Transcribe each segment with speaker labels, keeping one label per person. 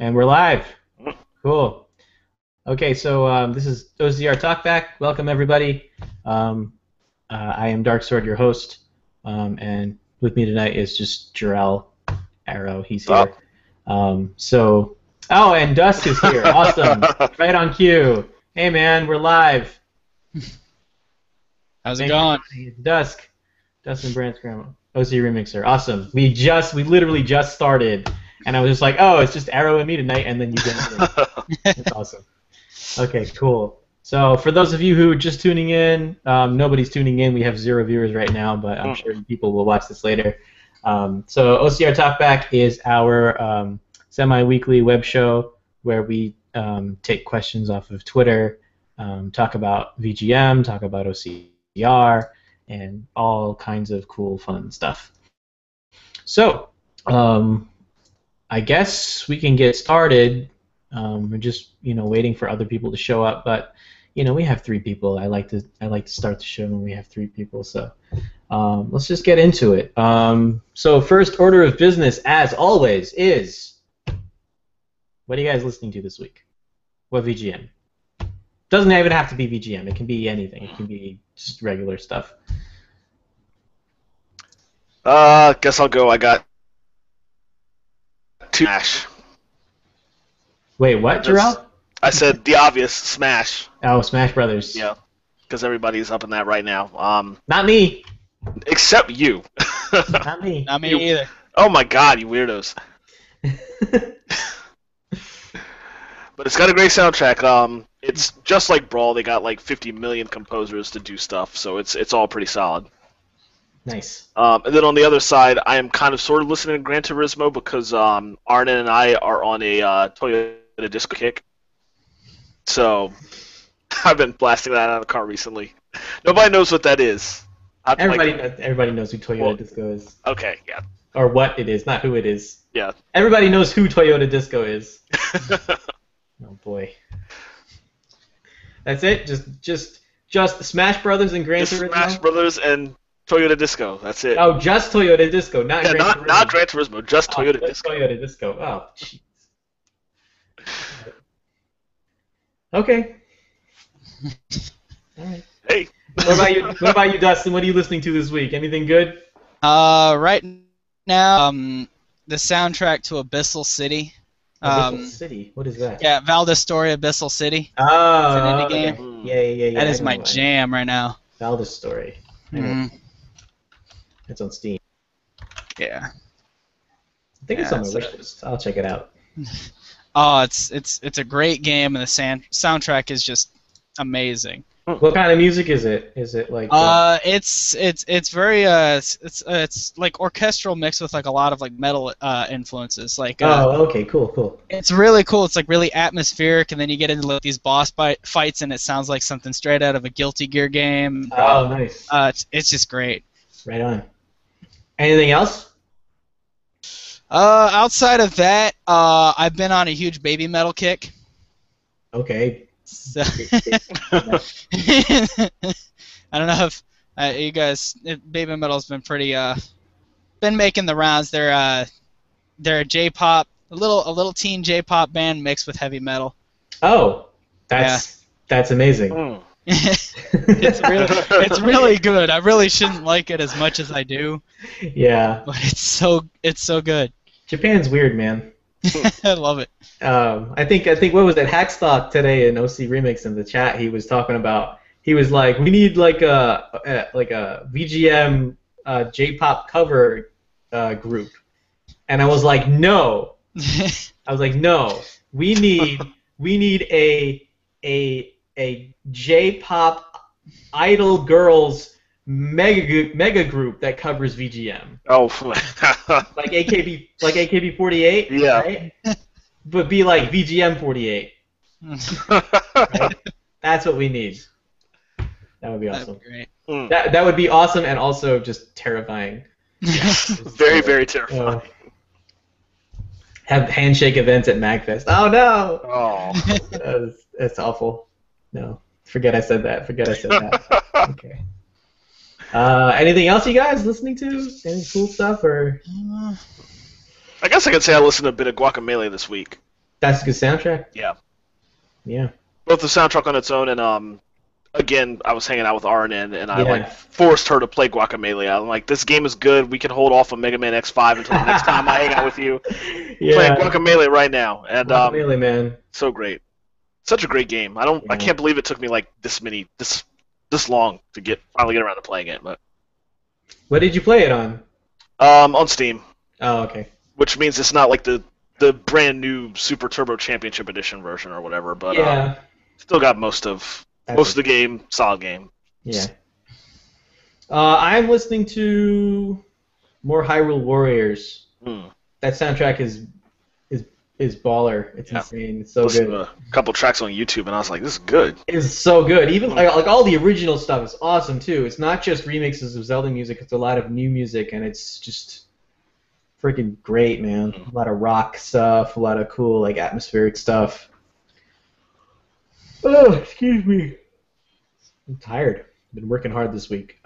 Speaker 1: And we're live. Cool. Okay, so this is OCR Talkback. Welcome, everybody. I am DarkeSword, your host, and with me tonight is just Jarrell Arrow. He's here. And DusK is here. Awesome. Right on cue. Hey, man, we're live.
Speaker 2: How's it going?
Speaker 1: DusK. Dustin Brandt's grandma. OC Remixer. Awesome. We literally just started, and I was just like, oh, it's just Arrow and me tonight, and then you get in. It's awesome. Okay, cool. So for those of you who are just tuning in, nobody's tuning in. We have 0 viewers right now, but I'm sure people will watch this later. So OCR Talkback is our semi-weekly web show where we take questions off of Twitter, talk about VGM, talk about OCR, and all kinds of cool, fun stuff. So, I guess we can get started. We're just, waiting for other people to show up, but, we have 3 people. I like to start the show when we have 3 people. So, let's just get into it. So, first order of business, as always, is what are you guys listening to this week? What VGM? Doesn't even have to be VGM. It can be anything. It can be just regular stuff.
Speaker 3: Guess I'll go. I got 2 Smash.
Speaker 1: Wait, what, Jarrell?
Speaker 3: I said the obvious, Smash.
Speaker 1: Oh, Smash Brothers.
Speaker 3: Yeah, because everybody's up in that right now.
Speaker 1: Not me.
Speaker 3: Except you.
Speaker 1: Not me.
Speaker 2: Not me either.
Speaker 3: Oh my God, you weirdos. But it's got a great soundtrack. It's just like Brawl. They got like 50 million composers to do stuff, so it's all pretty solid.
Speaker 1: Nice.
Speaker 3: And then on the other side, I am kind of sort of listening to Gran Turismo because Arnon and I are on a Toyota DusK kick. So I've been blasting that out of the car recently. Nobody knows what that is.
Speaker 1: Everybody knows who Toyota DusK is.
Speaker 3: Okay, yeah.
Speaker 1: Or what it is, not who it is.
Speaker 3: Yeah.
Speaker 1: Everybody knows who Toyota DusK is. Oh boy. That's it. Just Smash Brothers and Gran Turismo.
Speaker 3: Smash Brothers and Toyota DusK. That's it.
Speaker 1: Oh, just Toyota DusK, not Gran Turismo.
Speaker 3: Not Gran Turismo, just Toyota DusK.
Speaker 1: Toyota DusK. Oh, jeez. Okay. All right.
Speaker 3: Hey.
Speaker 1: What about you, Dustin? What are you listening to this week? Anything good?
Speaker 2: Right now, the soundtrack to Abyssal City.
Speaker 1: Abyssal City? What is that?
Speaker 2: Yeah, Valda's Story, Abyssal City.
Speaker 1: Oh,
Speaker 2: it's an indie
Speaker 1: okay.
Speaker 2: game.
Speaker 1: Yeah.
Speaker 2: That is my jam right now.
Speaker 1: Valda's Story. It's on Steam.
Speaker 2: Yeah.
Speaker 1: I think it's on my wish list. I'll check it out.
Speaker 2: Oh, it's a great game, and the soundtrack is just amazing.
Speaker 1: What kind of music is it? Is it like?
Speaker 2: It's very it's like orchestral mixed with like a lot of like metal influences. Like.
Speaker 1: Okay, cool.
Speaker 2: It's really cool. It's like really atmospheric, and then you get into like these boss fights, and it sounds like something straight out of a Guilty Gear game.
Speaker 1: Oh, nice.
Speaker 2: It's just great.
Speaker 1: Right on. Anything else?
Speaker 2: Outside of that, I've been on a huge baby metal kick.
Speaker 1: Okay.
Speaker 2: So I don't know if you guys, baby metal's been pretty been making the rounds. They're a J-pop, a little teen J-pop band mixed with heavy metal.
Speaker 1: Oh, that's amazing.
Speaker 2: It's really good. I really shouldn't like it as much as I do.
Speaker 1: Yeah.
Speaker 2: But it's so good.
Speaker 1: Japan's weird, man.
Speaker 2: I love it.
Speaker 1: I think what was it? Hackstock today in OC Remix in the chat. He was talking about. He was like, we need like a VGM J-pop cover group, and I was like, no. No. We need a J-pop idol girls mega group that covers VGM.
Speaker 3: Oh,
Speaker 1: like AKB48.
Speaker 3: Yeah.
Speaker 1: Right? But be like VGM 48. Right? That's what we need. That would be awesome.
Speaker 2: That'd be great.
Speaker 1: That would be awesome and also just terrifying.
Speaker 3: Very, very terrifying.
Speaker 1: Have handshake events at MagFest. Oh no!
Speaker 3: Oh.
Speaker 1: That's awful. No. Forget I said that. Okay. Anything else you guys listening to? Any cool stuff or?
Speaker 3: I guess I could say I listened to a bit of Guacamelee this week.
Speaker 1: That's a good soundtrack.
Speaker 3: Yeah.
Speaker 1: Yeah.
Speaker 3: Both the soundtrack on its own and again, I was hanging out with RNN and I
Speaker 1: Yeah.
Speaker 3: forced her to play Guacamelee. I'm like, this game is good. We can hold off on Mega Man X5 until the next time I hang out with you.
Speaker 1: Yeah.
Speaker 3: Playing Guacamelee right now, and
Speaker 1: Guacamelee, man.
Speaker 3: so great. Such a great game. I can't believe it took me like this long to finally get around to playing it. But
Speaker 1: What did you play it on?
Speaker 3: on Steam.
Speaker 1: Oh, okay.
Speaker 3: Which means it's not like the brand new Super Turbo Championship Edition version or whatever, but
Speaker 1: Yeah.
Speaker 3: still got most of the game. Solid game.
Speaker 1: Yeah. I'm listening to more Hyrule Warriors. That soundtrack is baller. It's insane. It's so
Speaker 3: Listened
Speaker 1: good.
Speaker 3: to a couple tracks on YouTube, and I was like, this is good.
Speaker 1: It's so good. Even like all the original stuff is awesome too. It's not just remixes of Zelda music. It's a lot of new music, and it's just freaking great, man. A lot of rock stuff, a lot of cool like atmospheric stuff. Oh, excuse me. I'm tired. Been working hard this week.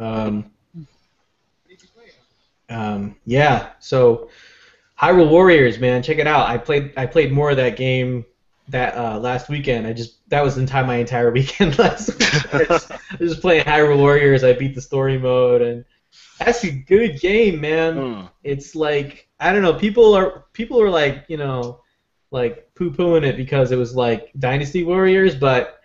Speaker 1: Yeah. So Hyrule Warriors, man, check it out. I played more of that game that last weekend. That was my entire weekend last week. I was just playing Hyrule Warriors. I beat the story mode, and that's a good game, man. It's like, I don't know, people are like, like poo-pooing it because it was like Dynasty Warriors, but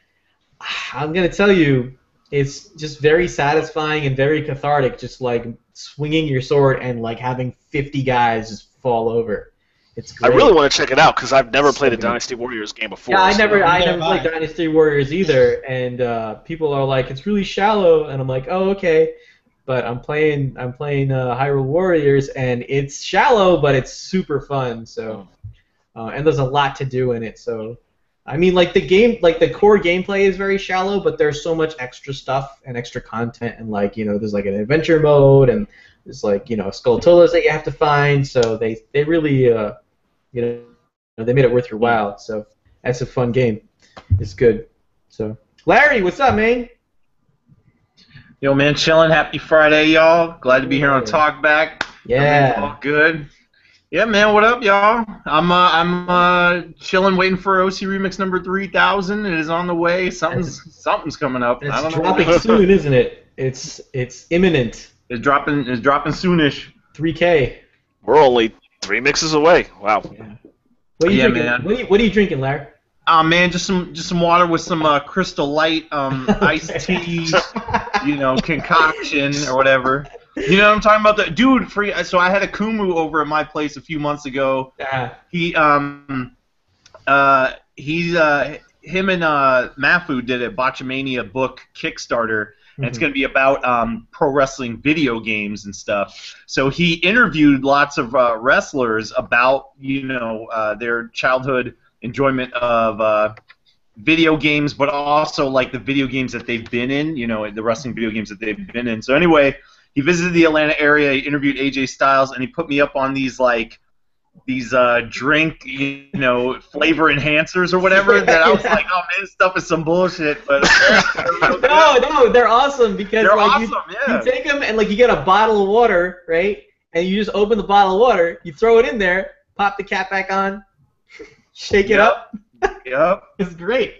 Speaker 1: I'm gonna tell you, it's just very satisfying and very cathartic, just like swinging your sword and like having 50 guys just fall over. It's great.
Speaker 3: I really want to check it out because I've never played a Dynasty Warriors game before.
Speaker 1: Yeah, I never played Dynasty Warriors either, and people are like, it's really shallow, and I'm like, oh, okay. But I'm playing Hyrule Warriors, and it's shallow, but it's super fun. So, and there's a lot to do in it. So, I mean, like the core gameplay is very shallow, but there's so much extra stuff and extra content, and like there's like an adventure mode, and there's like Skulltulas that you have to find. So they really they made it worth your while. So that's a fun game. It's good. So Larry, what's up, man?
Speaker 4: Yo, man, chilling. Happy Friday, y'all. Glad to be here on Talkback.
Speaker 1: Yeah.
Speaker 4: All good. Yeah, man, what up, y'all? I'm chilling, waiting for OC Remix number 3000. It is on the way. Something's coming up.
Speaker 1: It's
Speaker 4: I don't
Speaker 1: dropping
Speaker 4: know.
Speaker 1: soon, isn't it? It's imminent.
Speaker 4: It's dropping soonish.
Speaker 1: 3K.
Speaker 3: We're only 3 mixes away. Wow.
Speaker 1: Yeah. What are you drinking?
Speaker 4: man.
Speaker 1: What are you drinking, Larry?
Speaker 4: Man, just some water with some Crystal Light iced tea, concoction or whatever. You know what I'm talking about? Dude, so I had a Kumu over at my place a few months ago. He him and Mafu did a Botchamania book Kickstarter, and it's going to be about pro wrestling video games and stuff. So he interviewed lots of wrestlers about their childhood enjoyment of video games, but also like the video games that they've been in, the wrestling video games that they've been in. So anyway, he visited the Atlanta area, he interviewed AJ Styles, and he put me up on these drink, flavor enhancers or whatever. That I was like, oh man, this stuff is some bullshit. But
Speaker 1: no, they're awesome because
Speaker 4: they're
Speaker 1: like,
Speaker 4: awesome.
Speaker 1: you take them and like you get a bottle of water, right? And you just open the bottle of water, you throw it in there, pop the cap back on, shake it up.
Speaker 4: Yep.
Speaker 1: It's great.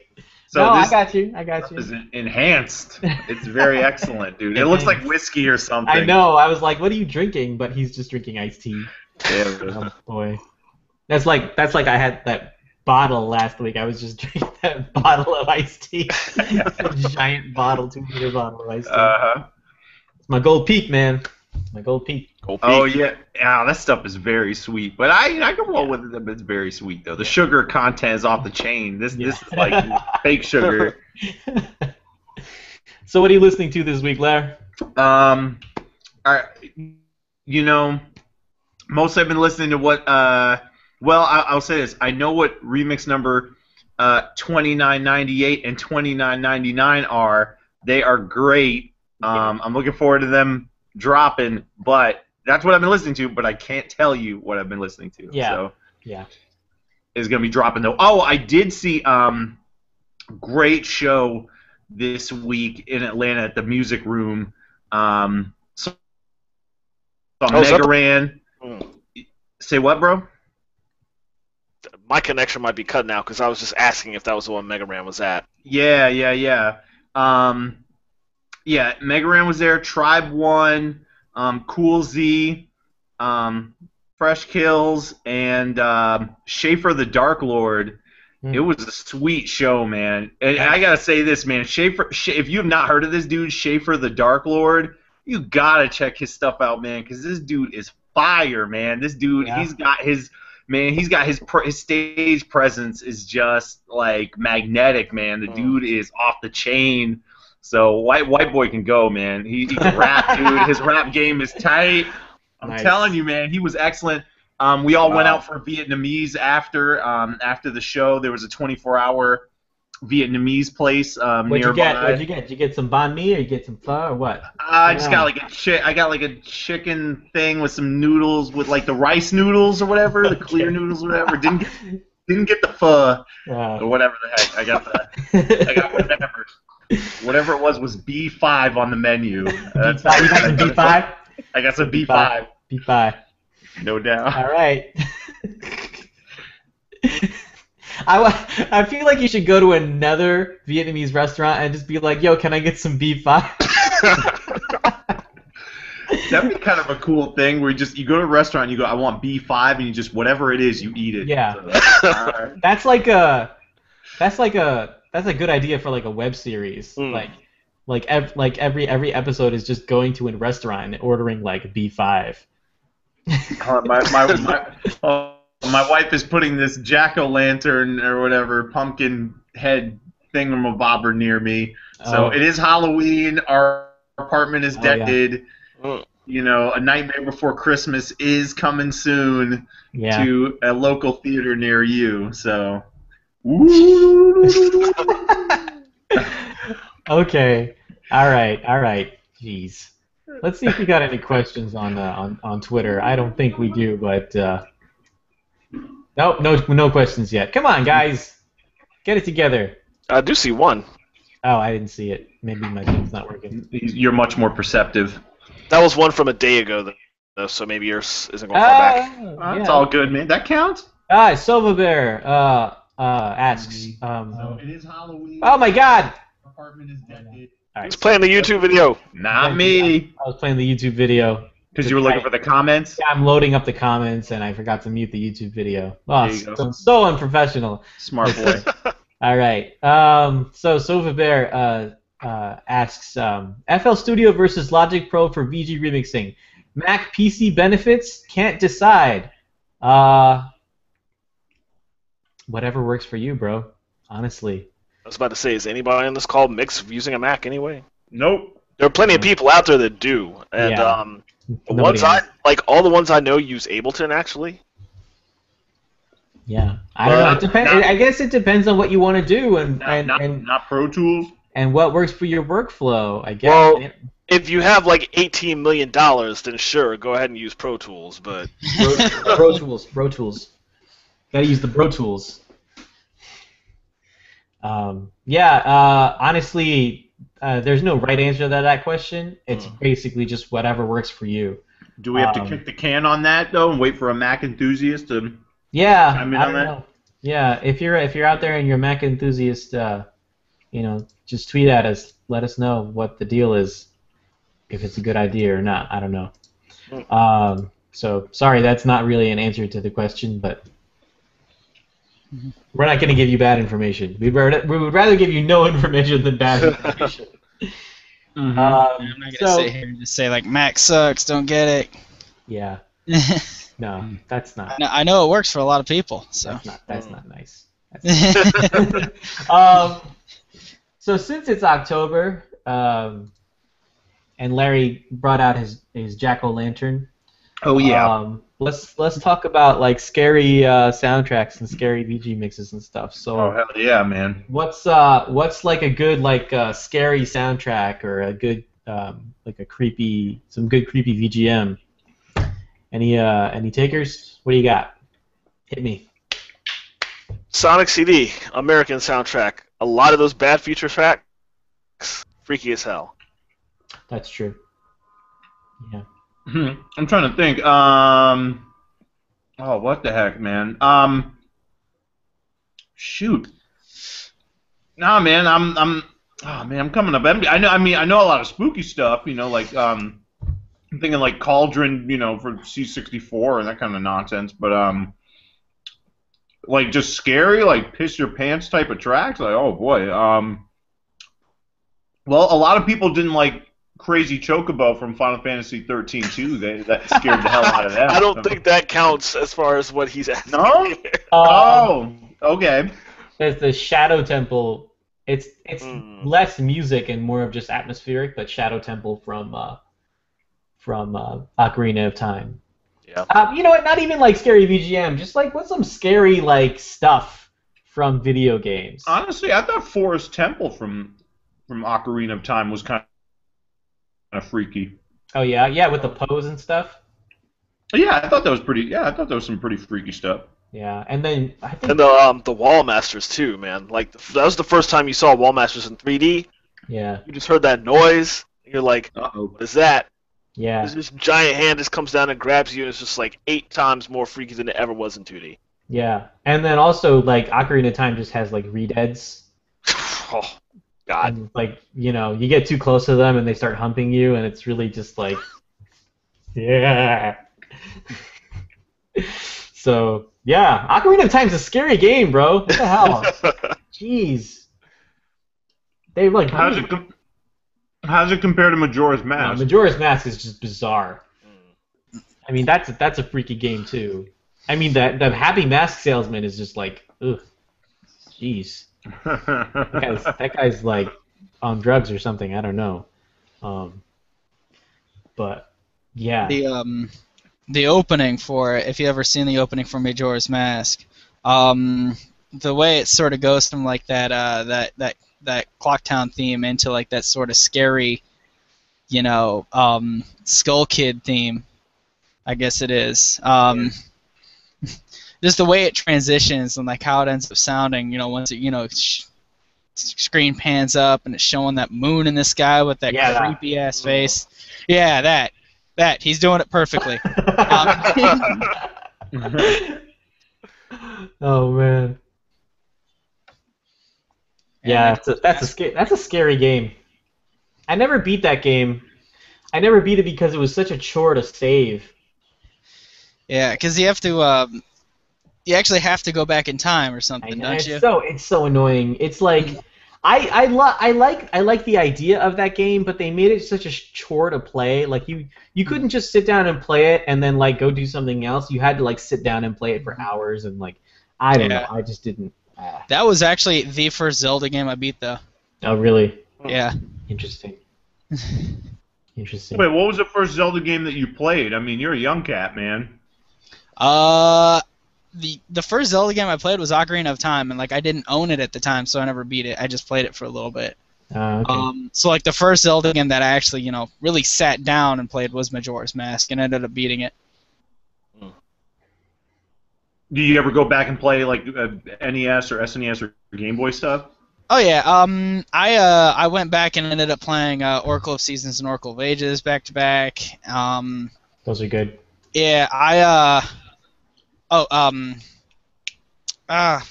Speaker 4: So
Speaker 1: no,
Speaker 4: this
Speaker 1: I got you.
Speaker 4: is enhanced. It's very excellent, dude. It looks like whiskey or something.
Speaker 1: I know. I was like, what are you drinking? But he's just drinking iced tea.
Speaker 4: Yeah.
Speaker 1: Oh boy. That's like I had that bottle last week. I was just drinking that bottle of iced tea. A giant bottle, 2-liter bottle of iced tea. It's my gold peak, man. My gold peak.
Speaker 4: Oh yeah, that stuff is very sweet. But I can roll with it. But it's very sweet though. The sugar content is off the chain. This is like fake sugar.
Speaker 1: So what are you listening to this week, Larry?
Speaker 4: Mostly I've been listening to what. I'll say this. I know what remix number 2998 and 2999 are. They are great. I'm looking forward to them dropping, but that's what I've been listening to, but I can't tell you what I've been listening to.
Speaker 1: Yeah.
Speaker 4: So
Speaker 1: yeah.
Speaker 4: It's going to be dropping, though. Oh, I did see great show this week in Atlanta at the Music Room. Saw Mega Ran. Say what, bro?
Speaker 3: my connection might be cut now because I was just asking if that was the one Mega Man was at.
Speaker 4: Yeah. Yeah, Mega Ran was there. Tribe One, Cool Z, Fresh Kills, and Schaefer the Dark Lord. It was a sweet show, man. And I gotta say this, man. If you have not heard of this dude, Schaefer the Dark Lord, you gotta check his stuff out, man. Because this dude is fire, man. This dude, he's got his stage presence is just like magnetic, man. The dude is off the chain. So white boy can go, man. He can rap, dude. His rap game is tight. I'm telling you, man. He was excellent. We all went out for Vietnamese after the show. There was a 24-hour Vietnamese place nearby.
Speaker 1: What'd you get? Did you get some banh mi, or you get some pho, or what?
Speaker 4: I just got like a chicken thing with some noodles, with like the rice noodles or whatever, the clear noodles or whatever. Didn't get the pho or whatever the heck. I got whatever. Whatever it was B5 on the menu.
Speaker 1: That's you got some B5?
Speaker 4: I got some B5.
Speaker 1: B5.
Speaker 4: No doubt.
Speaker 1: All right. I feel like you should go to another Vietnamese restaurant and just be like, yo, can I get some B5?
Speaker 4: That'd be kind of a cool thing where you go to a restaurant and you go, I want B5, and you just, whatever it is, you eat it.
Speaker 1: Yeah.
Speaker 4: So
Speaker 1: that's a good idea for like a web series. Like every episode is just going to a restaurant and ordering like B5.
Speaker 4: My wife is putting this jack-o'-lantern or whatever pumpkin head thingamabobber near me. So it is Halloween. Our apartment is decorated.
Speaker 3: Yeah.
Speaker 4: You know, A Nightmare Before Christmas is coming soon to a local theater near you. So.
Speaker 1: Okay. All right. Jeez. Let's see if we got any questions on Twitter. I don't think we do, but no questions yet. Come on, guys, get it together.
Speaker 3: I do see one.
Speaker 1: Oh, I didn't see it. Maybe my thing's not working.
Speaker 4: You're much more perceptive.
Speaker 3: That was one from a day ago, though, so maybe yours isn't going far back.
Speaker 4: It's all good, man. That counts.
Speaker 1: Silver Bear asks.
Speaker 4: It is Halloween.
Speaker 1: Oh my God!
Speaker 4: Apartment is decorated.
Speaker 1: All right.
Speaker 3: He's playing the YouTube video.
Speaker 4: Not me.
Speaker 1: I was playing the YouTube video.
Speaker 4: Because you were looking for the comments?
Speaker 1: Yeah, I'm loading up the comments, and I forgot to mute the YouTube video. Oh, so unprofessional.
Speaker 4: Smart boy.
Speaker 1: All right. So Silver Bear asks, FL Studio versus Logic Pro for VG remixing. Mac PC benefits? Can't decide. Whatever works for you, bro. Honestly.
Speaker 3: I was about to say, is anybody on this call mix using a Mac anyway?
Speaker 4: Nope.
Speaker 3: There are plenty of people out there that do, and the ones all the ones I know use Ableton actually.
Speaker 1: Yeah, I don't know. It depends. I guess it depends on what you want to do, and
Speaker 4: not Pro Tools,
Speaker 1: and what works for your workflow. I guess.
Speaker 3: Well, if you have like $18 million, then sure, go ahead and use Pro Tools. But
Speaker 1: Pro Tools. Gotta use the Pro Tools. Honestly, there's no right answer to that question. It's basically just whatever works for you.
Speaker 4: Do we have to kick the can on that though and wait for a Mac enthusiast to?
Speaker 1: Yeah,
Speaker 4: chime in on that?
Speaker 1: Yeah, if you're out there and you're a Mac enthusiast, just tweet at us. Let us know what the deal is, if it's a good idea or not. I don't know. So sorry, that's not really an answer to the question, but. We're not going to give you bad information. We would rather give you no information than bad information.
Speaker 2: I'm not going to sit here and just say, like, Mac sucks, don't get it.
Speaker 1: Yeah. No, that's not.
Speaker 2: I know it works for a lot of people. So
Speaker 1: That's not nice. So since it's October, and Larry brought out his jack-o'-lantern.
Speaker 4: Oh yeah.
Speaker 1: Let's talk about like scary soundtracks and scary VG mixes and stuff. So.
Speaker 4: Oh hell yeah, man.
Speaker 1: What's like a good scary soundtrack or a good some good creepy VGM? Any takers? What do you got? Hit me.
Speaker 3: Sonic CD, American soundtrack. A lot of those bad feature tracks, freaky as hell.
Speaker 1: That's true. Yeah.
Speaker 4: I'm trying to think. What the heck, man? Shoot. Nah, man, I'm coming up. I know a lot of spooky stuff. Like I'm thinking like Cauldron, for C64 and that kind of nonsense. But like just scary, like piss your pants type of tracks. Like, oh boy. Well, a lot of people didn't like Crazy Chocobo from Final Fantasy 13 too. That scared the hell out of them.
Speaker 3: I don't think that counts as far as what he's asking.
Speaker 4: No? Oh, okay.
Speaker 1: There's the Shadow Temple. It's less music and more of just atmospheric, but Shadow Temple from Ocarina of Time.
Speaker 3: Yeah.
Speaker 1: You know what? Not even like scary VGM. Just like what's some scary like stuff from video games.
Speaker 4: Honestly, I thought Forest Temple from Ocarina of Time was kind of freaky.
Speaker 1: Oh yeah, with the pose and stuff.
Speaker 4: Yeah, I thought that was pretty. Yeah, I thought that was some pretty freaky stuff.
Speaker 1: Yeah, and then I think
Speaker 3: the Wall Masters too, man. Like that was the first time you saw Wall Masters in 3D.
Speaker 1: Yeah.
Speaker 3: You just heard that noise. And you're like,
Speaker 4: Uh-oh.
Speaker 3: What is that?
Speaker 1: Yeah.
Speaker 3: This giant hand just comes down and grabs you, and it's just like 8 times more freaky than it ever was in 2D.
Speaker 1: Yeah, and then also like Ocarina of Time just has like redeads.
Speaker 3: Oh, God.
Speaker 1: And, like you get too close to them and they start humping you, and it's really just like, yeah. So yeah, Ocarina of Time's a scary game, bro. What the hell? Jeez. They like.
Speaker 4: How's it compare to Majora's Mask?
Speaker 1: Majora's Mask is just bizarre. I mean, that's a freaky game too. I mean, the Happy Mask Salesman is just like, ugh, jeez. That guy's like on drugs or something. I don't know. But yeah.
Speaker 2: The opening for it, if you ever seen the opening for Majora's Mask, the way it sort of goes from like that Clocktown theme into like that sort of scary, Skull Kid theme, I guess it is. Just the way it transitions and like how it ends up sounding, once it, screen pans up and it's showing that moon in the sky with that creepy ass face. Yeah, that he's doing it perfectly.
Speaker 1: Oh man. Yeah, that's a scary game. I never beat that game. I never beat it because it was such a chore to save.
Speaker 2: Yeah, because you have to. You actually have to go back in time or something, don't you?
Speaker 1: It's so annoying. It's like I like the idea of that game, but they made it such a chore to play. Like you couldn't just sit down and play it and then like go do something else. You had to like sit down and play it for hours and like I don't know. I just didn't.
Speaker 2: That was actually the first Zelda game I beat, though.
Speaker 1: Oh really?
Speaker 2: Yeah.
Speaker 1: Interesting. Interesting.
Speaker 4: Wait, what was the first Zelda game that you played? I mean, you're a young cat, man.
Speaker 2: The first Zelda game I played was Ocarina of Time, and like I didn't own it at the time, so I never beat it. I just played it for a little bit.
Speaker 1: Okay.
Speaker 2: So like the first Zelda game that I actually really sat down and played was Majora's Mask, and I ended up beating it.
Speaker 4: Do you ever go back and play like NES or SNES or Game Boy stuff?
Speaker 2: Oh yeah. I went back and ended up playing Oracle of Seasons and Oracle of Ages back to back.
Speaker 1: Those are good.
Speaker 2: Yeah, what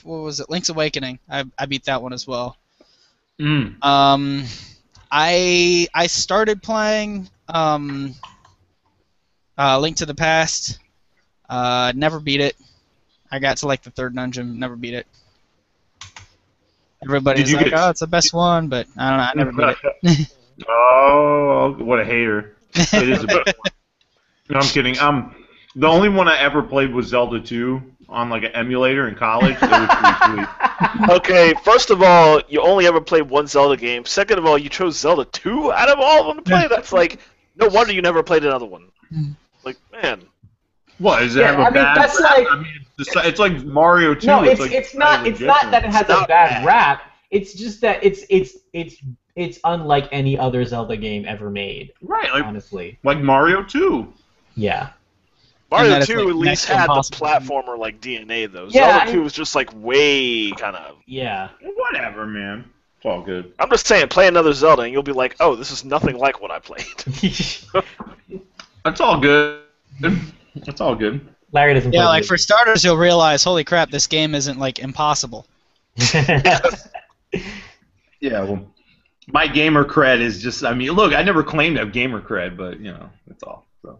Speaker 2: was it? Link's Awakening. I beat that one as well. I started playing Link to the Past. Never beat it. I got to like the 3rd dungeon. Never beat it. Everybody's like, "Oh, it's the best one," but I don't know. I never beat it.
Speaker 4: Oh, what a hater! It is the best one. No, I'm kidding. The only one I ever played was Zelda 2 on like an emulator in college. It was pretty sweet.
Speaker 3: Okay, first of all, you only ever played one Zelda game. Second of all, you chose Zelda 2 out of all of them to play. That's like, no wonder you never played another one. Like, man.
Speaker 4: What, does it have a bad
Speaker 1: that's
Speaker 4: rap?
Speaker 1: like,
Speaker 4: I mean, it's like Mario 2.
Speaker 1: No,
Speaker 4: like
Speaker 1: it's not that it has a bad rap. It's just that it's unlike any other Zelda game ever made.
Speaker 4: Right, like,
Speaker 1: honestly.
Speaker 4: Like Mario 2.
Speaker 1: Yeah.
Speaker 3: Mario 2
Speaker 2: like
Speaker 3: at least had the platformer like DNA though. Zelda 2 was just like way kind of.
Speaker 1: Yeah.
Speaker 4: Whatever, man. It's all good.
Speaker 3: I'm just saying, play another Zelda and you'll be like, oh, this is nothing like what I played.
Speaker 4: That's all good. That's all good.
Speaker 1: Larry doesn't play
Speaker 2: like for starters, you'll realize, holy crap, this game isn't like impossible.
Speaker 4: Yeah, well, my gamer cred is just, I mean, look, I never claimed to have gamer cred, but, you know, that's all. So.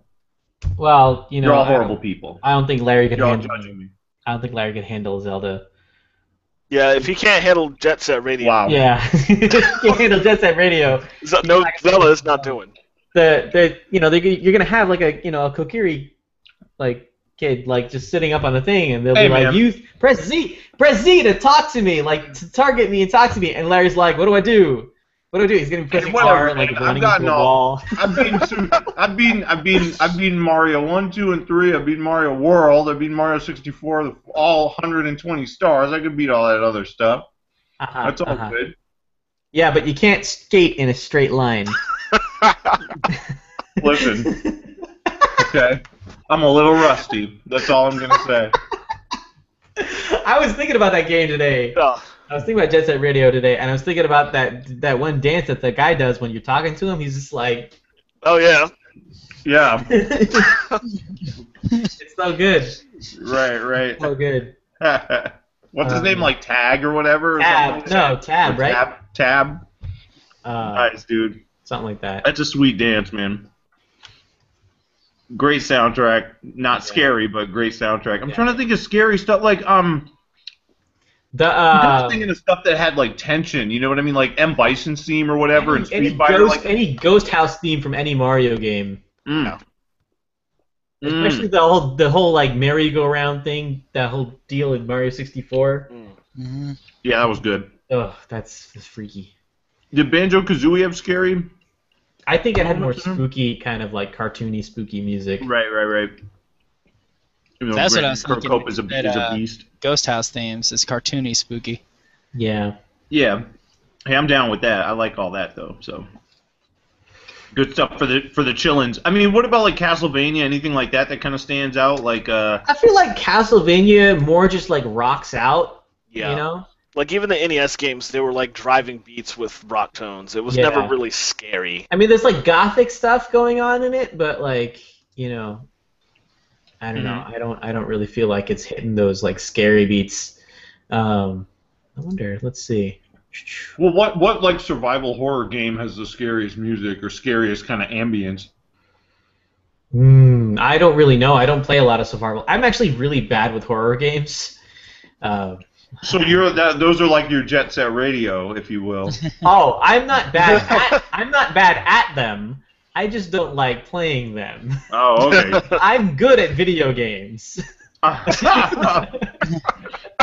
Speaker 1: Well, you know,
Speaker 4: You're all horrible people.
Speaker 1: I don't think Larry could
Speaker 4: You're all
Speaker 1: handle.
Speaker 4: judging me.
Speaker 1: I don't think Larry could handle Zelda.
Speaker 3: Yeah, if he can't handle Jet Set Radio,
Speaker 4: Wow.
Speaker 1: Yeah, can't handle Jet Set Radio.
Speaker 3: No, Zelda is not doing.
Speaker 1: You're gonna have like a Kokiri like kid like just sitting up on the thing, and they'll be like,
Speaker 4: man.
Speaker 1: "You press Z to talk to me, like to target me and talk to me." And Larry's like, "What do I do? What do I do?" He's gonna be pressing
Speaker 4: whatever,
Speaker 1: R and like
Speaker 4: man.
Speaker 1: running
Speaker 4: I've
Speaker 1: into a
Speaker 4: gotten
Speaker 1: wall.
Speaker 4: I've beaten Mario 1, 2, and 3. I've beaten Mario World. I've beaten Mario 64. All 120 stars. I could beat all that other stuff. That's all good.
Speaker 1: Yeah, but you can't skate in a straight line.
Speaker 4: Listen. Okay. I'm a little rusty. That's all I'm gonna say.
Speaker 1: I was thinking about that game today.
Speaker 3: Oh.
Speaker 1: I was thinking about Jet Set Radio today, and I was thinking about that one dance that the guy does when you're talking to him. He's just like,
Speaker 3: oh yeah.
Speaker 4: Yeah.
Speaker 1: It's so good.
Speaker 4: Right.
Speaker 1: So good.
Speaker 4: What's his name? Like Tag or whatever? Or
Speaker 1: Tab. No, Tab, right?
Speaker 4: Tab.
Speaker 1: Nice,
Speaker 4: Nice, dude.
Speaker 1: Something like that.
Speaker 4: That's a sweet dance, man. Great soundtrack. Not scary, but great soundtrack. I'm trying to think of scary stuff like I'm thinking of stuff that had like tension. You know what I mean? Like M. Bison's theme or whatever, and Street Fighter.
Speaker 1: Any Ghost House theme from any Mario game. Especially the whole like merry-go-round thing, that whole deal in Mario 64.
Speaker 4: Yeah, that was good.
Speaker 1: Oh, that's freaky.
Speaker 4: Did Banjo-Kazooie have scary?
Speaker 1: I think it had more spooky, kind of like cartoony, spooky music.
Speaker 4: Right. You know,
Speaker 2: That's what I was
Speaker 4: Kurt
Speaker 2: thinking.
Speaker 4: Cope is a beast.
Speaker 2: Ghost House themes is cartoony, spooky.
Speaker 1: Yeah.
Speaker 4: Yeah. Hey, I'm down with that. I like all that though. So good stuff for the chillins. I mean, what about like Castlevania? Anything like that kind of stands out? Like
Speaker 1: I feel like Castlevania more just like rocks out.
Speaker 3: Yeah.
Speaker 1: You know.
Speaker 3: Like even the NES games, they were like driving beats with rock tones. It was never really scary.
Speaker 1: I mean, there's like gothic stuff going on in it, but like, you know, I don't know. I don't really feel like it's hitting those like scary beats. I wonder. Let's see.
Speaker 4: Well, what like survival horror game has the scariest music or scariest kind of ambience?
Speaker 1: I don't really know. I don't play a lot of survival. I'm actually really bad with horror games.
Speaker 4: So those are like your Jet Set Radio, if you will.
Speaker 1: Oh, I'm not bad at them. I just don't like playing them.
Speaker 4: Oh, okay.
Speaker 1: I'm good at video games.
Speaker 4: Oh,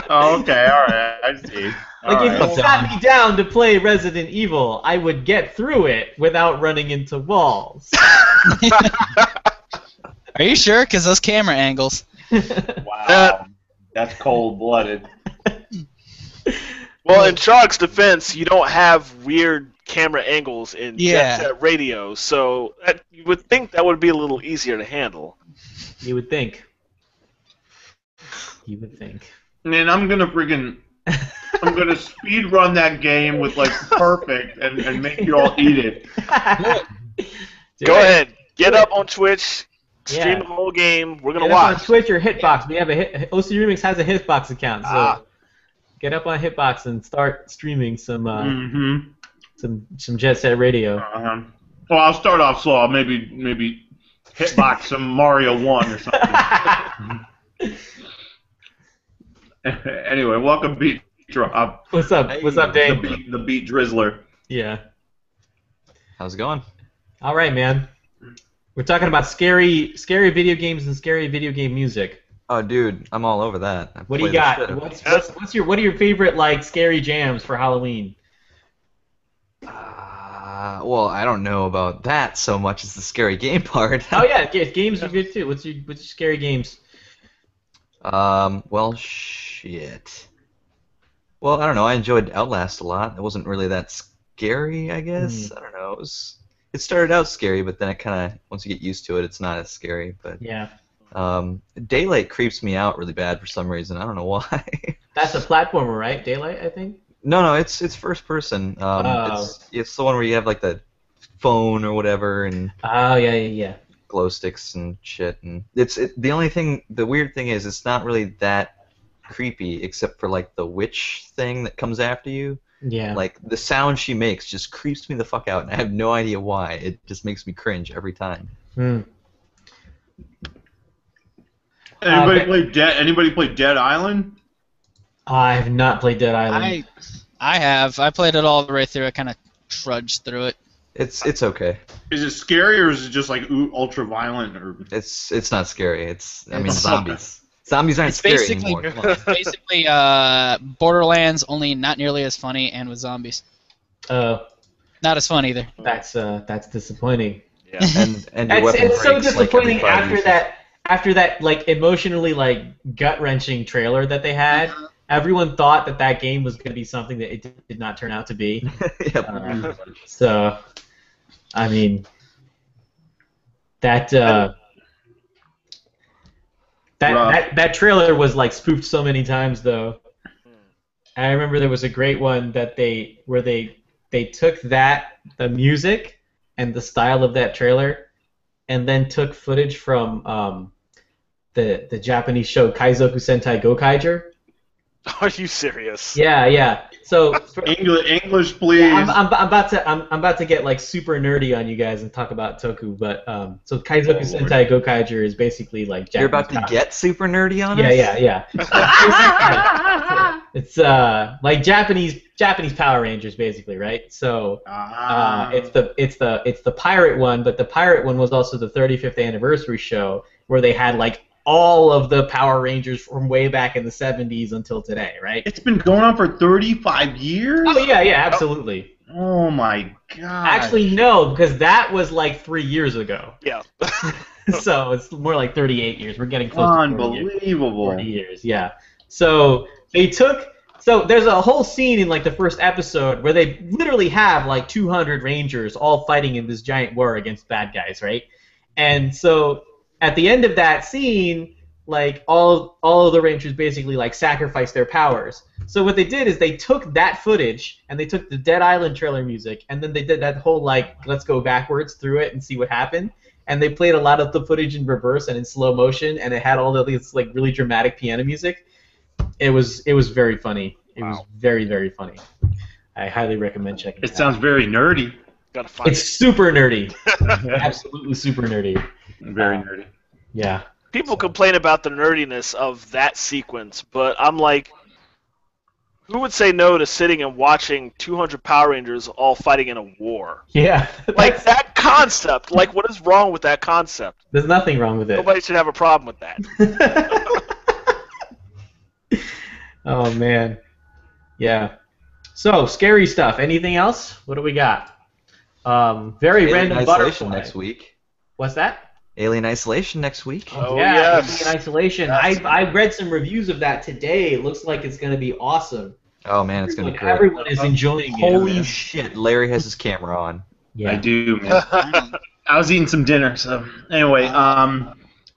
Speaker 4: okay, all right, I see.
Speaker 1: Like if you sat me down to play Resident Evil, I would get through it without running into walls.
Speaker 2: Are you sure? Because those camera angles.
Speaker 4: Wow, that's cold-blooded.
Speaker 3: Well, in Shark's defense, you don't have weird camera angles in Jet Set Radio, so you would think that would be a little easier to handle.
Speaker 1: You would think.
Speaker 4: Man, I'm gonna speed run that game with like perfect and make you all eat it.
Speaker 3: Go ahead, get up on Twitch, stream the whole game. We're gonna watch.
Speaker 1: On Twitch or Hitbox. We have OC Remix has a Hitbox account, so get up on Hitbox and start streaming some Jet Set Radio.
Speaker 4: Well, I'll start off slow. I'll maybe hitbox some Mario 1 or something. Anyway, welcome Beatdrop.
Speaker 1: What's up?
Speaker 5: Hey.
Speaker 1: What's up, Dave?
Speaker 4: The Beat Drizzler.
Speaker 1: Yeah.
Speaker 5: How's it going?
Speaker 1: All right, man. We're talking about scary video games and scary video game music.
Speaker 5: Oh, dude, I'm all over that. I
Speaker 1: What do you
Speaker 5: play the
Speaker 1: got?
Speaker 5: shit out of it.
Speaker 1: What are your favorite like scary jams for Halloween?
Speaker 5: Well, I don't know about that so much as the scary game part.
Speaker 1: Oh yeah, games are good too. What's your scary games?
Speaker 5: Well, shit. Well, I don't know. I enjoyed Outlast a lot. It wasn't really that scary, I guess. I don't know. It started out scary, but then it kind of, once you get used to it, it's not as scary. But
Speaker 1: yeah.
Speaker 5: Daylight creeps me out really bad for some reason. I don't know why.
Speaker 1: That's a platformer, right? Daylight, I think.
Speaker 5: No, it's first person. It's the one where you have like the phone or whatever and
Speaker 1: yeah.
Speaker 5: glow sticks and shit. And the weird thing is it's not really that creepy, except for like the witch thing that comes after you.
Speaker 1: Yeah.
Speaker 5: Like the sound she makes just creeps me the fuck out, and I have no idea why. It just makes me cringe every time.
Speaker 1: Hmm.
Speaker 4: Anybody play Dead Island?
Speaker 1: I have not played Dead Island.
Speaker 2: I have. I played it all the way through. I kind of trudged through it.
Speaker 5: It's okay.
Speaker 4: Is it scary or is it just like ultra violent? Or
Speaker 5: It's not scary. I mean zombies. Zombies aren't
Speaker 2: It's
Speaker 5: scary
Speaker 2: basically
Speaker 5: anymore. Come on.
Speaker 2: basically Borderlands, only not nearly as funny and with zombies.
Speaker 1: Oh,
Speaker 2: Not as fun either.
Speaker 1: that's disappointing.
Speaker 3: Yeah.
Speaker 5: And your weapon
Speaker 1: It's so
Speaker 5: breaks, like,
Speaker 1: disappointing
Speaker 5: every 5
Speaker 1: after
Speaker 5: uses.
Speaker 1: that like emotionally like gut wrenching trailer that they had. Everyone thought that game was going to be something that it did not turn out to be.
Speaker 5: Yep.
Speaker 1: So, I mean, that trailer was like spoofed so many times though. I remember there was a great one that they took the music and the style of that trailer, and then took footage from the Japanese show Kaizoku Sentai Gokaiger.
Speaker 3: Are you serious?
Speaker 1: Yeah. So
Speaker 4: English, please.
Speaker 1: yeah, I'm about to get like super nerdy on you guys and talk about Toku, but so Kaizoku Sentai Gokaiger is basically like Japanese
Speaker 5: You're about to get super nerdy on us?
Speaker 1: Yeah. It's like Japanese Power Rangers basically, right? So it's the pirate one, but the pirate one was also the 35th anniversary show where they had like all of the Power Rangers from way back in the 70s until today, right?
Speaker 4: It's been going on for 35 years?
Speaker 1: Oh yeah, absolutely.
Speaker 4: Oh my god.
Speaker 1: Actually, no, because that was like 3 years ago.
Speaker 3: Yeah.
Speaker 1: So it's more like 38 years. We're getting close to 40 years.
Speaker 4: Unbelievable.
Speaker 1: 40 years, yeah. So there's a whole scene in like the first episode where they literally have like 200 Rangers all fighting in this giant war against bad guys, right? And so at the end of that scene, like all of the Rangers basically like sacrificed their powers. So what they did is they took that footage and they took the Dead Island trailer music and then they did that whole like let's go backwards through it and see what happened. And they played a lot of the footage in reverse and in slow motion, and it had all of these like really dramatic piano music. It was very funny. It was very, very funny. I highly recommend checking it out.
Speaker 4: It sounds very nerdy.
Speaker 3: Gotta find
Speaker 1: It's super nerdy. Absolutely super nerdy.
Speaker 4: Very nerdy.
Speaker 1: Yeah.
Speaker 3: People complain about the nerdiness of that sequence, but I'm like, who would say no to sitting and watching 200 Power Rangers all fighting in a war?
Speaker 1: Yeah.
Speaker 3: Like that concept. Like, what is wrong with that concept?
Speaker 1: There's nothing wrong with it.
Speaker 3: Nobody should have a problem with that.
Speaker 1: Oh, man. Yeah. So, scary stuff. Anything else? What do we got? Very
Speaker 5: Alien
Speaker 1: random
Speaker 5: Isolation
Speaker 1: butterfly.
Speaker 5: next week.
Speaker 1: What's that?
Speaker 5: Alien Isolation next week.
Speaker 3: Oh,
Speaker 1: yeah,
Speaker 3: yes.
Speaker 1: Alien Isolation. I read some reviews of that today. It looks like it's going to be awesome.
Speaker 5: Oh man, it's gonna be great.
Speaker 1: Everyone is enjoying it.
Speaker 5: Holy shit! Larry has his camera on.
Speaker 1: Yeah.
Speaker 4: I do, man. I was eating some dinner, so anyway,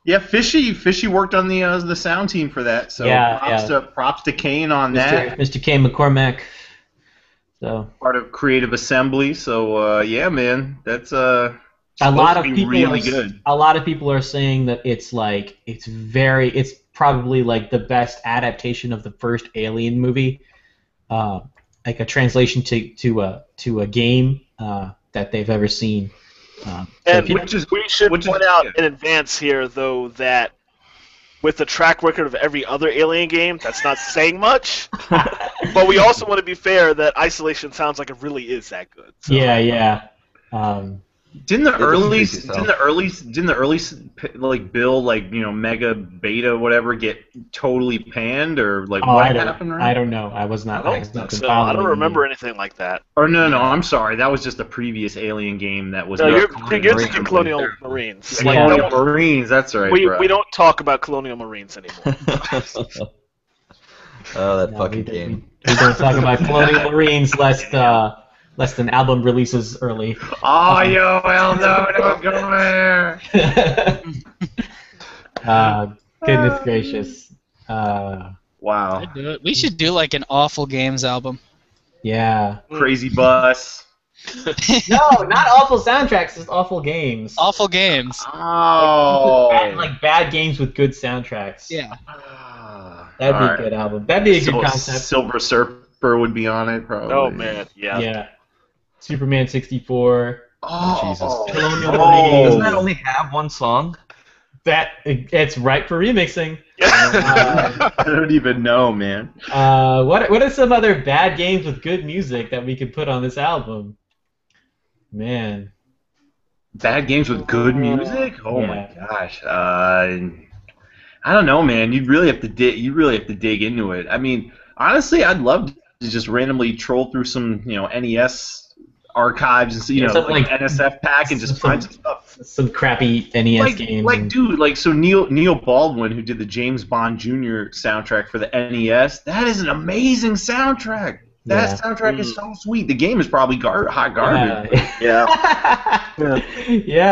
Speaker 4: yeah, Fishy worked on the sound team for that, so props to Kane on that.
Speaker 1: Mr. K. McCormack. So
Speaker 4: part of Creative Assembly, so yeah, man, that's
Speaker 1: a lot of people
Speaker 4: really good.
Speaker 1: A lot of people are saying that it's probably like the best adaptation of the first Alien movie, like a translation to a game that they've ever seen.
Speaker 3: And we should point out in advance here, though, that with the track record of every other Alien game, that's not saying much. But we also want to be fair that Isolation sounds like it really is that good. So.
Speaker 1: Yeah.
Speaker 4: Didn't the early like Bill Mega Beta whatever get totally panned or like what happened? Right?
Speaker 1: I don't know. I was not.
Speaker 3: I don't remember anything like that.
Speaker 4: Or no, I'm sorry. That was just a previous Alien game that was.
Speaker 3: No, you're thinking Colonial Marines.
Speaker 4: Yeah, Colonial Marines. That's right.
Speaker 3: We don't talk about Colonial Marines anymore.
Speaker 5: Oh, that fucking game.
Speaker 1: We don't talk about Colonial Marines lest an album releases early.
Speaker 4: Oh, well, no, don't go there.
Speaker 1: Goodness gracious.
Speaker 4: Wow.
Speaker 2: We should do like an awful games album.
Speaker 1: Yeah.
Speaker 4: Crazy Bus.
Speaker 1: No, not awful soundtracks, just awful games.
Speaker 2: Awful games.
Speaker 4: Oh.
Speaker 1: Like bad games with good soundtracks.
Speaker 2: Yeah.
Speaker 1: That'd be a good album. That'd be a good concept.
Speaker 4: Silver Surfer would be on it, probably.
Speaker 3: Oh man, yeah.
Speaker 1: Yeah. Superman 64.
Speaker 4: Oh,
Speaker 5: Jesus.
Speaker 1: Colonial
Speaker 5: Doesn't
Speaker 1: Marines.
Speaker 5: that only have one song?
Speaker 1: It's right for remixing.
Speaker 4: I don't even know, man.
Speaker 1: What are some other bad games with good music that we could put on this album? Man.
Speaker 4: Bad games with good music? Oh my gosh. I don't know, man. You really have to dig into it. I mean, honestly, I'd love to just randomly troll through some, NES archives and like NSF pack and just find some stuff.
Speaker 1: Some crappy NES games.
Speaker 4: Dude, so Neil Baldwin, who did the James Bond Jr. soundtrack for the NES, that is an amazing soundtrack. That soundtrack is so sweet. The game is probably hot garbage.
Speaker 1: Yeah.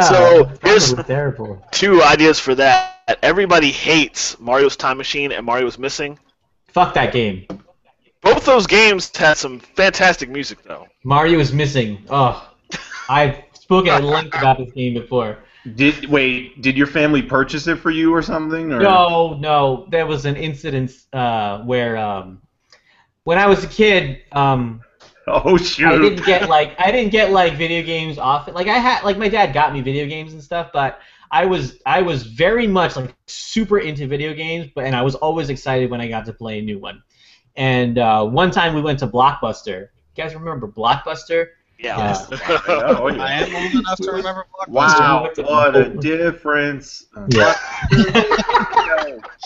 Speaker 3: So here's
Speaker 1: terrible.
Speaker 3: 2 ideas for that. Everybody hates Mario's Time Machine and Mario's Missing.
Speaker 1: Fuck that game.
Speaker 3: Both those games had some fantastic music, though.
Speaker 1: Mario is Missing. Oh, I've spoken at length about this game before.
Speaker 4: Did your family purchase it for you or something? Or?
Speaker 1: No. There was an incident where when I was a kid,
Speaker 4: oh shoot!
Speaker 1: I didn't get video games often. My dad got me video games and stuff, but I was very much super into video games, and I was always excited when I got to play a new one. And one time we went to Blockbuster. You guys remember Blockbuster?
Speaker 3: Yeah.
Speaker 2: I am old enough to remember Blockbuster.
Speaker 4: Wow, what a difference!
Speaker 1: Yeah.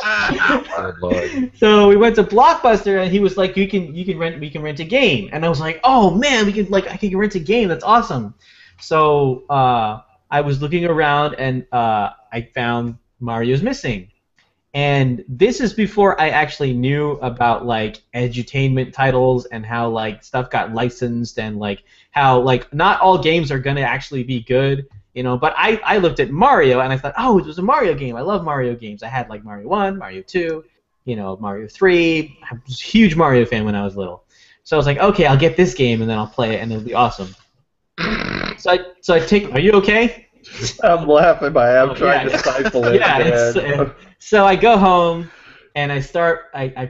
Speaker 5: Oh, Lord.
Speaker 1: So we went to Blockbuster, and he was like, "We can rent a game." And I was like, "Oh man, I can rent a game. That's awesome." So I was looking around, and I found Mario's Missing. And this is before I actually knew about edutainment titles and how stuff got licensed and how not all games are gonna actually be good, But I looked at Mario and I thought, oh, it was a Mario game. I love Mario games. I had Mario 1, Mario 2, Mario 3. I was a huge Mario fan when I was little. So I was like, okay, I'll get this game and then I'll play it and it'll be awesome. So I take. Are you okay?
Speaker 4: I'm laughing, but I'm trying to stifle it.
Speaker 1: Yeah, so I go home and I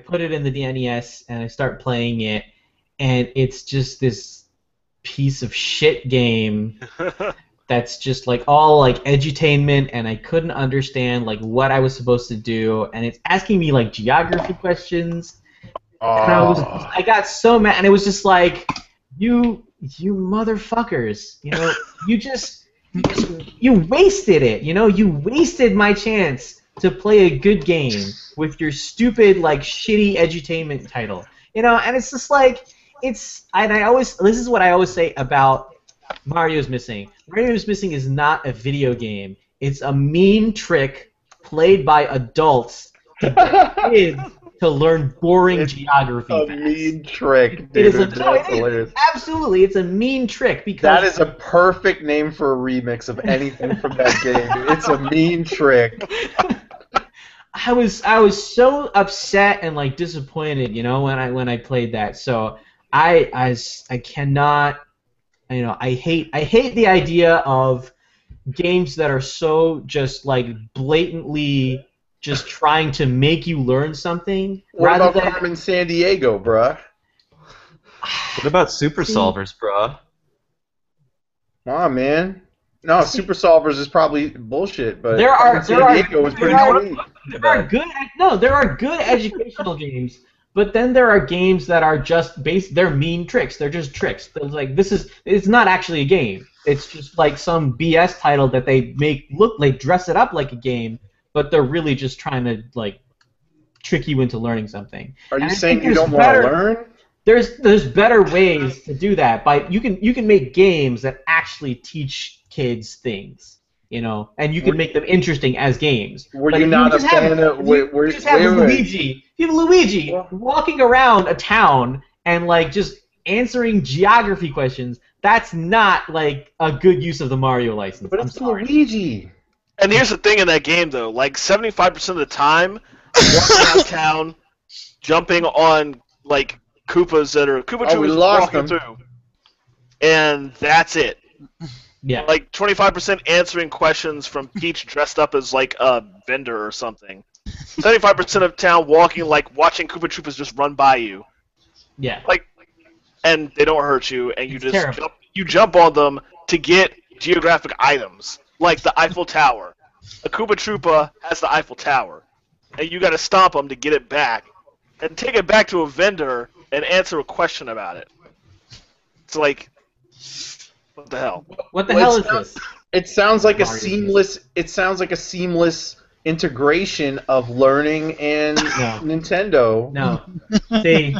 Speaker 1: put it in the NES and I start playing it, and it's just this piece of shit game that's just all edutainment, and I couldn't understand what I was supposed to do, and it's asking me geography questions. And I got so mad, and it was just you motherfuckers, you wasted it, you wasted my chance to play a good game with your stupid shitty edutainment title, and it's just this is what I always say about Mario's Missing. Mario's Missing is not a video game. It's a mean trick played by adults to get kids to learn boring geography facts.
Speaker 4: Mean trick,
Speaker 1: dude.
Speaker 4: That's hilarious.
Speaker 1: Absolutely, it's a mean trick because
Speaker 4: that is a perfect name for a remix of anything from that game. It's a mean trick.
Speaker 1: I was so upset and disappointed, when I played that. So I cannot, I hate the idea of games that are so just blatantly just trying to make you learn something.
Speaker 4: What about Carmen Sandiego, bruh?
Speaker 5: What about Super Solvers, bruh?
Speaker 4: Come on, man. No, Super Solvers is probably bullshit, but
Speaker 1: there are
Speaker 4: sweet.
Speaker 1: There are good educational games, but then there are games that are just they're mean tricks. They're just tricks. It's not actually a game. It's just some BS title that they make look dress it up like a game, but they're really just trying to trick you into learning something.
Speaker 4: Are you saying you don't want to learn?
Speaker 1: There's better ways to do that. You can make games that actually teach kids things, and you can make them interesting as games.
Speaker 4: Were you not a fan of?
Speaker 1: You just have Luigi. You have Luigi walking around a town and just answering geography questions. That's not a good use of the Mario license.
Speaker 4: But it's Luigi.
Speaker 3: And here's the thing in that game, though. 75% of the time, walking around town, jumping on Koopas that are Koopa Troopas walking through, and that's it.
Speaker 1: Yeah.
Speaker 3: 25% answering questions from Peach dressed up as a vendor or something. 75% of town walking, like watching Koopa Troopas just run by you.
Speaker 1: Yeah.
Speaker 3: Like, and they don't hurt you, and you
Speaker 1: It's
Speaker 3: just
Speaker 1: terrible.
Speaker 3: jump on them to get geographic items, like the Eiffel Tower. A Koopa Troopa has the Eiffel Tower, and you got to stomp them to get it back, and take it back to a vendor and answer a question about it. It's like, what the hell?
Speaker 1: What the
Speaker 4: Well,
Speaker 1: hell
Speaker 4: it's
Speaker 1: is
Speaker 4: not-
Speaker 1: this?
Speaker 4: It sounds like a
Speaker 1: Mario
Speaker 4: seamless. It sounds like a seamless integration of learning and
Speaker 1: No.
Speaker 4: Nintendo.
Speaker 1: No. See,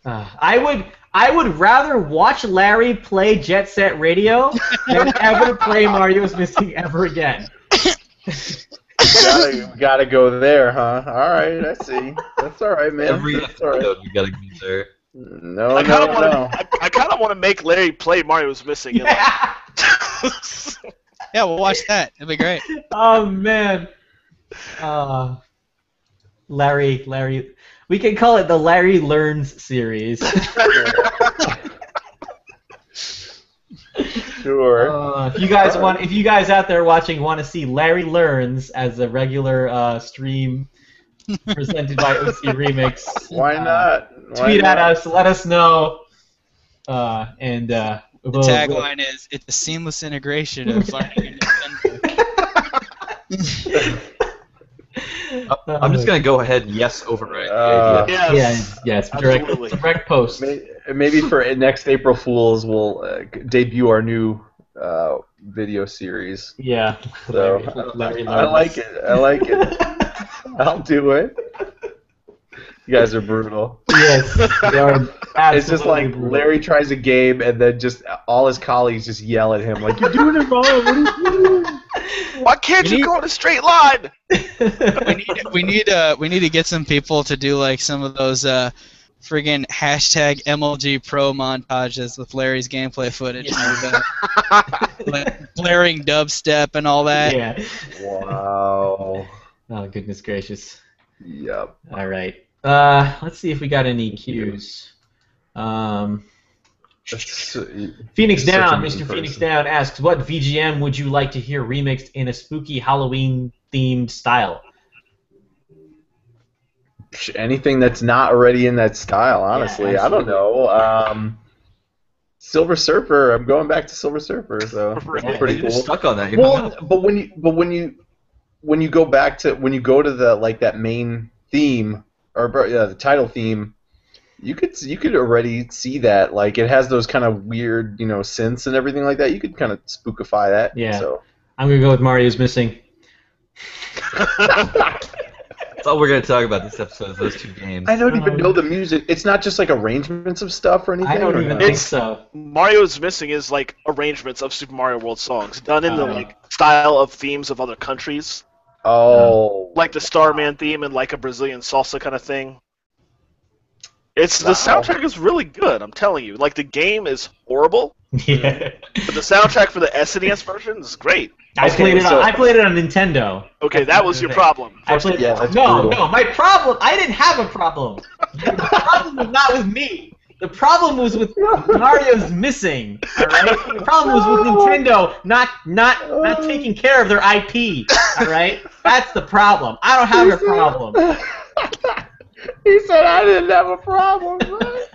Speaker 1: I would rather watch Larry play Jet Set Radio than ever play Mario's Missing ever again.
Speaker 4: Gotta go there, huh? All right, I see. That's all right, man.
Speaker 5: Every
Speaker 4: That's all right.
Speaker 5: episode we gotta go there.
Speaker 4: No,
Speaker 3: I kind of
Speaker 4: no, no.
Speaker 3: I kind of want to make Larry play Mario's Missing. And,
Speaker 2: Yeah, we'll watch that. It'll be great.
Speaker 1: Oh man. Larry. We can call it the Larry Learns series.
Speaker 4: Sure.
Speaker 1: If you guys out there watching want to see Larry Learns as a regular stream presented by OC Remix,
Speaker 4: Why not? Why
Speaker 1: tweet
Speaker 4: not?
Speaker 1: at us, let us know, and
Speaker 2: The tagline is, "It's a seamless integration of learning and Nintendo."
Speaker 5: I'm just gonna go ahead and override the
Speaker 4: Uh,
Speaker 5: idea.
Speaker 1: Yes,
Speaker 3: Absolutely.
Speaker 1: direct post.
Speaker 4: Maybe for next April Fools, we'll debut our new video series.
Speaker 1: Yeah.
Speaker 4: So
Speaker 1: Larry
Speaker 4: I
Speaker 1: Learns.
Speaker 4: like it. I like it. I'll do it. You guys are brutal.
Speaker 1: Yes, they are
Speaker 4: It's just like
Speaker 1: absolutely brutal.
Speaker 4: Larry tries a game, and then just all his colleagues just yell at him like, "You're doing it wrong. What are you doing?"
Speaker 3: why can't you go in a straight line?
Speaker 2: We need to get some people to do like some of those friggin' hashtag MLG Pro montages with Larry's gameplay footage, like blaring dubstep and all that.
Speaker 1: Yeah.
Speaker 4: Wow.
Speaker 1: Oh goodness gracious.
Speaker 4: Yep.
Speaker 1: All right. Let's see if we got any cues. Phoenix
Speaker 4: Such a
Speaker 1: Down,
Speaker 4: mean
Speaker 1: Mr.
Speaker 4: person.
Speaker 1: Phoenix Down asks, what VGM would you like to hear remixed in a spooky Halloween-themed style?
Speaker 4: Anything that's not already in that style, honestly.
Speaker 1: Yeah,
Speaker 4: I don't know. Silver Surfer. I'm going back to Silver Surfer, so that's
Speaker 3: Right.
Speaker 4: pretty
Speaker 5: You're
Speaker 4: cool.
Speaker 5: just stuck on that. You're
Speaker 4: Well,
Speaker 5: not-
Speaker 4: but when you go back to the like that main theme or the title theme, you could already see that, like, it has those kind of weird, synths and everything like that. You could kind of spookify that.
Speaker 1: Yeah.
Speaker 4: So.
Speaker 1: I'm gonna go with Mario's Missing.
Speaker 5: That's all we're gonna talk about this episode is those two games.
Speaker 4: I don't even know the music. It's not just like arrangements of stuff or anything.
Speaker 1: I don't
Speaker 4: or
Speaker 1: even
Speaker 4: no?
Speaker 1: think so.
Speaker 3: Mario's Missing is like arrangements of Super Mario World songs done in the
Speaker 1: Oh.
Speaker 3: like style of themes of other countries,
Speaker 4: Oh.
Speaker 3: like the Starman theme and like a Brazilian salsa kind of thing. It's
Speaker 4: Wow.
Speaker 3: the soundtrack is really good. I'm telling you, like the game is horrible,
Speaker 1: Yeah.
Speaker 3: but the soundtrack for the SNES version is great.
Speaker 1: I
Speaker 4: Okay,
Speaker 1: played it
Speaker 4: so-
Speaker 1: on Nintendo.
Speaker 3: Okay, that was your problem.
Speaker 1: I played
Speaker 4: Yeah, that's
Speaker 1: no,
Speaker 4: brutal.
Speaker 1: no, my problem. I didn't have a problem. The problem was not with me. The problem was with Mario's Missing. All right. The problem was with Nintendo not taking care of their IP. All right. That's the problem. I don't have a problem.
Speaker 4: He said I didn't have a problem. Right?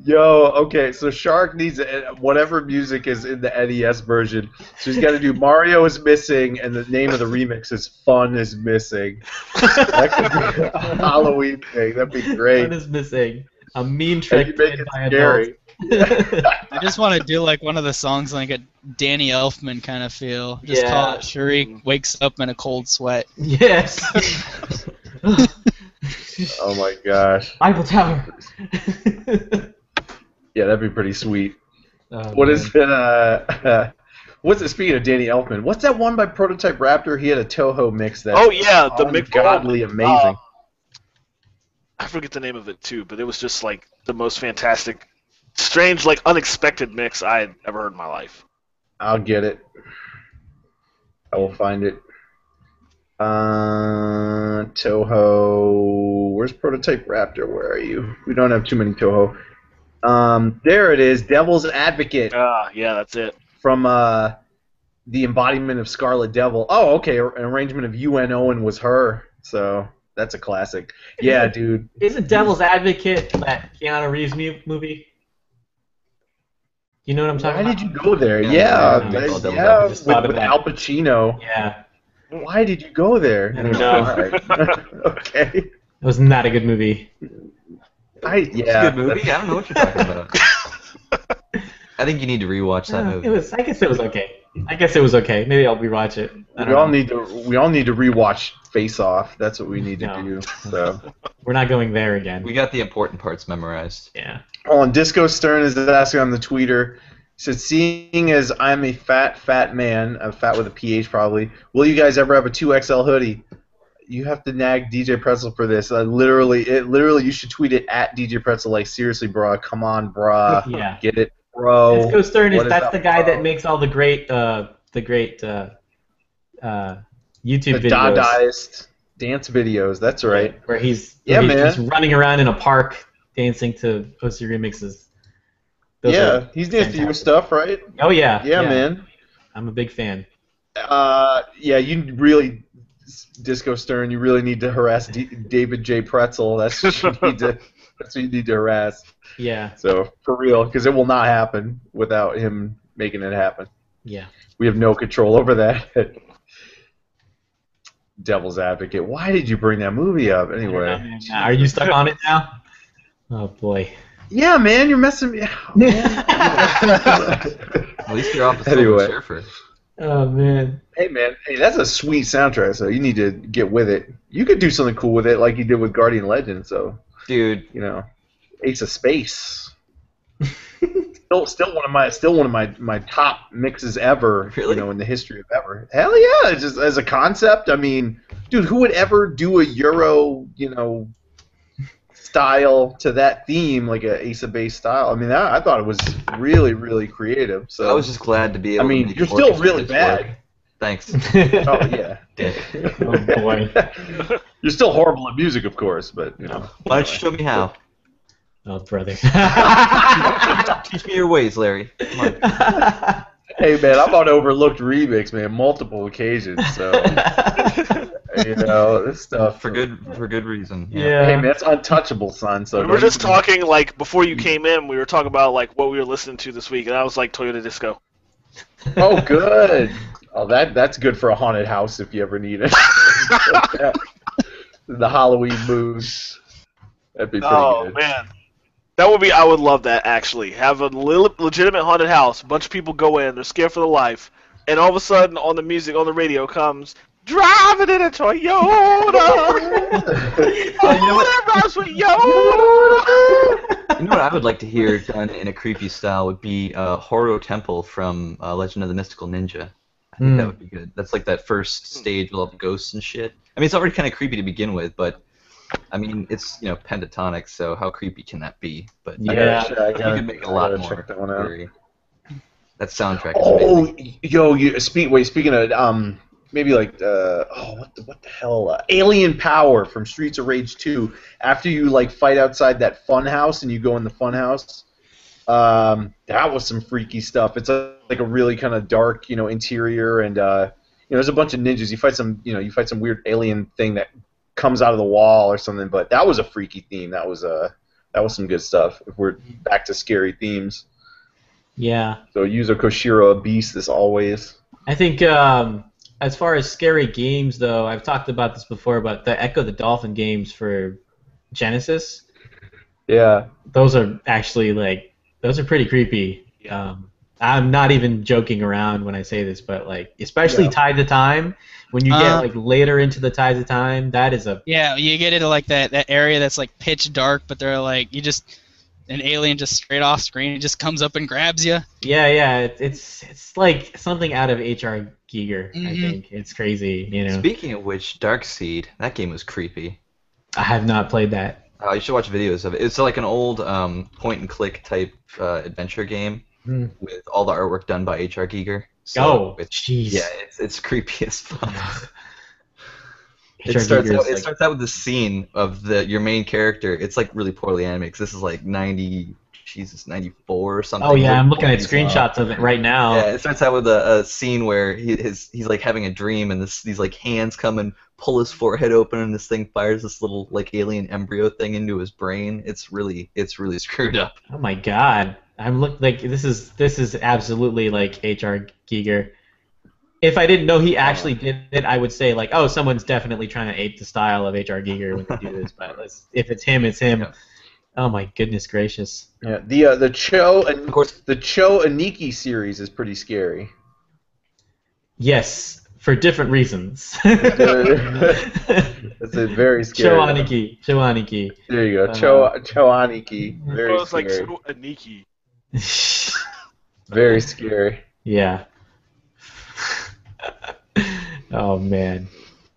Speaker 4: Yo, okay, so Shark needs whatever music is in the NES version. So he's got to do Mario is Missing, and the name of the remix is Fun is Missing. That could be a Halloween thing. That'd be great.
Speaker 1: One is missing. A mean
Speaker 4: And
Speaker 1: trick
Speaker 4: you make
Speaker 1: played
Speaker 4: it
Speaker 1: by
Speaker 4: scary.
Speaker 1: adults.
Speaker 2: I just want to do like one of the songs like a Danny Elfman kind of feel. Just
Speaker 1: Yeah.
Speaker 2: call it Shariq wakes up in a cold sweat.
Speaker 1: Yes.
Speaker 4: Oh my gosh.
Speaker 1: Eiffel Tower.
Speaker 4: Yeah, that'd be pretty sweet.
Speaker 1: Oh,
Speaker 4: What
Speaker 1: man.
Speaker 4: is it? What's it? Speaking of Danny Elfman, what's that one by Prototype Raptor? He had a Toho mix that.
Speaker 3: Oh yeah, the
Speaker 4: ungodly amazing.
Speaker 3: I forget the name of it too, but it was just like the most fantastic, strange, like unexpected mix I had ever heard in my life.
Speaker 4: I'll get it. I will find it. Toho. Where's Prototype Raptor? Where are you? We don't have too many Toho. There it is. Devil's Advocate
Speaker 3: Yeah, that's it.
Speaker 4: from the embodiment of Scarlet Devil. Oh, okay, an arrangement of UN Owen was her. So that's a classic. Yeah, dude.
Speaker 1: Isn't Devil's Advocate that Keanu Reeves movie? You know what I'm talking
Speaker 4: Why
Speaker 1: about?
Speaker 4: did you go there?
Speaker 5: Yeah,
Speaker 4: Yeah,
Speaker 1: just thought of
Speaker 4: with
Speaker 1: that.
Speaker 4: Al Pacino.
Speaker 1: Yeah.
Speaker 4: Why did you go there?
Speaker 1: I don't know.
Speaker 4: All right. Okay.
Speaker 1: It was not a good movie.
Speaker 5: It's a good movie. I don't know what you're talking about. I think you need to rewatch that movie.
Speaker 1: I guess it was okay. Maybe I'll rewatch it.
Speaker 4: We all need to rewatch Face Off. That's what we need to
Speaker 1: No.
Speaker 4: do. So.
Speaker 1: We're not going there again.
Speaker 5: We got the important parts memorized.
Speaker 1: Yeah.
Speaker 4: Oh, and Disco Stern is asking on the tweeter. He said, "Seeing as I'm a fat man, fat with a PH probably, will you guys ever have a 2XL hoodie?" You have to nag DJ Pretzel for this. Literally, you should tweet it at DJ Pretzel. Like, seriously, bro, come on, bruh,
Speaker 1: Yeah.
Speaker 4: get it, bro.
Speaker 1: Disco Stern
Speaker 4: What
Speaker 1: that's the guy
Speaker 4: bro?
Speaker 1: that makes all the great YouTube
Speaker 4: The
Speaker 1: videos.
Speaker 4: Dadaist dance videos. That's right.
Speaker 1: Where he's
Speaker 4: man.
Speaker 1: running around in a park dancing to OC remixes. Those are
Speaker 4: He's danced to your
Speaker 1: fantastic.
Speaker 4: stuff, right?
Speaker 1: Oh yeah.
Speaker 4: Yeah, man.
Speaker 1: I'm a big fan.
Speaker 4: You really, Disco Stern, you really need to harass David J. Pretzel. That's what you need to. That's what you need to harass.
Speaker 1: Yeah.
Speaker 4: So for real, because it will not happen without him making it happen.
Speaker 1: Yeah.
Speaker 4: We have no control over that. Devil's Advocate. Why did you bring that movie up anyway?
Speaker 1: Are you stuck on it now? Oh boy.
Speaker 4: Yeah, man, you're messing me.
Speaker 5: At least you're off the
Speaker 4: Anyway.
Speaker 5: Surfer.
Speaker 1: Oh man.
Speaker 4: Hey, man, that's a sweet soundtrack. So you need to get with it. You could do something cool with it, like you did with Guardian Legend. So
Speaker 5: Dude,
Speaker 4: Ace of Space. Still one of my top mixes ever.
Speaker 5: Really?
Speaker 4: In the history of ever. Hell yeah! Just as a concept, I mean, dude, who would ever do a Euro, style to that theme, like a Ace of Base style? I mean, I thought it was really, really creative. So
Speaker 5: I was just glad to be able to make
Speaker 4: you're
Speaker 5: it
Speaker 4: still
Speaker 5: orchestrate
Speaker 4: really
Speaker 5: this
Speaker 4: bad.
Speaker 5: work. Thanks.
Speaker 4: Oh yeah.
Speaker 1: Oh boy.
Speaker 4: You're still horrible at music, of course, but
Speaker 5: Why don't you show me how?
Speaker 1: Oh brother.
Speaker 5: Teach me your ways, Larry. Come on.
Speaker 4: Hey man, I'm on Overlooked Remix, man, multiple occasions. So this stuff
Speaker 5: For good reason.
Speaker 1: Yeah.
Speaker 4: Hey man, it's untouchable, son. So
Speaker 3: We were just talking, like, before you came in, we were talking about, like, what we were listening to this week, and I was like, Toyota Disco.
Speaker 4: Oh, good. Oh, that's good for a haunted house if you ever need it. The Halloween mood. That'd be pretty good.
Speaker 3: Man. That would be, I would love that, actually. Have a legitimate haunted house, a bunch of people go in, they're scared for their life, and all of a sudden, on the music, on the radio comes, driving in a Toyota!
Speaker 5: You know what? You know what I would like to hear done in a creepy style would be Horo Temple from Legend of the Mystical Ninja. I think that would be good. That's like that first stage with all the ghosts and shit. I mean, it's already kind of creepy to begin with, but I mean, it's pentatonic, so how creepy can that be? But
Speaker 1: Yeah.
Speaker 5: you could make it a lot more.
Speaker 4: check that one out.
Speaker 5: That soundtrack is amazing.
Speaker 4: Speaking of maybe like what the hell, Alien Power from Streets of Rage 2. After you like fight outside that fun house and you go in the fun house, that was some freaky stuff. It's like a really kind of dark, interior, and there's a bunch of ninjas. You fight some weird alien thing that comes out of the wall or something. But that was a freaky theme. That was some good stuff. If we're back to scary themes.
Speaker 1: Yeah.
Speaker 4: So Yuzo Koshiro, a beast as always.
Speaker 1: I think as far as scary games, though, I've talked about this before, but the Echo the Dolphin games for Genesis,
Speaker 4: Yeah.
Speaker 1: those are actually those are pretty creepy. I'm not even joking around when I say this, but especially Tied to Time, when you get later into the Tied to Time, that is a
Speaker 2: you get into that area that's like pitch dark, but they're an alien just straight off screen, it just comes up and grabs you.
Speaker 1: Yeah. It's like something out of H.R. Giger. I think it's crazy.
Speaker 5: Speaking of which, DarkSeed, that game was creepy.
Speaker 1: I have not played that.
Speaker 5: You should watch videos of it. It's like an old point-and-click type adventure game with all the artwork done by H.R. Giger. So
Speaker 1: jeez.
Speaker 5: Yeah, it's creepy as fuck.
Speaker 1: H.R.
Speaker 5: It starts out with the scene of your main character. It's like really poorly animated because this is like 90 Jesus, 94 or something.
Speaker 1: Oh yeah, I'm looking at
Speaker 5: He's,
Speaker 1: screenshots of it right now.
Speaker 5: Yeah, it starts out with a scene where he's like having a dream, and these like hands come and pull his forehead open, and this thing fires this little like alien embryo thing into his brain. It's really screwed up.
Speaker 1: Oh my god, I'm like this is absolutely like HR Giger. If I didn't know he actually did it, I would say like, oh, someone's definitely trying to ape the style of HR Giger when they do this. But if it's him, it's him.
Speaker 5: Yeah.
Speaker 1: Oh my goodness gracious.
Speaker 6: Yeah, the Cho and of course the Cho Aniki series is pretty scary.
Speaker 1: Yes, for different reasons.
Speaker 6: That's a very scary.
Speaker 1: Cho Aniki.
Speaker 6: There you go. Cho Aniki. Very
Speaker 3: It's like
Speaker 6: scary.
Speaker 3: so Aniki.
Speaker 6: Very scary.
Speaker 1: Yeah. Oh man.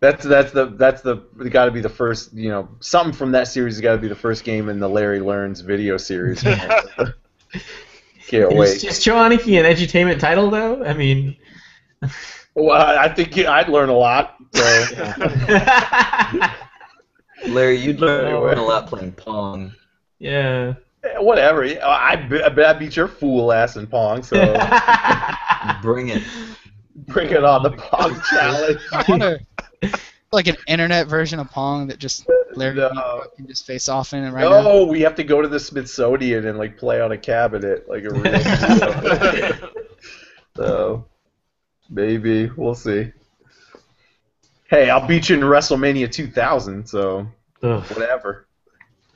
Speaker 6: That's got to be the first, something from that series has got to be the first game in the Larry Learns video series. Can't wait.
Speaker 1: Is Cho Aniki an edutainment title though? I mean.
Speaker 6: Well, I think I'd learn a lot. So.
Speaker 5: Larry, you'd learn a lot playing Pong.
Speaker 1: Yeah.
Speaker 6: Whatever. I bet I beat your fool ass in Pong. So
Speaker 5: Bring it.
Speaker 6: bring it on, the Pong challenge.
Speaker 2: I wonder, like an internet version of Pong that just Larry
Speaker 6: No.
Speaker 2: can just face off in it right now.
Speaker 6: No, we have to go to the Smithsonian and like play on a cabinet like a real. So maybe we'll see. Hey, I'll beat you in WrestleMania 2000. So
Speaker 1: Ugh.
Speaker 6: whatever.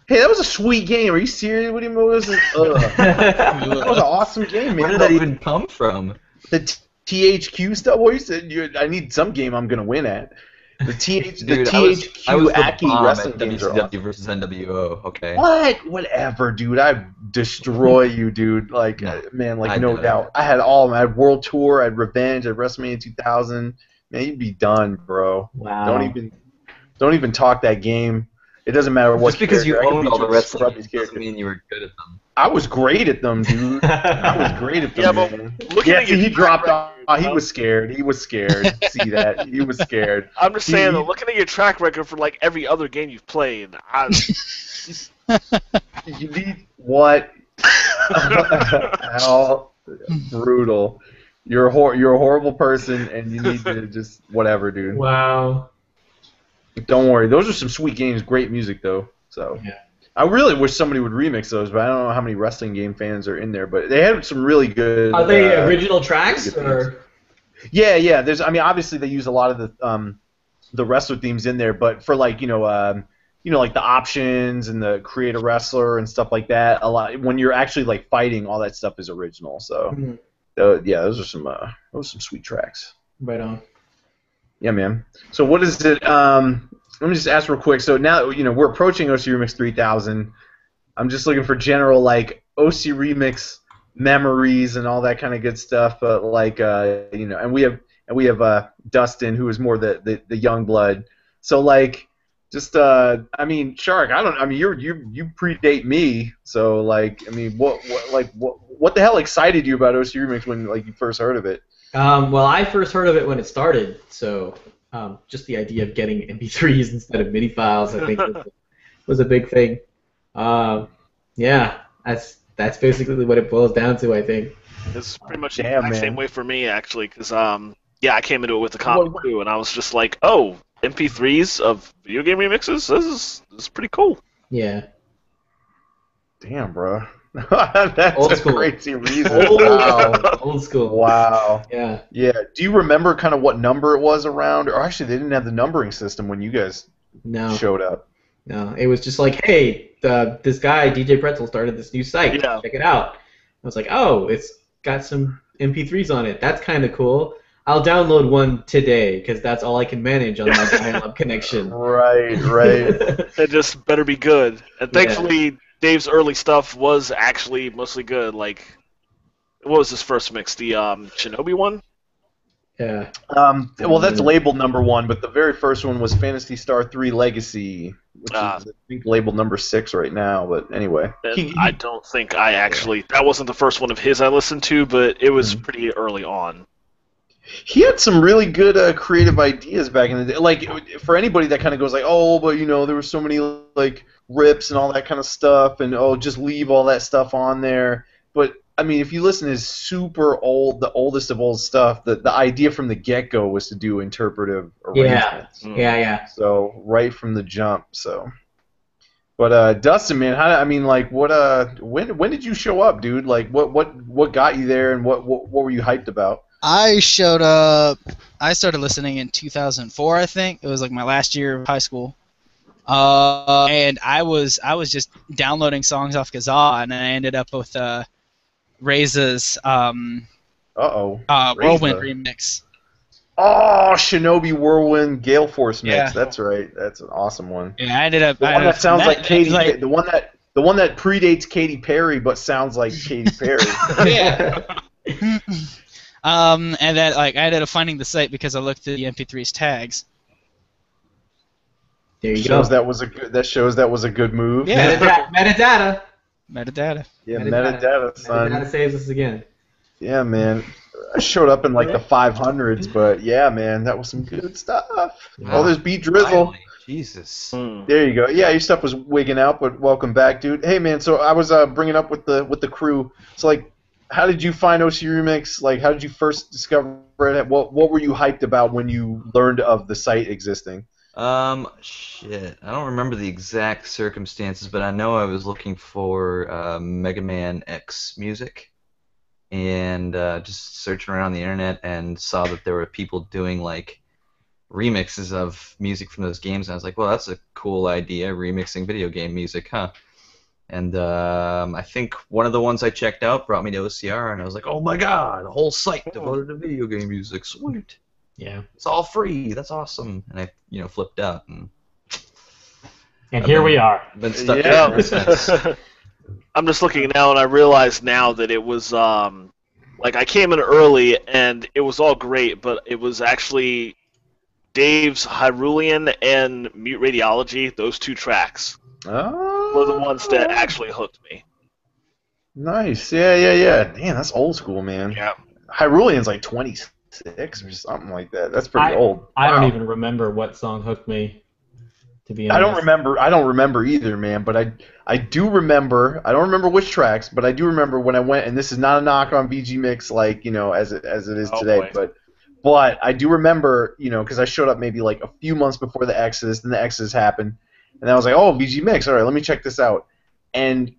Speaker 6: Hey, that was a sweet game. Are you serious? What do you mean? That was an awesome game, man.
Speaker 5: Where did that even come from?
Speaker 6: The THQ stuff. What you said? I need some game I'm gonna win at. The
Speaker 5: Dude,
Speaker 6: THQ
Speaker 5: I was the
Speaker 6: Aki
Speaker 5: bomb
Speaker 6: wrestling
Speaker 5: at
Speaker 6: games are
Speaker 5: WCW
Speaker 6: awesome.
Speaker 5: versus NWO. Okay.
Speaker 6: What? Whatever, dude. I'd destroy you, dude. Like, man, like
Speaker 5: I
Speaker 6: no
Speaker 5: know.
Speaker 6: doubt. I had all of them. I had World Tour. I had Revenge. I had WrestleMania 2000. Man, you'd be done, bro.
Speaker 1: Wow.
Speaker 6: Don't even talk that game. It doesn't matter what.
Speaker 5: Just because you
Speaker 6: character. I can
Speaker 5: owned
Speaker 6: beat
Speaker 5: all
Speaker 6: you
Speaker 5: the
Speaker 6: with
Speaker 5: wrestling
Speaker 6: scrubby
Speaker 5: games doesn't
Speaker 6: characters.
Speaker 5: mean you were good at them.
Speaker 6: I was great at them, dude. I was great at them,
Speaker 3: Yeah, but
Speaker 6: man.
Speaker 3: looking
Speaker 6: Yeah,
Speaker 3: at
Speaker 6: see,
Speaker 3: your
Speaker 6: he dropped
Speaker 3: track
Speaker 6: off. He
Speaker 3: record,
Speaker 6: was scared. He was scared. See that? He was scared.
Speaker 3: I'm just saying,
Speaker 6: He-
Speaker 3: though, looking at your track record for like every other game you've played,
Speaker 6: You need what? How brutal. You're a horrible person, and you need to just whatever, dude.
Speaker 1: Wow.
Speaker 6: Don't worry. Those are some sweet games. Great music, though. So
Speaker 1: Yeah.
Speaker 6: I really wish somebody would remix those, but I don't know how many wrestling game fans are in there. But they had some really good.
Speaker 1: Are they original tracks
Speaker 6: good
Speaker 1: or?
Speaker 6: Yeah. There's. I mean, obviously they use a lot of the wrestler themes in there, but for like like the options and the create a wrestler and stuff like that. A lot when you're actually like fighting, all that stuff is original. So
Speaker 1: Mhm.
Speaker 6: yeah, those are some sweet tracks.
Speaker 1: Right on.
Speaker 6: Yeah, man. So what is it? Let me just ask real quick. So now we're approaching OC Remix 3000. I'm just looking for general like OC Remix memories and all that kind of good stuff. But like and we have Dustin, who is more the young blood. So like just I mean Shark, you predate me. So like I mean what the hell excited you about OC Remix when like you first heard of it?
Speaker 1: Well, I first heard of it when it started, so just the idea of getting MP3s instead of MIDI files, I think, was a big thing. Yeah, that's basically what it boils down to, I think.
Speaker 3: it's pretty much
Speaker 6: Damn,
Speaker 3: the exact same
Speaker 6: man.
Speaker 3: way for me, actually, because I came into it with the comic too, and I was just like, oh, MP3s of video game remixes? This is pretty cool.
Speaker 1: Yeah.
Speaker 6: Damn, bro. That's
Speaker 1: Old
Speaker 6: a
Speaker 1: school.
Speaker 6: crazy reason. Wow.
Speaker 1: Old school.
Speaker 6: Wow.
Speaker 1: Yeah.
Speaker 6: Yeah. Do you remember kind of what number it was around? Or actually, they didn't have the numbering system when you guys
Speaker 1: No.
Speaker 6: showed up.
Speaker 1: No. It was just like, hey, this guy DJ Pretzel started this new site.
Speaker 3: Yeah.
Speaker 1: Check it out. I was like, oh, it's got some MP3s on it. That's kind of cool. I'll download one today because that's all I can manage on my dial-up connection.
Speaker 6: Right.
Speaker 3: It just better be good. And
Speaker 1: Yeah.
Speaker 3: thankfully, Dave's early stuff was actually mostly good. Like, what was his first mix? The Shinobi one?
Speaker 1: Yeah.
Speaker 6: Well, that's labeled number 1, but the very first one was Phantasy Star 3 Legacy, which is, I think, labeled number 6 right now. But anyway.
Speaker 3: And I don't think I actually... That wasn't the first one of his I listened to, but it was pretty early on.
Speaker 6: He had some really good creative ideas back in the day. Like, for anybody that kind of goes like, oh, but there were so many like rips and all that kind of stuff, and just leave all that stuff on there. But I mean, if you listen to his super old, the oldest of old stuff, the idea from the get-go was to do interpretive arrangements.
Speaker 1: Yeah.
Speaker 6: So right from the jump. So, but Dustin, man, when did you show up, dude? Like, what got you there, and what were you hyped about?
Speaker 2: I showed up. I started listening in 2004, I think. It was like my last year of high school. And I was just downloading songs off Kazaa, and then I ended up with Raiza's Whirlwind remix.
Speaker 6: Oh, Shinobi Whirlwind Gale Force mix.
Speaker 2: Yeah.
Speaker 6: That's right. That's an awesome one.
Speaker 2: Yeah, I ended up.
Speaker 6: The one that sounds like Katy.
Speaker 2: Like,
Speaker 6: the one that predates Katy Perry but sounds like Katy Perry.
Speaker 2: yeah. And then I ended up finding the site because I looked at the MP3's tags.
Speaker 1: There you
Speaker 6: shows
Speaker 1: go.
Speaker 6: That shows that was a good move.
Speaker 2: Yeah.
Speaker 1: Metadata.
Speaker 6: Yeah, metadata, son.
Speaker 1: Metadata saves us again.
Speaker 6: Yeah, man. I showed up in like the 500s, but yeah, man, that was some good stuff.
Speaker 5: Wow.
Speaker 6: Oh, there's Beat Drizzle.
Speaker 5: Finally. Jesus.
Speaker 6: There you go. Yeah, your stuff was wigging out, but welcome back, dude. Hey, man. So I was bringing up with the crew. So like, how did you find OC Remix? Like, how did you first discover it? What were you hyped about when you learned of the site existing?
Speaker 5: Shit. I don't remember the exact circumstances, but I know I was looking for Mega Man X music, and just searching around the internet and saw that there were people doing like remixes of music from those games, and I was like, well, that's a cool idea, remixing video game music, huh? And I think one of the ones I checked out brought me to OCR, and I was like, oh my god, a whole site devoted to video game music, sweet.
Speaker 1: Yeah.
Speaker 5: It's all free, that's awesome. And I, flipped out. And
Speaker 1: here we are.
Speaker 5: Been stuck there ever since.
Speaker 3: I'm just looking now, and I realize now that it was, like, I came in early, and it was all great, but it was actually Dave's Hyrulean and Mute Radiology, those two tracks.
Speaker 6: Oh.
Speaker 3: Were the ones that actually hooked me.
Speaker 6: Nice. Yeah. Damn, that's old school, man.
Speaker 3: Yeah.
Speaker 6: Hyrulean's like 26 or something like that. That's pretty old.
Speaker 1: I don't even remember what song hooked me, to be honest.
Speaker 6: I don't remember either, man, but I do remember. I don't remember which tracks, but I do remember when I went, and this is not a knock on VG Mix like, as it is today,
Speaker 3: boy.
Speaker 6: but I do remember, because I showed up maybe like a few months before the Exodus, then the Exodus happened. And I was like, oh, VG Mix, all right, let me check this out. And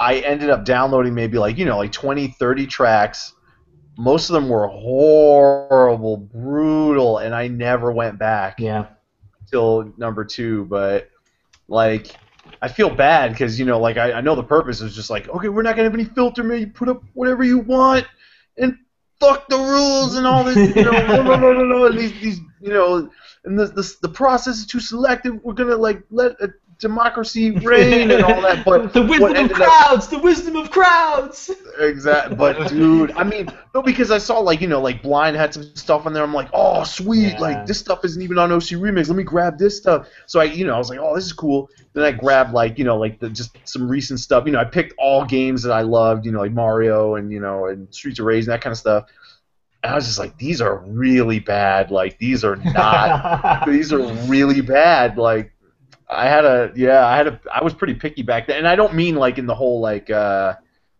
Speaker 6: I ended up downloading maybe like 20, 30 tracks. Most of them were horrible, brutal, and I never went back until number 2. But, like, I feel bad because, I know the purpose is just like, okay, we're not going to have any filter, man. You put up whatever you want and fuck the rules and all this, no, and these and the process is too selective. We're gonna let a democracy reign and all that. But
Speaker 1: the wisdom of crowds.
Speaker 6: Exactly. But dude, I mean, no, because I saw like Blind had some stuff on there. I'm like, oh sweet, like this stuff isn't even on OC Remix. Let me grab this stuff. So I was like, oh, this is cool. Then I grabbed just some recent stuff. I picked all games that I loved. like Mario and Streets of Rage and that kind of stuff. And I was just like, these are really bad. Like, these are not. These are really bad. Like, I was pretty picky back then, and I don't mean like in the whole like, oh,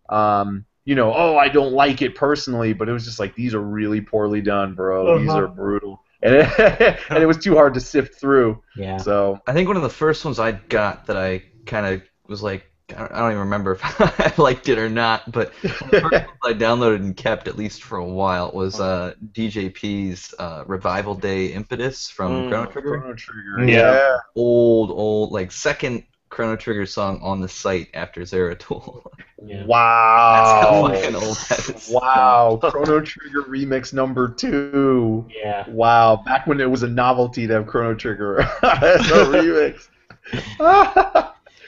Speaker 6: I don't like it personally, but it was just like these are really poorly done, bro. These are brutal, and it was too hard to sift through.
Speaker 1: Yeah.
Speaker 6: So
Speaker 5: I think one of the first ones I got that I kind of was like, I don't even remember if I liked it or not, but the first one I downloaded and kept at least for a while was DJP's Revival Day Impetus from Chrono Trigger.
Speaker 6: Chrono Trigger, yeah.
Speaker 5: Old, like second Chrono Trigger song on the site after Zeratul.
Speaker 1: Yeah.
Speaker 6: Wow.
Speaker 5: That's how fucking old that is.
Speaker 6: Wow. Chrono Trigger Remix number 2.
Speaker 1: Yeah.
Speaker 6: Wow. Back when it was a novelty to have Chrono Trigger as a remix.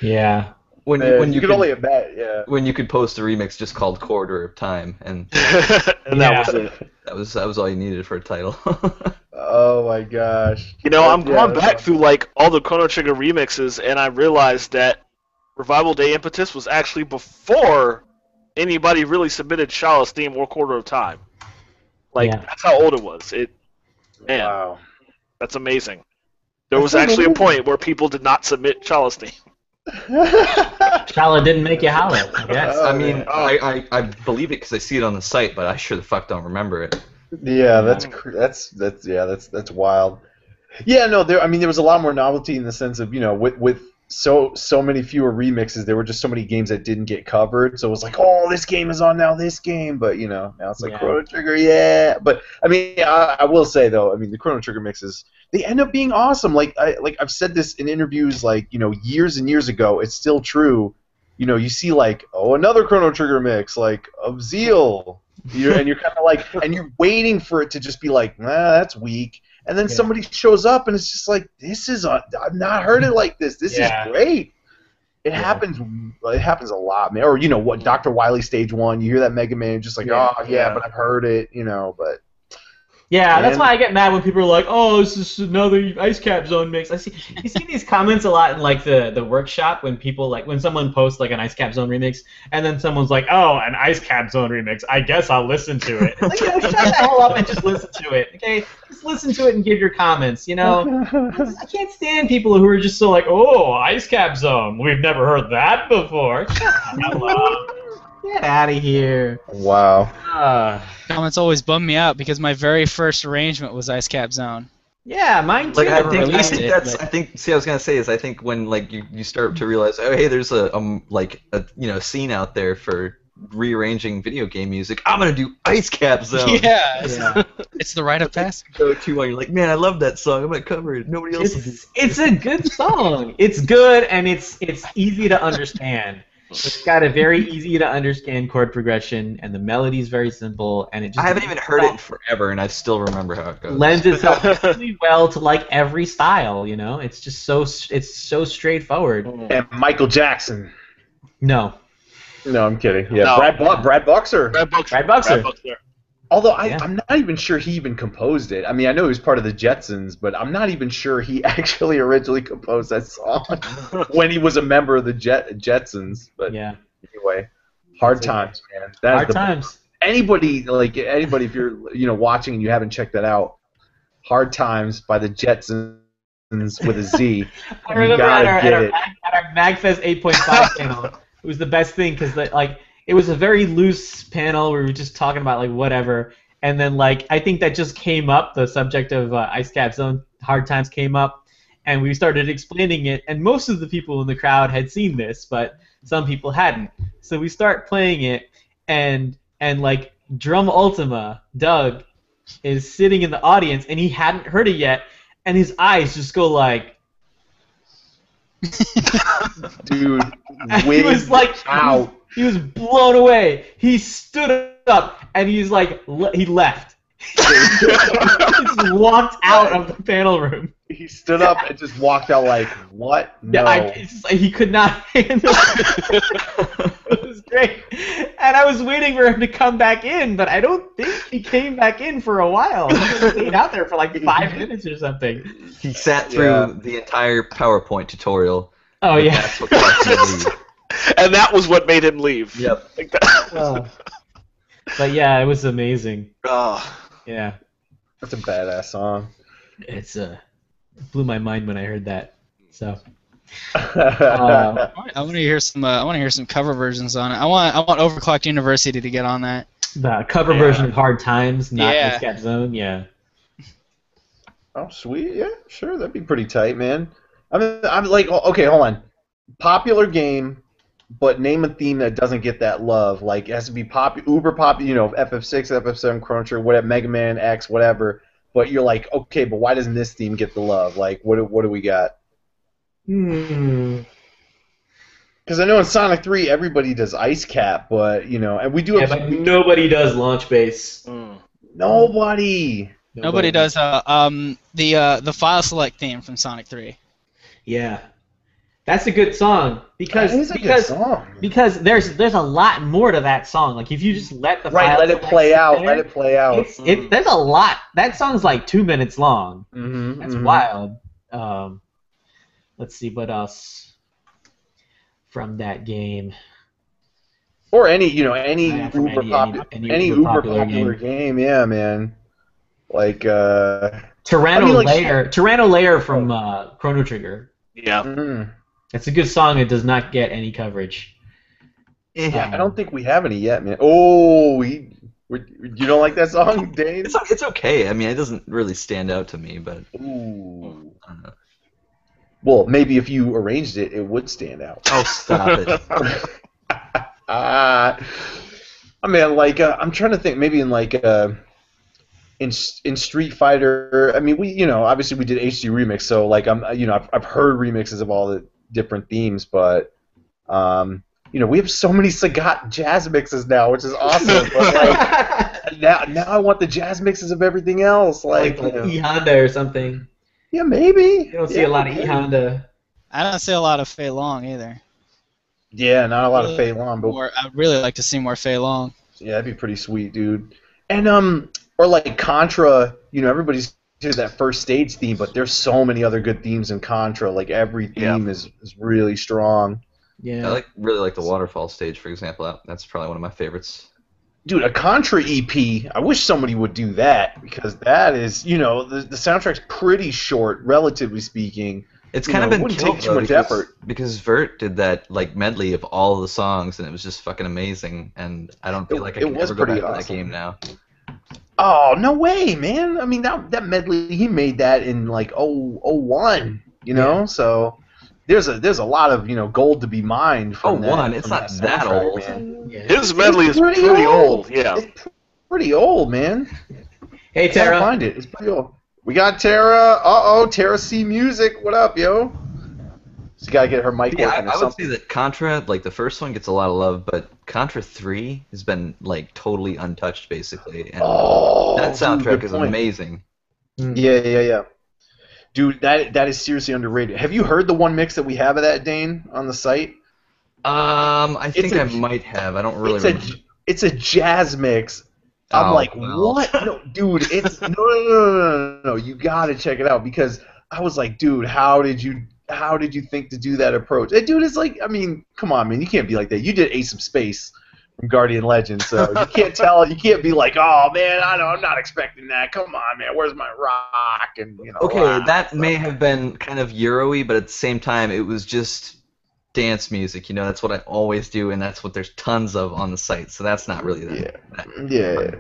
Speaker 5: Yeah. When you could
Speaker 6: only have that, yeah.
Speaker 5: When you could post a remix just called Corridor of Time, and
Speaker 3: and that was it.
Speaker 5: That was all you needed for a title.
Speaker 6: Oh my gosh.
Speaker 3: I'm going back through like all the Chrono Trigger remixes, and I realized that Revival Day Impetus was actually before anybody really submitted Shala's theme or Quarter of Time. Like
Speaker 1: Yeah.
Speaker 3: that's how old it was. Man,
Speaker 6: Wow.
Speaker 3: that's amazing. There was actually a point where people did not submit Chalice theme.
Speaker 1: Shala didn't make you holler, I guess.
Speaker 6: Oh,
Speaker 5: I mean,
Speaker 6: man.
Speaker 5: I believe it because I see it on the site, but I sure the fuck don't remember it.
Speaker 6: Yeah, that's wild. Yeah, no, there was a lot more novelty in the sense of, with so many fewer remixes, there were just so many games that didn't get covered. So it was like, oh, this game is on now, this game, but now it's like
Speaker 1: Yeah.
Speaker 6: Chrono Trigger, yeah. But I mean, I will say though, the Chrono Trigger mixes, they end up being awesome. Like I've said this in interviews, like years and years ago. It's still true. You see like, oh, another Chrono Trigger mix, like of Zeal. And you're kind of like, and you're waiting for it to just be like, nah, that's weak. And then somebody shows up, and it's just like, I've not heard it like this. This is great. It happens a lot, man. Or what, Dr. Wily Stage 1, you hear that Mega Man, just like, but I've heard it, but.
Speaker 1: Yeah, that's why I get mad when people are like, "Oh, this is another Ice Cap Zone mix." You see these comments a lot in like the workshop when people when someone posts like an Ice Cap Zone remix, and then someone's like, "Oh, an Ice Cap Zone remix. I guess I'll listen to it." It's like, shut the hell up and just listen to it, okay? Just listen to it and give your comments. I can't stand people who are just so like, "Oh, Ice Cap Zone. We've never heard that before." Shut the hell up. Get out of here.
Speaker 6: Wow.
Speaker 2: Comments always bum me out because my very first arrangement was Ice Cap Zone.
Speaker 1: Yeah, mine too.
Speaker 5: Like I think when like you start to realize, oh hey, there's a scene out there for rearranging video game music. I'm gonna do Ice Cap Zone.
Speaker 2: Yeah. It's the rite of passage.
Speaker 5: Go to while you're like, man, I love that song. I'm gonna cover it. Nobody else will do it.
Speaker 1: It's a good song. It's good and it's easy to understand. It's got a very easy to understand chord progression, and the melody's very simple, and it just
Speaker 5: I haven't even heard it in forever, and I still remember how it goes.
Speaker 1: lends itself really well to like every style. It's just so straightforward.
Speaker 6: And Michael Jackson.
Speaker 1: No,
Speaker 6: I'm kidding. Yeah,
Speaker 3: No.
Speaker 6: Brad Buxer.
Speaker 3: Brad Buxer.
Speaker 1: Brad Buxer.
Speaker 6: Although I'm not even sure he even composed it. I mean, I know he was part of the Jetsons, but I'm not even sure he actually originally composed that song when he was a member of the Jetsons. But anyway, Hard Times, man.
Speaker 1: Hard Times.
Speaker 6: Anybody, if you're watching and you haven't checked that out, Hard Times by the Jetsons with a Z.
Speaker 1: I remember
Speaker 6: at
Speaker 1: our MagFest 8.5 panel, it was the best thing because it was a very loose panel where we were just talking about like whatever, and then I think that just came up, the subject of Ice Cap Zone Hard Times came up, and we started explaining it, and most of the people in the crowd had seen this, but some people hadn't. So we start playing it, and Drum Ultima, Doug, is sitting in the audience, and he hadn't heard it yet, and his eyes just go like,
Speaker 6: dude,
Speaker 1: he was
Speaker 6: out.
Speaker 1: He was blown away. He stood up and he left. He just walked out of the panel room.
Speaker 6: He stood up and just walked out like, what? No.
Speaker 1: Yeah, he could not handle it. It was great. And I was waiting for him to come back in, but I don't think he came back in for a while. He stayed out there for like 5 minutes or something.
Speaker 5: He sat through the entire PowerPoint tutorial.
Speaker 1: Oh, yeah.
Speaker 5: That's what caused him to leave.
Speaker 3: And that was what made him leave.
Speaker 5: Yep.
Speaker 3: Like that.
Speaker 1: But yeah, it was amazing.
Speaker 3: Oh.
Speaker 1: Yeah.
Speaker 6: That's a badass song.
Speaker 1: It blew my mind when I heard that. So.
Speaker 2: I want to hear some. I want to hear some cover versions on it. I want Overclocked University to get on that.
Speaker 1: The cover version of Hard Times, not
Speaker 2: Yeah.
Speaker 1: Ice Cap Zone. Yeah.
Speaker 6: Oh, sweet. Yeah, sure. That'd be pretty tight, man. I'm like, okay, hold on. Popular game, but name a theme that doesn't get that love. Like, it has to be uber popular, FF6, FF7, Chrono Trigger, whatever, Mega Man X, whatever. But you're like, okay, but why doesn't this theme get the love? Like, what do we got? Because I know in Sonic 3 everybody does Ice Cap, but and we do.
Speaker 1: Yeah, but nobody does Launch Base.
Speaker 6: Nobody
Speaker 2: does the file select theme from Sonic 3.
Speaker 1: Yeah. That's a good song because
Speaker 6: That is a good song.
Speaker 1: because there's a lot more to that song. Like if you just let the file
Speaker 6: let it play out. Let it play out.
Speaker 1: There's a lot. That song's like 2 minutes long. That's wild. Let's see what else from that game.
Speaker 6: Or any, you know, any
Speaker 1: Yeah, from
Speaker 6: uber
Speaker 1: any
Speaker 6: uber
Speaker 1: popular
Speaker 6: popular game. Yeah, man. Like
Speaker 1: Tyranno Layer from Chrono Trigger.
Speaker 3: Yeah.
Speaker 1: It's a good song. It does not get any coverage.
Speaker 6: Yeah, I don't think we have any yet, man. Oh, you don't like that song, Dane?
Speaker 5: It's okay. I mean, it doesn't really stand out to me, but
Speaker 6: Ooh.
Speaker 5: I don't know.
Speaker 6: Well, maybe if you arranged it, it would stand out.
Speaker 5: Oh, stop it.
Speaker 6: I mean, like I'm trying to think. Maybe in like in Street Fighter. I mean, obviously we did HD remix, so like I've heard remixes of all the different themes, but we have so many Sagat jazz mixes now, which is awesome. But like now I want the jazz mixes of everything else, like
Speaker 1: E Honda or something.
Speaker 6: Yeah, maybe.
Speaker 1: You don't see a lot of E Honda.
Speaker 2: I don't see a lot of Fei Long either.
Speaker 6: Yeah, not a lot of Fei Long, but
Speaker 2: I'd really like to see more Fei Long.
Speaker 6: Yeah, that'd be pretty sweet, dude. And or like Contra, everybody's hears that first stage theme, but there's so many other good themes in Contra. Like every theme is really strong.
Speaker 1: Yeah.
Speaker 5: I really like the waterfall stage, for example. That's probably one of my favorites.
Speaker 6: Dude, a Contra EP, I wish somebody would do that, because that is, the soundtrack's pretty short, relatively speaking.
Speaker 5: It's kind of been
Speaker 6: wouldn't
Speaker 5: killed
Speaker 6: take too much effort.
Speaker 5: because Vert did that like medley of all the songs, and it was just fucking amazing. And I don't feel like I can ever go back to that game now.
Speaker 6: Oh, no way, man! I mean, that medley, he made that in like 01, so there's a lot of gold to be mined from that.
Speaker 5: 01, it's not that old.
Speaker 6: Man.
Speaker 3: Yeah. His medley is pretty old. Yeah,
Speaker 6: it's pretty old, man.
Speaker 1: Hey, Tara.
Speaker 6: I find it. It's pretty old. We got Tara. TeraCMusic. What up, yo? She's got to get her mic working or something.
Speaker 5: I would say that Contra, like the first one, gets a lot of love, but Contra 3 has been like totally untouched, basically. And that soundtrack is amazing.
Speaker 6: Yeah. Dude, that is seriously underrated. Have you heard the one mix that we have of that, Dane, on the site?
Speaker 5: I think I might have. I don't really remember.
Speaker 6: It's a jazz mix. I'm like, what? No, dude, it's no. You gotta check it out, because I was like, dude, how did you think to do that approach? Hey, dude, it's like, I mean, come on, man, you can't be like that. You did Ace of Space from Guardian Legend, so you can't you can't be like, oh man, I'm not expecting that. Come on, man, where's my rock? And
Speaker 5: Okay, that may have been kind of Euro-y, but at the same time, it was just dance music. That's what I always do, and that's what there's tons of on the site. So that's not really that.
Speaker 6: Yeah.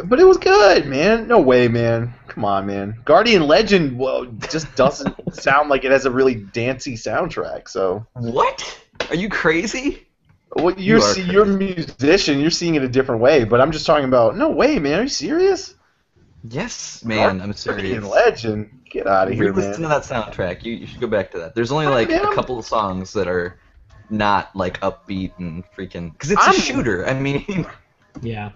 Speaker 6: But it was good, man. No way, man. Come on, man. Guardian Legend, just doesn't sound like it has a really dancey soundtrack. So
Speaker 5: what? Are you crazy?
Speaker 6: Well, you're a musician. You're seeing it a different way. But I'm just talking about. No way, man. Are you serious?
Speaker 5: Yes, man. I'm serious.
Speaker 6: Guardian Legend. Get out of here, man.
Speaker 5: Listen to that soundtrack. You should go back to that. There's only like a couple of songs that are not like upbeat and freaking. Because it's a shooter. I mean.
Speaker 1: Yeah.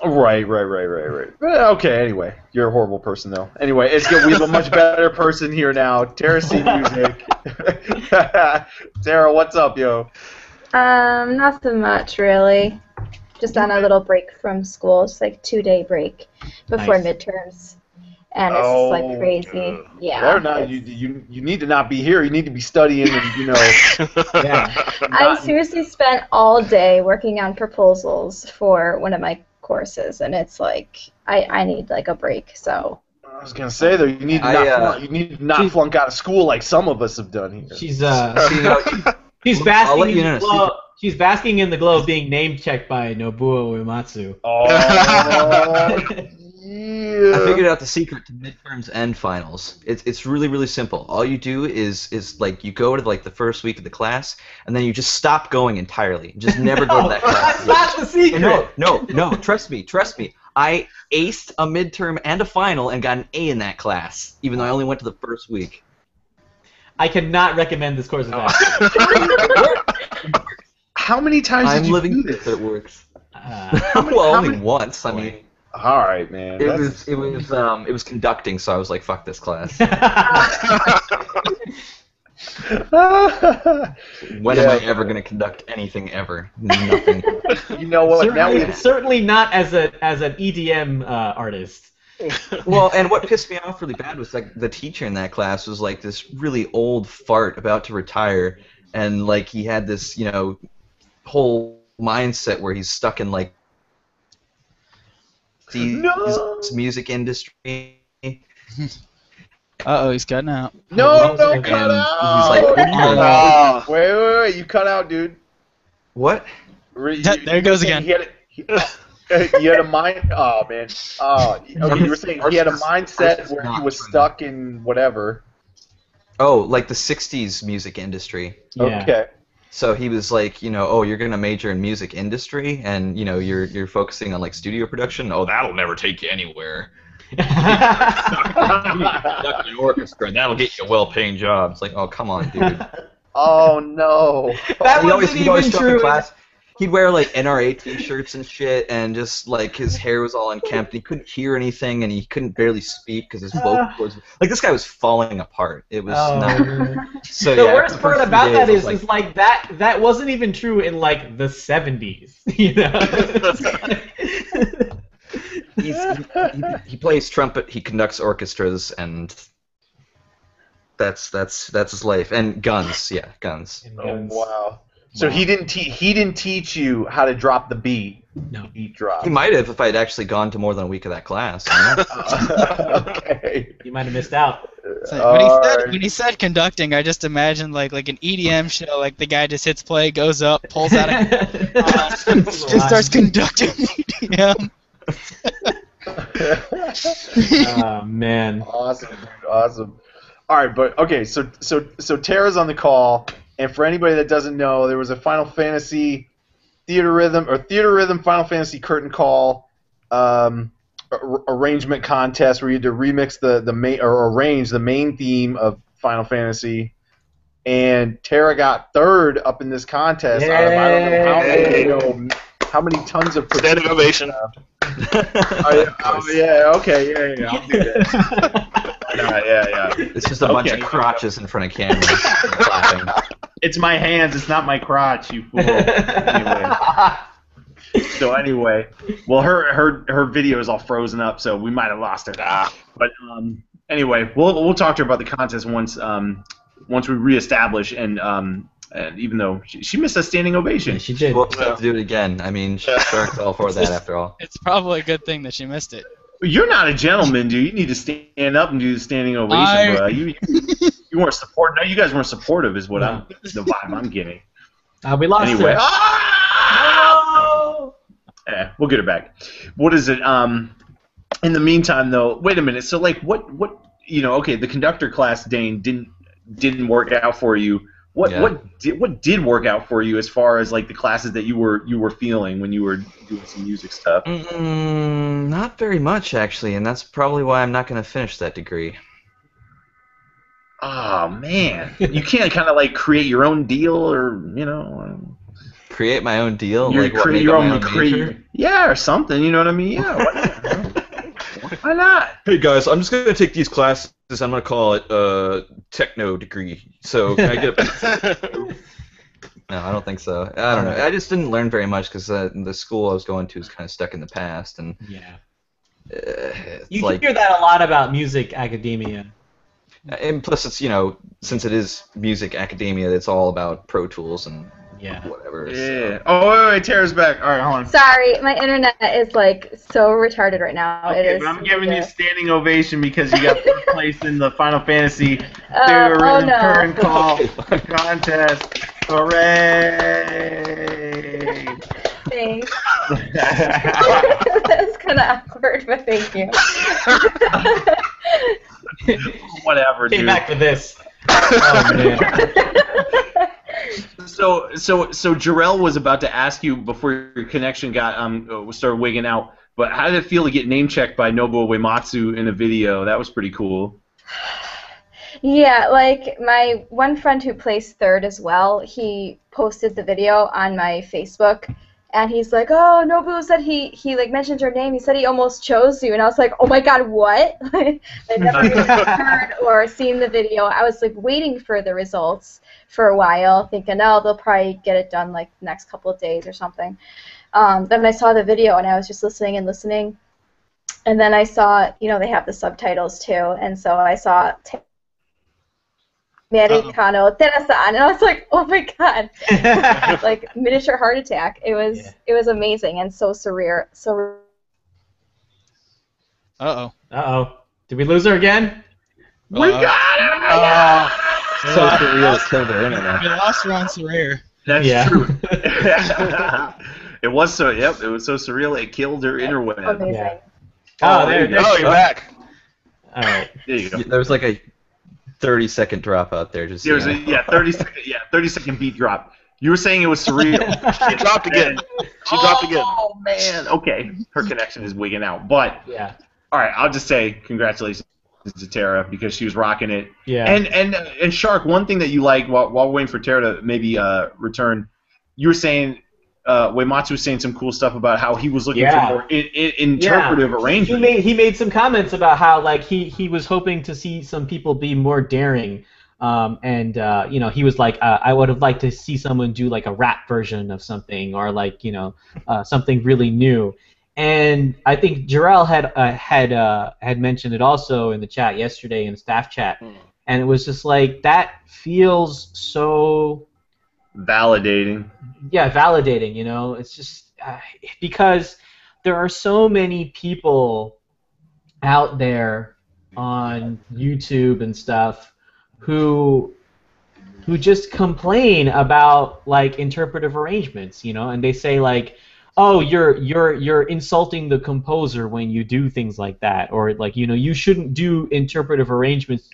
Speaker 6: Right. Okay, anyway. You're a horrible person, though. Anyway, it's good. We have a much better person here now. TeraCMusic. Tara, what's up, yo?
Speaker 7: Nothing much, really. Just on a little break from school. It's like 2-day break before midterms. And it's just like crazy. Yeah.
Speaker 6: You need to not be here. You need to be studying and,
Speaker 1: Yeah.
Speaker 7: I seriously spent all day working on proposals for one of my courses, and it's like I need like a break. So
Speaker 6: I was gonna say though, you need to not flunk out of school like some of us have done here.
Speaker 1: She's basking in the glow. She's basking in the glow of being name checked by Nobuo Uematsu.
Speaker 6: Oh, yeah.
Speaker 5: I figured out the secret to midterms and finals. It's really, really simple. All you do is like you go to like the first week of the class, and then you just stop going entirely. Just never go to that class.
Speaker 1: That's not the secret.
Speaker 5: No. Trust me. I aced a midterm and a final and got an A in that class, even though I only went to the first week.
Speaker 1: I cannot recommend this course of action.
Speaker 6: How many times did you do this?
Speaker 5: It works. Only once. I mean.
Speaker 6: All right, man.
Speaker 5: It was conducting, so I was like, fuck this class. When am I ever gonna conduct anything ever? Nothing.
Speaker 6: You know what?
Speaker 1: Certainly not as an EDM artist.
Speaker 5: Well, and what pissed me off really bad was like the teacher in that class was like this really old fart about to retire, and like he had this whole mindset where he's stuck in like the music industry.
Speaker 2: Uh-oh, he's cutting out.
Speaker 6: No, don't cut
Speaker 5: And
Speaker 6: out!
Speaker 5: he's like, what are you
Speaker 6: Wait, you cut out, dude.
Speaker 5: What?
Speaker 2: There it goes again.
Speaker 6: He had a mind. Oh man. Okay, you were saying he had a mindset where he was stuck in whatever.
Speaker 5: Oh, like the '60s music industry.
Speaker 1: Yeah.
Speaker 6: Okay.
Speaker 5: So he was like, oh, you're gonna major in music industry, and you're focusing on like studio production. Oh, that'll never take you anywhere. Conduct an orchestra, and that'll get you a well-paying job. It's like, oh, come on, dude.
Speaker 6: Oh no.
Speaker 1: That
Speaker 5: He'd
Speaker 1: wasn't
Speaker 5: always
Speaker 1: even
Speaker 5: show up in
Speaker 1: true.
Speaker 5: class. He'd wear like NRA t-shirts and shit, and just like his hair was all unkempt. He couldn't hear anything, and he couldn't barely speak because his vocal cords. Like this guy was falling apart. It was not. So
Speaker 1: The
Speaker 5: yeah,
Speaker 1: worst
Speaker 5: the
Speaker 1: part
Speaker 5: first
Speaker 1: about
Speaker 5: few
Speaker 1: that
Speaker 5: days,
Speaker 1: is like that wasn't even true in like the 70s. You know.
Speaker 5: he plays trumpet. He conducts orchestras, and that's his life. And guns, yeah, guns.
Speaker 6: Oh wow. So he didn't teach you how to drop the beat.
Speaker 1: No.
Speaker 6: Beat drop.
Speaker 5: He might have if I'd actually gone to more than a week of that class.
Speaker 6: Okay.
Speaker 1: You might have missed out.
Speaker 2: So when he said conducting, I just imagined like an EDM show, like the guy just hits play, goes up, pulls out a just starts conducting EDM.
Speaker 1: Oh man.
Speaker 6: Awesome, dude. Awesome. All right, but okay, so Tara's on the call, and for anybody that doesn't know, there was a Final Fantasy Theater Rhythm Final Fantasy curtain call arrangement contest where you had to remix the main or arrange the main theme of Final Fantasy, and Tara got third up in this contest. Out of, I don't know how many tons of
Speaker 3: Standing ovation.
Speaker 6: Yeah, okay, yeah, I'll do that. Yeah.
Speaker 5: It's just a bunch of crotches in front of cameras clapping.
Speaker 6: It's my hands, it's not my crotch, you fool. Anyway, well, her video is all frozen up, so we might have lost her. But anyway, we'll talk to her about the contest once we reestablish, and even though she missed a standing ovation.
Speaker 1: Yeah, she did.
Speaker 5: We'll have to do it again. I mean, Shark's all for that after all.
Speaker 2: It's probably a good thing that she missed it.
Speaker 6: You're not a gentleman, dude. You need to stand up and do the standing ovation, bro. You weren't supportive. No, you guys weren't supportive, is what the vibe I'm getting.
Speaker 1: We lost
Speaker 6: Anyway,
Speaker 1: her.
Speaker 6: Yeah, we'll get her back. What is it? In the meantime, though, wait a minute. So, like, what? Okay, the conductor class, Dane, didn't work out for you. What did work out for you as far as like the classes that you were feeling when you were doing some music stuff?
Speaker 5: Not very much actually, and that's probably why I'm not going to finish that degree.
Speaker 6: Oh man, you can't kind of like create your own deal, or
Speaker 5: create my own deal,
Speaker 6: you
Speaker 5: like what,
Speaker 6: create
Speaker 5: make
Speaker 6: your
Speaker 5: up
Speaker 6: own
Speaker 5: my own major?
Speaker 6: Yeah, or something. You know what I mean? Yeah. Why not?
Speaker 5: Hey guys, I'm just going to take these classes. I'm going to call it techno degree. So can I get a... No, I don't think so. I don't know. I just didn't learn very much because the school I was going to is kind of stuck in the past, and
Speaker 1: Yeah.
Speaker 5: It's
Speaker 1: You hear that a lot about music academia.
Speaker 5: And plus, it's since it is music academia, it's all about Pro Tools and whatever.
Speaker 6: Yeah.
Speaker 5: So.
Speaker 6: Oh wait, Tara's back. All right, hold on.
Speaker 7: Sorry, my internet is like so retarded right now.
Speaker 6: Okay,
Speaker 7: it is.
Speaker 6: but I'm giving you a standing ovation because you got first place in the Final Fantasy
Speaker 7: Oh,
Speaker 6: Theater Rhythm
Speaker 7: no.
Speaker 6: Curtain Call contest. Hooray!
Speaker 7: Thanks. That's kind of awkward, but thank you.
Speaker 6: Whatever,
Speaker 1: Came
Speaker 6: dude.
Speaker 1: back for this. Oh man.
Speaker 6: So Jarrell was about to ask you before your connection got started wigging out. But how did it feel to get name checked by Nobuo Uematsu in a video? That was pretty cool.
Speaker 7: Yeah, like my one friend who placed third as well, he posted the video on my Facebook, and he's like, "Oh, Nobu said he like mentioned your name. He said he almost chose you," and I was like, "Oh my God, what?" I'd never even heard or seen the video. I was like waiting for the results for a while, thinking, "Oh, they'll probably get it done like the next couple of days or something." Then I saw the video, and I was just listening, and then I saw, they have the subtitles too, and so I saw Americano, Tera-san, and I was like, oh my god, like miniature heart attack. It was amazing and so surreal. So.
Speaker 1: Did we lose her again?
Speaker 4: We got it!
Speaker 5: So surreal it killed their internet.
Speaker 2: We lost her on Surreal.
Speaker 4: That's true. It was so. Yep, it was so surreal it killed her interweb.
Speaker 7: Amazing.
Speaker 1: Yeah. Oh, there you go.
Speaker 3: Oh, you're back.
Speaker 1: All right.
Speaker 4: There you go.
Speaker 5: There was like a 30-second drop out there. Just
Speaker 4: There was 30-second beat drop. You were saying it was surreal.
Speaker 3: She dropped again. She dropped again.
Speaker 4: Oh man. Okay, her connection is wigging out. But
Speaker 1: Yeah.
Speaker 4: all right, I'll just say congratulations to Tara because she was rocking it.
Speaker 1: Yeah.
Speaker 4: And Shark, one thing that you like while we're waiting for Tara to maybe return, you were saying Uematsu was saying some cool stuff about how he was looking for more interpretive arrangements.
Speaker 1: He made some comments about how like he was hoping to see some people be more daring. He was like, I would have liked to see someone do like a rap version of something or like something really new. And I think Jarrell had mentioned it also in the chat yesterday in the staff chat, and it was just like that feels so
Speaker 4: validating.
Speaker 1: Yeah, validating. It's just because there are so many people out there on YouTube and stuff who just complain about like interpretive arrangements, and they say like, oh, you're insulting the composer when you do things like that, or like you shouldn't do interpretive arrangements.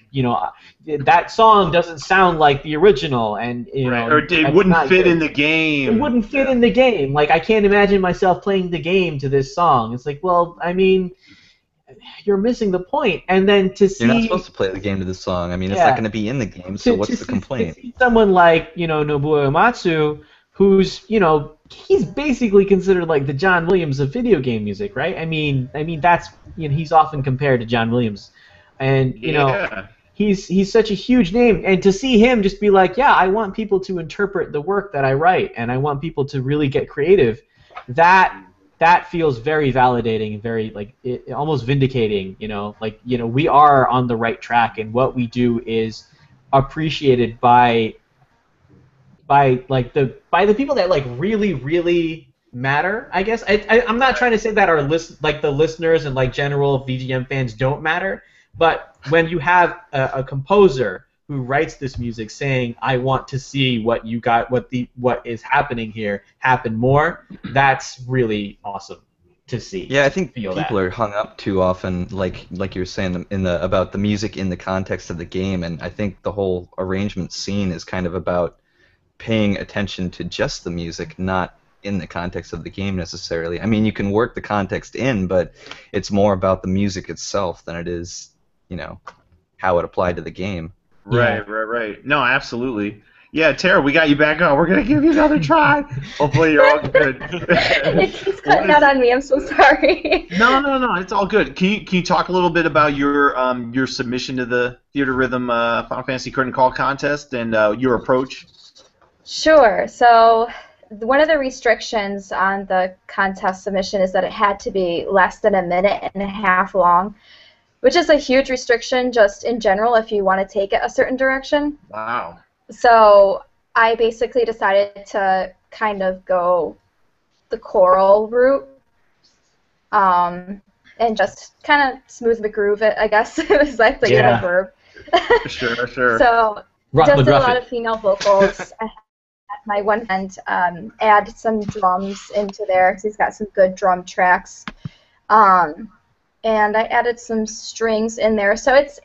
Speaker 1: That song doesn't sound like the original, and
Speaker 4: right. Or it wouldn't fit in the game.
Speaker 1: It wouldn't fit in the game. Like I can't imagine myself playing the game to this song. It's like, well, I mean, you're missing the point. And then to see
Speaker 5: you're not supposed to play the game to this song. I mean, it's not going to be in the game. So what's the complaint?
Speaker 1: To see someone like Nobuo Uematsu, who's he's basically considered like the John Williams of video game music, right? I mean that's he's often compared to John Williams, and he's such a huge name, and to see him just be like, yeah, I want people to interpret the work that I write, and I want people to really get creative. That feels very validating and very almost vindicating. We are on the right track, and what we do is appreciated by the people that like really matter, I guess. I'm not trying to say that the listeners and like general VGM fans don't matter, but when you have a composer who writes this music saying, I want to see what is happening here happen more, that's really awesome to see.
Speaker 5: Yeah, I think people are hung up too often, like you were saying, about the music in the context of the game, and I think the whole arrangement scene is kind of about paying attention to just the music, not in the context of the game necessarily. I mean, you can work the context in, but it's more about the music itself than it is, how it applied to the game.
Speaker 4: Right. No, absolutely. Yeah, Tara, we got you back on. We're going to give you another try. Hopefully you're all good.
Speaker 7: It keeps cutting out on me. I'm so sorry.
Speaker 4: No. It's all good. Can you talk a little bit about your submission to the Theater Rhythm Final Fantasy Curtain Call contest and your approach?
Speaker 7: Sure. So one of the restrictions on the contest submission is that it had to be less than a minute and a half long, which is a huge restriction just in general if you want to take it a certain direction.
Speaker 4: Wow.
Speaker 7: So I basically decided to kind of go the choral route and just kind of smooth the groove it, I guess. It was like the verb.
Speaker 4: Sure.
Speaker 7: So just did a lot of female vocals. I had my one friend add some drums into there because he's got some good drum tracks. And I added some strings in there. So it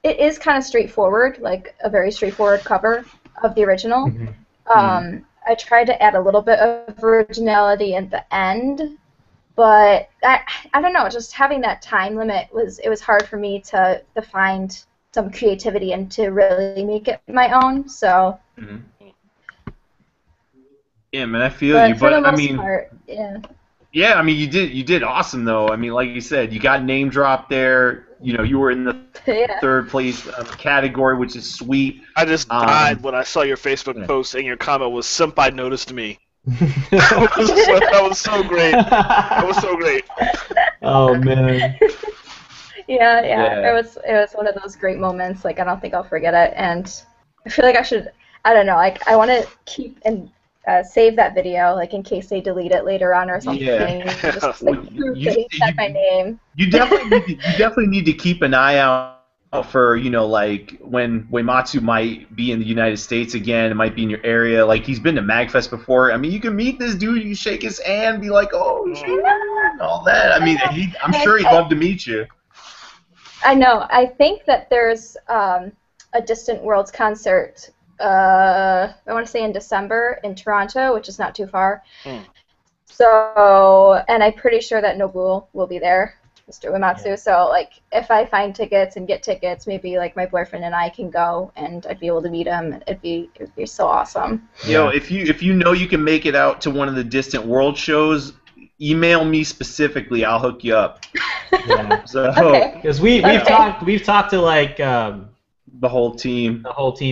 Speaker 7: is kind of straightforward, like a very straightforward cover of the original. Mm-hmm. I tried to add a little bit of originality at the end, but I don't know, just having that time limit was hard for me to find some creativity and to really make it my own. So.
Speaker 4: Mm-hmm. Yeah, man, I feel you, but I mean, yeah, I mean, you did awesome though. I mean, like you said, you got name dropped there. You were in the third place category, which is sweet.
Speaker 3: I just died when I saw your Facebook post and your comment was "Senpai noticed me." that was so great. That was so great.
Speaker 1: Oh man.
Speaker 7: Yeah. It was one of those great moments. Like I don't think I'll forget it. And I feel like I should. I don't know. Like I want to keep and save that video, like in case they delete it later on or something.
Speaker 4: Yeah.
Speaker 7: Just like proof that he said my name.
Speaker 6: You definitely need to keep an eye out for, like when Uematsu might be in the United States again. It might be in your area. Like he's been to MagFest before. I mean, you can meet this dude. You shake his hand, be like, "Oh, shit," and all that. I mean, I'm sure he'd love to meet you.
Speaker 7: I know. I think that there's a Distant Worlds concert. I want to say in December in Toronto, which is not too far. So, and I'm pretty sure that Nobuo will be there, Mr. Uematsu. Yeah. So, like, if I find tickets and get tickets, maybe like my boyfriend and I can go, and I'd be able to meet him. It'd be so awesome.
Speaker 6: Yo, if you know you can make it out to one of the Distant World shows, email me specifically. I'll hook you up.
Speaker 1: Yeah.
Speaker 6: So,
Speaker 1: because we've talked to like
Speaker 6: the whole team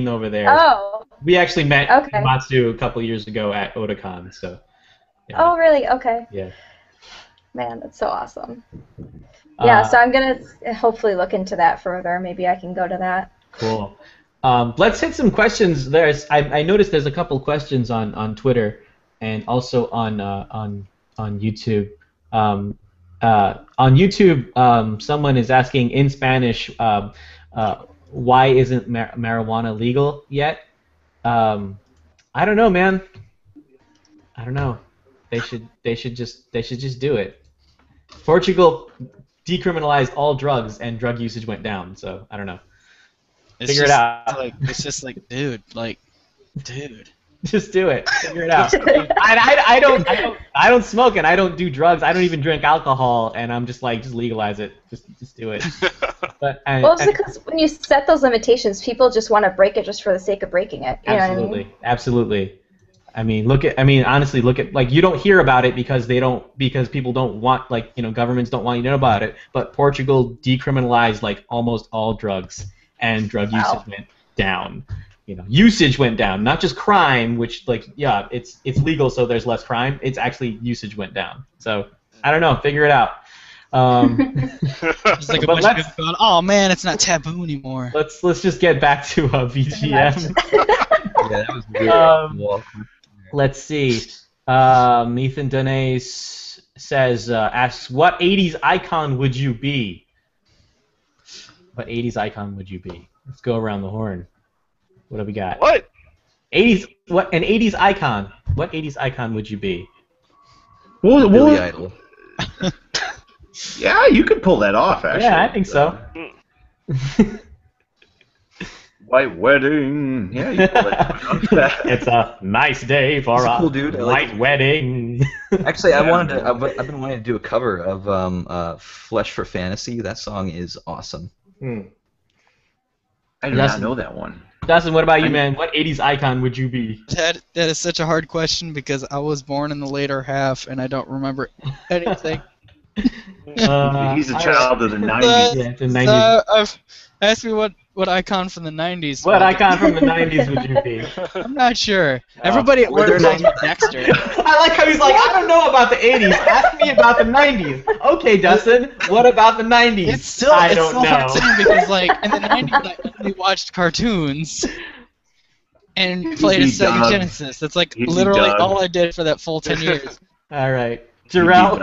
Speaker 1: over there.
Speaker 7: Oh.
Speaker 1: We actually met Matsu a couple years ago at Otakon, so. Yeah.
Speaker 7: Oh, really? Okay.
Speaker 1: Yeah.
Speaker 7: Man, that's so awesome. Yeah, so I'm gonna hopefully look into that further. Maybe I can go to that.
Speaker 1: Cool. Let's hit some questions. I noticed there's a couple questions on Twitter and also on YouTube. On YouTube, someone is asking in Spanish, why isn't marijuana legal yet? I don't know, man. I don't know. They should just do it. Portugal decriminalized all drugs and drug usage went down. So I don't know. Figure it out.
Speaker 2: It's just like, dude.
Speaker 1: Just do it. Figure it out. I don't smoke and I don't do drugs. I don't even drink alcohol, and I'm just like, just legalize it. Just do it. But
Speaker 7: it's because when you set those limitations, people just want to break it just for the sake of breaking it. You know what I mean?
Speaker 1: Absolutely. Honestly, look at, like, you don't hear about it because people don't want, like, governments don't want you to know about it. But Portugal decriminalized like almost all drugs, and drug usage went down. Usage went down, not just crime, which, like, yeah, it's legal, so there's less crime. It's actually usage went down. So I don't know. Figure it out.
Speaker 2: It's like a bunch of people going, oh man, it's not taboo anymore.
Speaker 1: Let's just get back to VGM.
Speaker 5: Yeah, that was weird.
Speaker 1: Let's see. Ethan Danae asks, what 80s icon would you be? What 80s icon would you be? Let's go around the horn. What have we got?
Speaker 3: What?
Speaker 1: 80s? What? An 80s icon. What 80s icon would you be?
Speaker 5: Billy Idol.
Speaker 6: Yeah, you could pull that off, actually.
Speaker 1: Yeah, I think so.
Speaker 6: White wedding. Yeah, you pull that off.
Speaker 1: It's a nice day for a
Speaker 5: cool, dude.
Speaker 1: white wedding.
Speaker 5: Actually, I've been wanting to do a cover of Flesh for Fantasy. That song is awesome.
Speaker 6: I do not know that one.
Speaker 1: Dustin, what about you, man? What 80s icon would you be?
Speaker 2: That is such a hard question because I was born in the later half and I don't remember anything.
Speaker 6: He's a child of the 90s.
Speaker 1: Yeah, it's the 90s.
Speaker 2: Ask me what icon from the 90s.
Speaker 1: What icon from the 90s would you be?
Speaker 2: I'm not sure. Everybody at work calls me Dexter.
Speaker 1: I like how he's like, I don't know about the 80s. Ask me about the 90s. Okay, Dustin, what about the 90s?
Speaker 2: It's still hard too because, like, in the 90s I only watched cartoons and played a Sega Genesis. That's like literally all I did for that full 10 years.
Speaker 1: All right. Jarrell?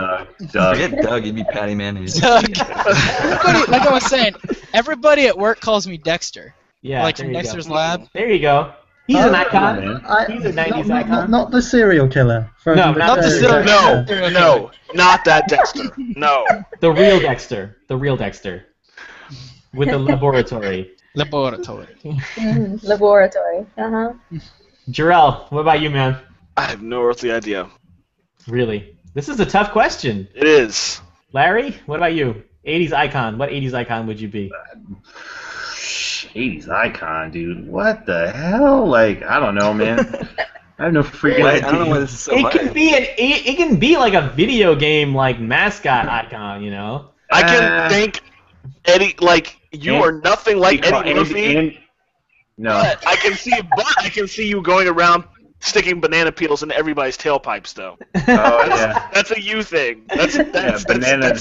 Speaker 6: Doug.
Speaker 5: Forget Doug, you'd be Patty Mayonnaise.
Speaker 2: Doug. Like I was saying, everybody at work calls me Dexter.
Speaker 1: Yeah,
Speaker 2: like from Dexter's Lab.
Speaker 1: There you go. He's an icon. He's a 90s icon.
Speaker 8: Not the serial killer.
Speaker 1: No, not the serial
Speaker 3: killer. No, not that Dexter. No.
Speaker 1: The real Dexter. The real Dexter. With the laboratory.
Speaker 2: Laboratory.
Speaker 7: Laboratory. Uh-huh.
Speaker 1: Jarrell, what about you, man?
Speaker 3: I have no earthly idea.
Speaker 1: Really? This is a tough question.
Speaker 3: It is.
Speaker 1: Larry, what about you? 80s icon. What 80s icon would you be?
Speaker 6: 80s icon, dude. What the hell? Like, I don't know, man. I have no freaking idea.
Speaker 5: I don't know why this is so hard.
Speaker 1: It can be like a video game like mascot icon,
Speaker 3: I can think Eddie, like, you are nothing like Eddie Murphy.
Speaker 6: No.
Speaker 3: I can see you going around sticking banana peels in everybody's tailpipes, though.
Speaker 4: Oh yeah.
Speaker 3: That's a you thing. That's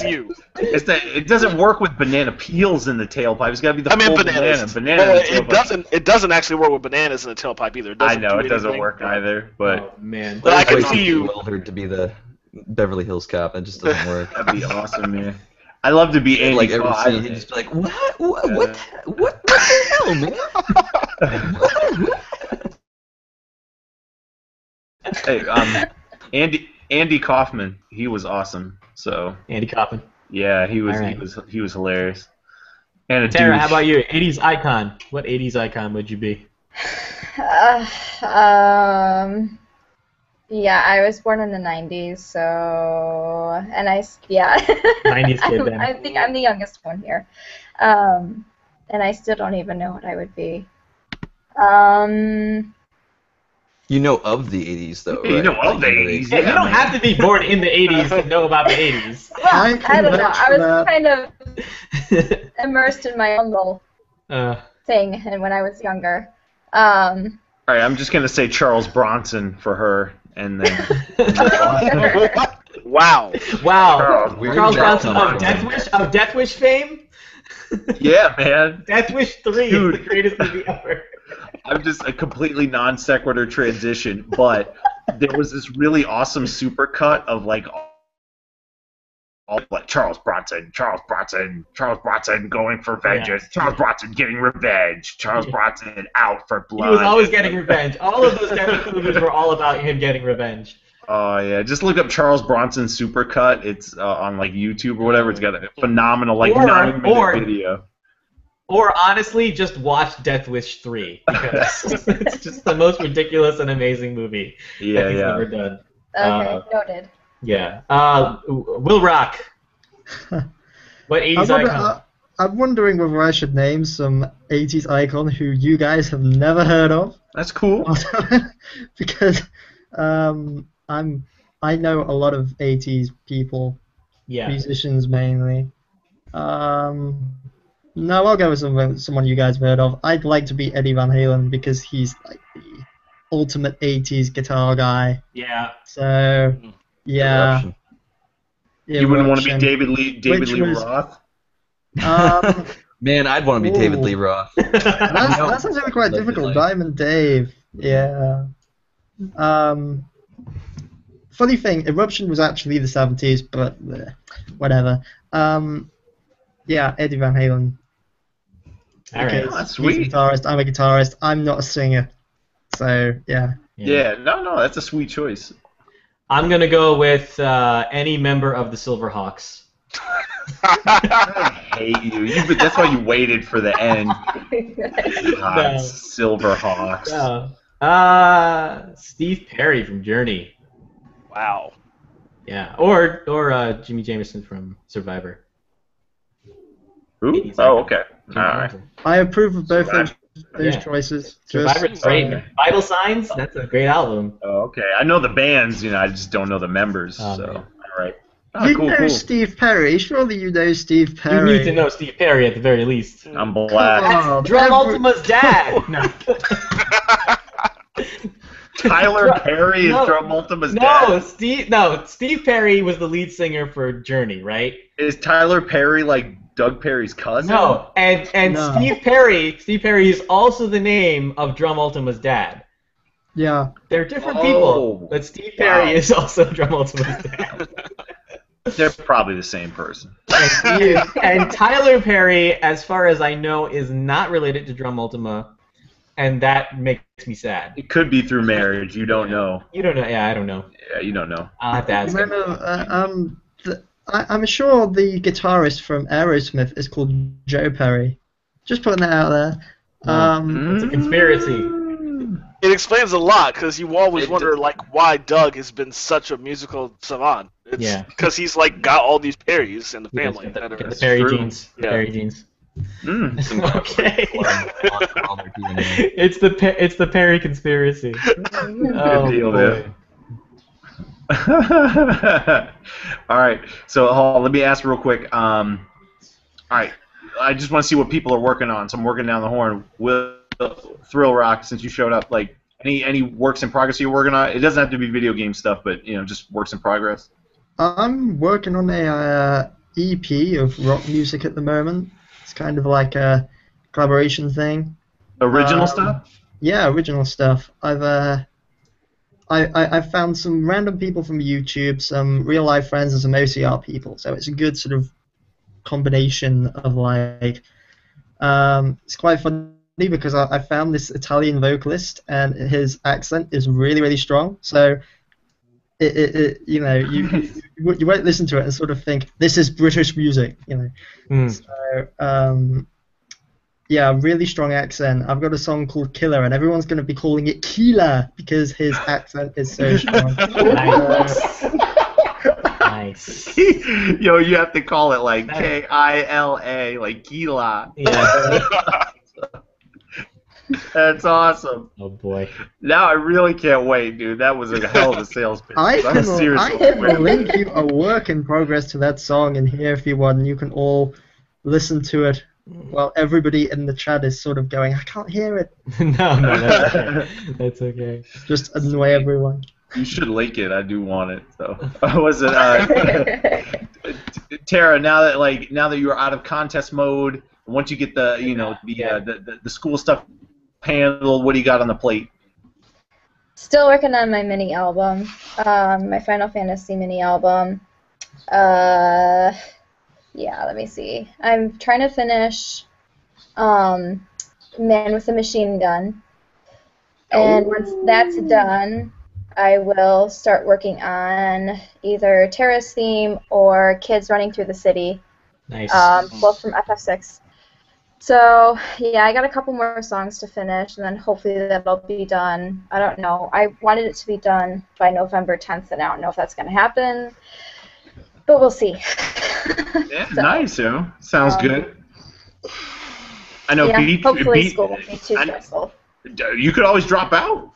Speaker 3: you.
Speaker 4: It doesn't work with banana peels in the tailpipe. It's got to be the full
Speaker 3: bananas.
Speaker 4: banana.
Speaker 3: Well,
Speaker 4: in the tailpipe.
Speaker 3: it doesn't actually work with bananas in the tailpipe either.
Speaker 4: I know it doesn't work either, but
Speaker 1: Oh man.
Speaker 3: But I can see you.
Speaker 5: Wilder to be the Beverly Hills Cop. It just doesn't work.
Speaker 4: that'd be awesome, man. I love to be Andy.
Speaker 5: Like every
Speaker 4: Kaufman.
Speaker 5: scene, he'd just be like, what the hell, man?
Speaker 4: Hey, Andy Kaufman, he was awesome. So
Speaker 1: Andy Kaufman.
Speaker 4: yeah, he was
Speaker 1: All right.
Speaker 4: he was hilarious. And a
Speaker 1: Tara,
Speaker 4: douche.
Speaker 1: how about you? 80s icon. What 80s icon would you be?
Speaker 7: Yeah, I was born in the 90s, so yeah.
Speaker 1: 90s kid then.
Speaker 7: I think I'm the youngest one here, and I still don't even know what I would be.
Speaker 5: You know of the 80s, though, right?
Speaker 4: You know of the 80s.
Speaker 1: Yeah, you don't have to be born in the 80s to know about the 80s.
Speaker 7: Well, I don't know. I was kind of immersed in my own little thing, and when I was younger.
Speaker 4: All right, I'm just gonna say Charles Bronson for her, and then.
Speaker 3: Wow.
Speaker 1: Wow. Charles Bronson
Speaker 5: Bronson.
Speaker 1: of Death Wish fame?
Speaker 4: Yeah, man.
Speaker 1: Death Wish 3
Speaker 4: Dude.
Speaker 1: is the greatest movie ever.
Speaker 4: I'm just a completely non sequitur transition, but there was this really awesome supercut of like Charles Bronson going for vengeance, Charles Bronson getting revenge, Charles Bronson out for blood.
Speaker 1: He was always getting revenge. All of those Death Wish movies were all about him getting revenge.
Speaker 4: Oh yeah, just look up Charles Bronson supercut. It's on like YouTube or whatever. It's got a phenomenal like 9-minute video.
Speaker 1: Or honestly, just watch Death Wish 3 because it's just the most ridiculous and amazing movie that he's ever done.
Speaker 7: Okay, noted.
Speaker 1: Yeah. WillRock. What 80s icon?
Speaker 8: I'm wondering whether I should name some 80s icon who you guys have never heard of.
Speaker 4: That's cool.
Speaker 8: Because I know a lot of 80s people, musicians mainly. No, I'll go with someone you guys have heard of. I'd like to be Eddie Van Halen because he's like the ultimate 80s guitar guy.
Speaker 1: Yeah.
Speaker 8: So, yeah.
Speaker 4: You wouldn't want to be David Lee Roth?
Speaker 5: Man, I'd want to be David Lee Roth.
Speaker 8: That sounds really quite difficult. Diamond Dave. Yeah. Funny thing, Eruption was actually the 70s, but whatever. Yeah, Eddie Van Halen.
Speaker 1: All right.
Speaker 4: That's
Speaker 8: he's a guitarist, I'm a guitarist. I'm not a singer. So, yeah.
Speaker 4: Yeah, no, that's a sweet choice.
Speaker 1: I'm going to go with any member of the Silverhawks.
Speaker 4: I hate you. That's why you waited for the end. God, Silverhawks.
Speaker 1: No. Steve Perry from Journey.
Speaker 3: Wow.
Speaker 1: Yeah. Or Jimmy Jameson from Survivor.
Speaker 4: Ooh? Oh, okay. All right.
Speaker 8: I approve of both those choices.
Speaker 1: Survivor's great. Vital Signs, that's a great album.
Speaker 4: Oh, okay. I know the bands, I just don't know the members. All right. Oh,
Speaker 8: you know Steve Perry. Surely you know Steve Perry.
Speaker 1: You need to know Steve Perry at the very least.
Speaker 4: I'm black.
Speaker 1: Drum Ultima's dad. No.
Speaker 4: Tyler Perry is Drum Ultima's dad?
Speaker 1: Steve Perry was the lead singer for Journey, right?
Speaker 4: Is Tyler Perry like Doug Perry's cousin?
Speaker 1: No, and no. Steve Perry is also the name of Drum Ultima's dad.
Speaker 8: Yeah.
Speaker 1: They're different people, but Steve Perry is also Drum Ultima's dad.
Speaker 4: They're probably the same person.
Speaker 1: And Tyler Perry, as far as I know, is not related to Drum Ultima, and that makes me sad.
Speaker 4: It could be through marriage. You don't know.
Speaker 1: You don't know. Yeah, I don't know.
Speaker 4: Yeah, you don't know.
Speaker 1: I'll have to ask him.
Speaker 8: I'm sure the guitarist from Aerosmith is called Joe Perry. Just putting that out there.
Speaker 1: It's a conspiracy.
Speaker 3: It explains a lot, because you always wonder why Doug has been such a musical savant. It's because he's got all these Perrys in the family.
Speaker 1: Get the Perry genes.
Speaker 3: Yeah.
Speaker 1: Perry genes.
Speaker 5: Okay.
Speaker 1: It's the Perry conspiracy. Oh,
Speaker 4: good deal,
Speaker 1: boy.
Speaker 4: All right, so let me ask real quick. All right, I just want to see what people are working on. So I'm working down the horn. Will Thrill Rock, since you showed up, Any works in progress you're working on? It doesn't have to be video game stuff, but just works in progress.
Speaker 8: I'm working on a EP of rock music at the moment. It's kind of like a collaboration thing.
Speaker 4: Original stuff?
Speaker 8: Yeah, original stuff. I've found some random people from YouTube, some real life friends, and some OCR people. So it's a good sort of combination of like. It's quite funny because I found this Italian vocalist and his accent is really really strong. So you won't listen to it and sort of think this is British music, So yeah, really strong accent. I've got a song called Killer, and everyone's going to be calling it Keela because his accent is so strong.
Speaker 1: Nice.
Speaker 4: You have to call it like Kila, like Keela.
Speaker 1: Yeah.
Speaker 4: That's awesome.
Speaker 1: Oh boy.
Speaker 4: Now I really can't wait, dude. That was a hell of a sales pitch.
Speaker 8: I
Speaker 4: I'm seriously
Speaker 8: can link you a work in progress to that song in here if you want, and you can all listen to it while everybody in the chat is sort of going, I can't hear it.
Speaker 1: No, that's okay. That's okay.
Speaker 8: Just annoy everyone.
Speaker 4: You should link it. I do want it. So, was it Tara? Now that you're out of contest mode, once you get the the school stuff handled, what do you got on the plate?
Speaker 7: Still working on my mini album, my Final Fantasy mini album. Yeah, let me see. I'm trying to finish Man with a Machine Gun, and once that's done, I will start working on either Terra's theme or Kids Running Through the City.
Speaker 1: Nice.
Speaker 7: Both from FF6. So, yeah, I got a couple more songs to finish, and then hopefully that'll be done. I don't know. I wanted it to be done by November 10th, and I don't know if that's going to happen, but we'll see.
Speaker 4: Yeah, so, nice, sounds good. I know.
Speaker 7: Yeah, hopefully school won't be too stressful.
Speaker 4: You could always drop out.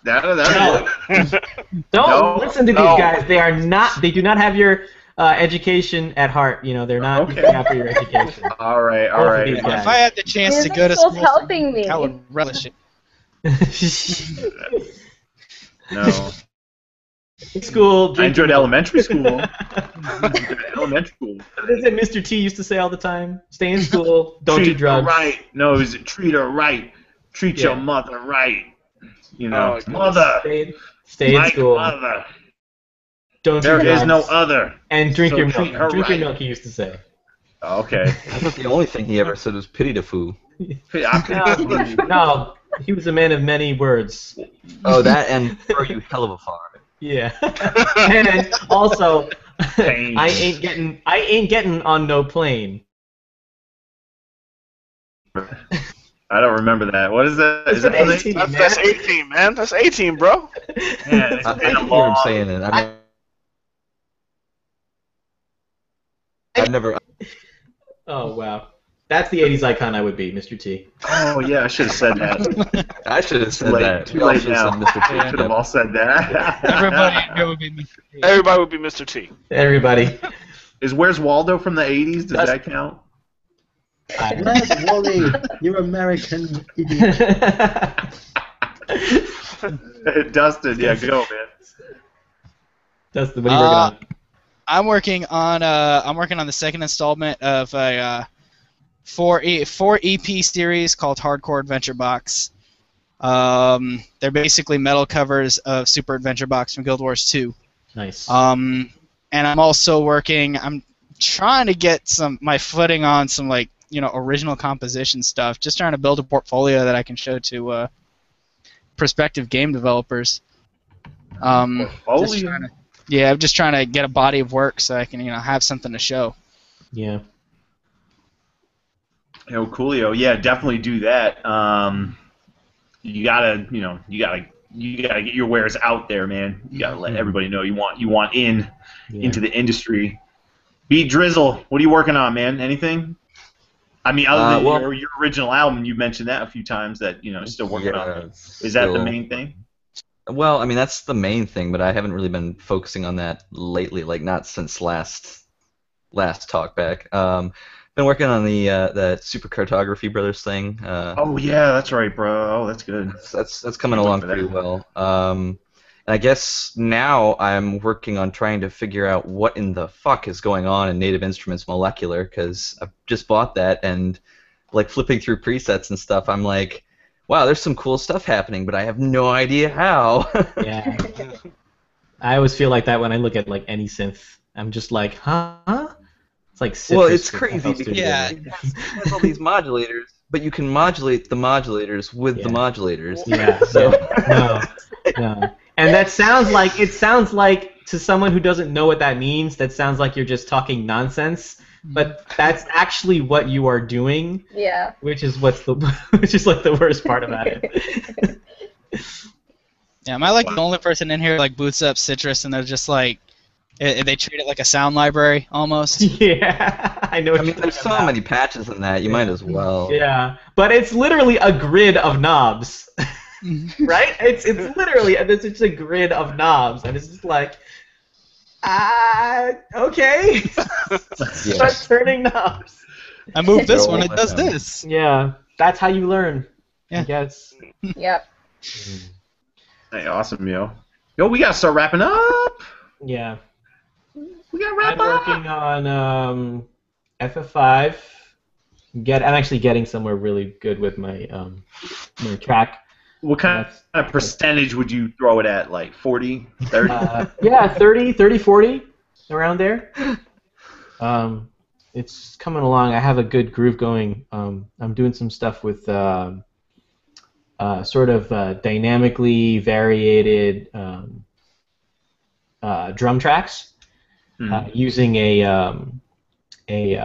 Speaker 1: Don't listen to these guys. They do not have your education at heart. They're not looking out for your education.
Speaker 4: All right.
Speaker 2: If I had the chance to go to school,
Speaker 7: helping me.
Speaker 2: I would relish it.
Speaker 4: No.
Speaker 1: School.
Speaker 4: I enjoyed elementary school. Elementary school.
Speaker 1: What is it Mr. T used to say all the time? Stay in school. Don't do drugs.
Speaker 4: Right. No, it was treat her right. Treat your mother right. Mother.
Speaker 1: Stay in school.
Speaker 4: Mother.
Speaker 1: Don't do
Speaker 4: there
Speaker 1: drugs.
Speaker 4: is no other.
Speaker 1: And drink
Speaker 4: so
Speaker 1: your milk.
Speaker 4: Drink
Speaker 1: your milk, he used to say.
Speaker 4: Okay.
Speaker 5: I thought the only thing he ever said was pity to foo.
Speaker 1: No, he was a man of many words.
Speaker 5: Oh, that and throw you hell of a far.
Speaker 1: Yeah. And also, I ain't getting on no plane.
Speaker 4: I don't remember that. What is that? Is that
Speaker 3: 18, that's 18, man. That's 18, bro.
Speaker 4: Yeah,
Speaker 5: I can hear him saying it. I've never.
Speaker 1: Oh wow, that's the '80s icon I would be, Mr. T.
Speaker 4: Oh yeah, I should have said that.
Speaker 5: I should have said that.
Speaker 4: Too late now. Mr. T should have all said that.
Speaker 2: Everybody would be Mr. T.
Speaker 3: Everybody would be Mr. T.
Speaker 1: Everybody.
Speaker 4: Is Where's Waldo from the '80s? Does that count?
Speaker 8: Where's Wally? You're American idiot.
Speaker 4: Dustin, yeah, go, man.
Speaker 1: Dustin, what are you working on?
Speaker 2: I'm working on the second installment of a four EP series called Hardcore Adventure Box. They're basically metal covers of Super Adventure Box from Guild Wars 2.
Speaker 1: Nice.
Speaker 2: And I'm also I'm trying to get my footing on some original composition stuff. Just trying to build a portfolio that I can show to prospective game developers. I'm just trying to get a body of work so I can have something to show.
Speaker 1: Yeah.
Speaker 4: Coolio. Yeah, definitely do that. You gotta get your wares out there, man. You gotta let everybody know you want into the industry. Beat Drizzle, what are you working on, man? Anything? I mean, other than your original album, you mentioned that a few times that still working on it. Is that the main thing?
Speaker 5: Well, I mean that's the main thing, but I haven't really been focusing on that lately. Like not since last Talkback. been working on the Super Cartography Brothers thing.
Speaker 4: Oh yeah, that's right, bro. Oh, that's good.
Speaker 5: That's coming along pretty well. And I guess now I'm working on trying to figure out what in the fuck is going on in Native Instruments Molecular, because I've just bought that, and like flipping through presets and stuff, I'm like, wow, there's some cool stuff happening, but I have no idea how.
Speaker 1: Yeah. I always feel like that when I look at like any synth. I'm just like, huh? It's like Citrus.
Speaker 5: Well, it's
Speaker 1: with
Speaker 5: crazy
Speaker 1: FL
Speaker 5: because
Speaker 1: Studio.
Speaker 5: it has all these modulators, but you can modulate the modulators with the modulators.
Speaker 1: Yeah.
Speaker 5: So
Speaker 1: No. And that sounds like to someone who doesn't know what that means, that sounds like you're just talking nonsense. But that's actually what you are doing.
Speaker 7: Yeah.
Speaker 1: Which is like the worst part about it.
Speaker 2: Yeah, am I like the only person in here like boots up Citrus and they're just like, they treat it like a sound library almost?
Speaker 1: Yeah, I know.
Speaker 5: I mean, there's so many patches in that. You might as well.
Speaker 1: Yeah, but it's literally a grid of knobs, right? It's literally it's a grid of knobs, and it's just like, okay, start turning knobs.
Speaker 2: I move this one, it does this.
Speaker 1: Yeah, that's how you learn.
Speaker 2: Yeah.
Speaker 1: I guess.
Speaker 7: Yep.
Speaker 4: Hey, awesome, yo. Yo, we gotta start wrapping up.
Speaker 1: Yeah.
Speaker 4: We gotta wrap
Speaker 1: I'm
Speaker 4: up.
Speaker 1: working on FF5. I'm actually getting somewhere really good with my my track.
Speaker 4: What kind of percentage would you throw it at? Like 40, 30?
Speaker 1: Yeah, 30, 40, around there. It's coming along. I have a good groove going. I'm doing some stuff with sort of dynamically variated drum tracks using a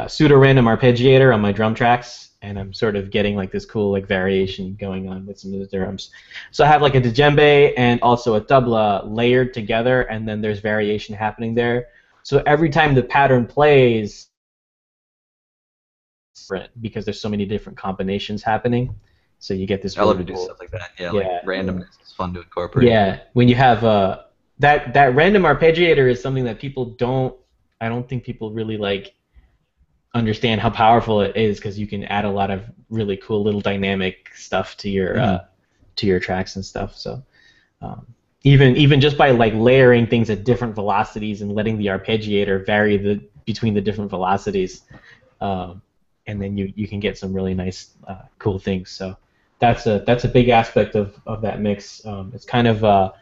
Speaker 1: pseudo-random arpeggiator on my drum tracks, and I'm sort of getting like this cool like variation going on with some of the drums. So I have like a djembe and also a tabla layered together, and then there's variation happening there. So every time the pattern plays, because there's so many different combinations happening, so you get this.
Speaker 5: I love to
Speaker 1: really
Speaker 5: do
Speaker 1: cool,
Speaker 5: stuff like that. Yeah, like randomness is fun to incorporate.
Speaker 1: Yeah, when you have that random arpeggiator is something that I don't think people really like understand how powerful it is, because you can add a lot of really cool little dynamic stuff to your tracks and stuff. So even just by like layering things at different velocities and letting the arpeggiator vary between the different velocities, and then you can get some really nice cool things. So that's a big aspect of that mix. It's kind of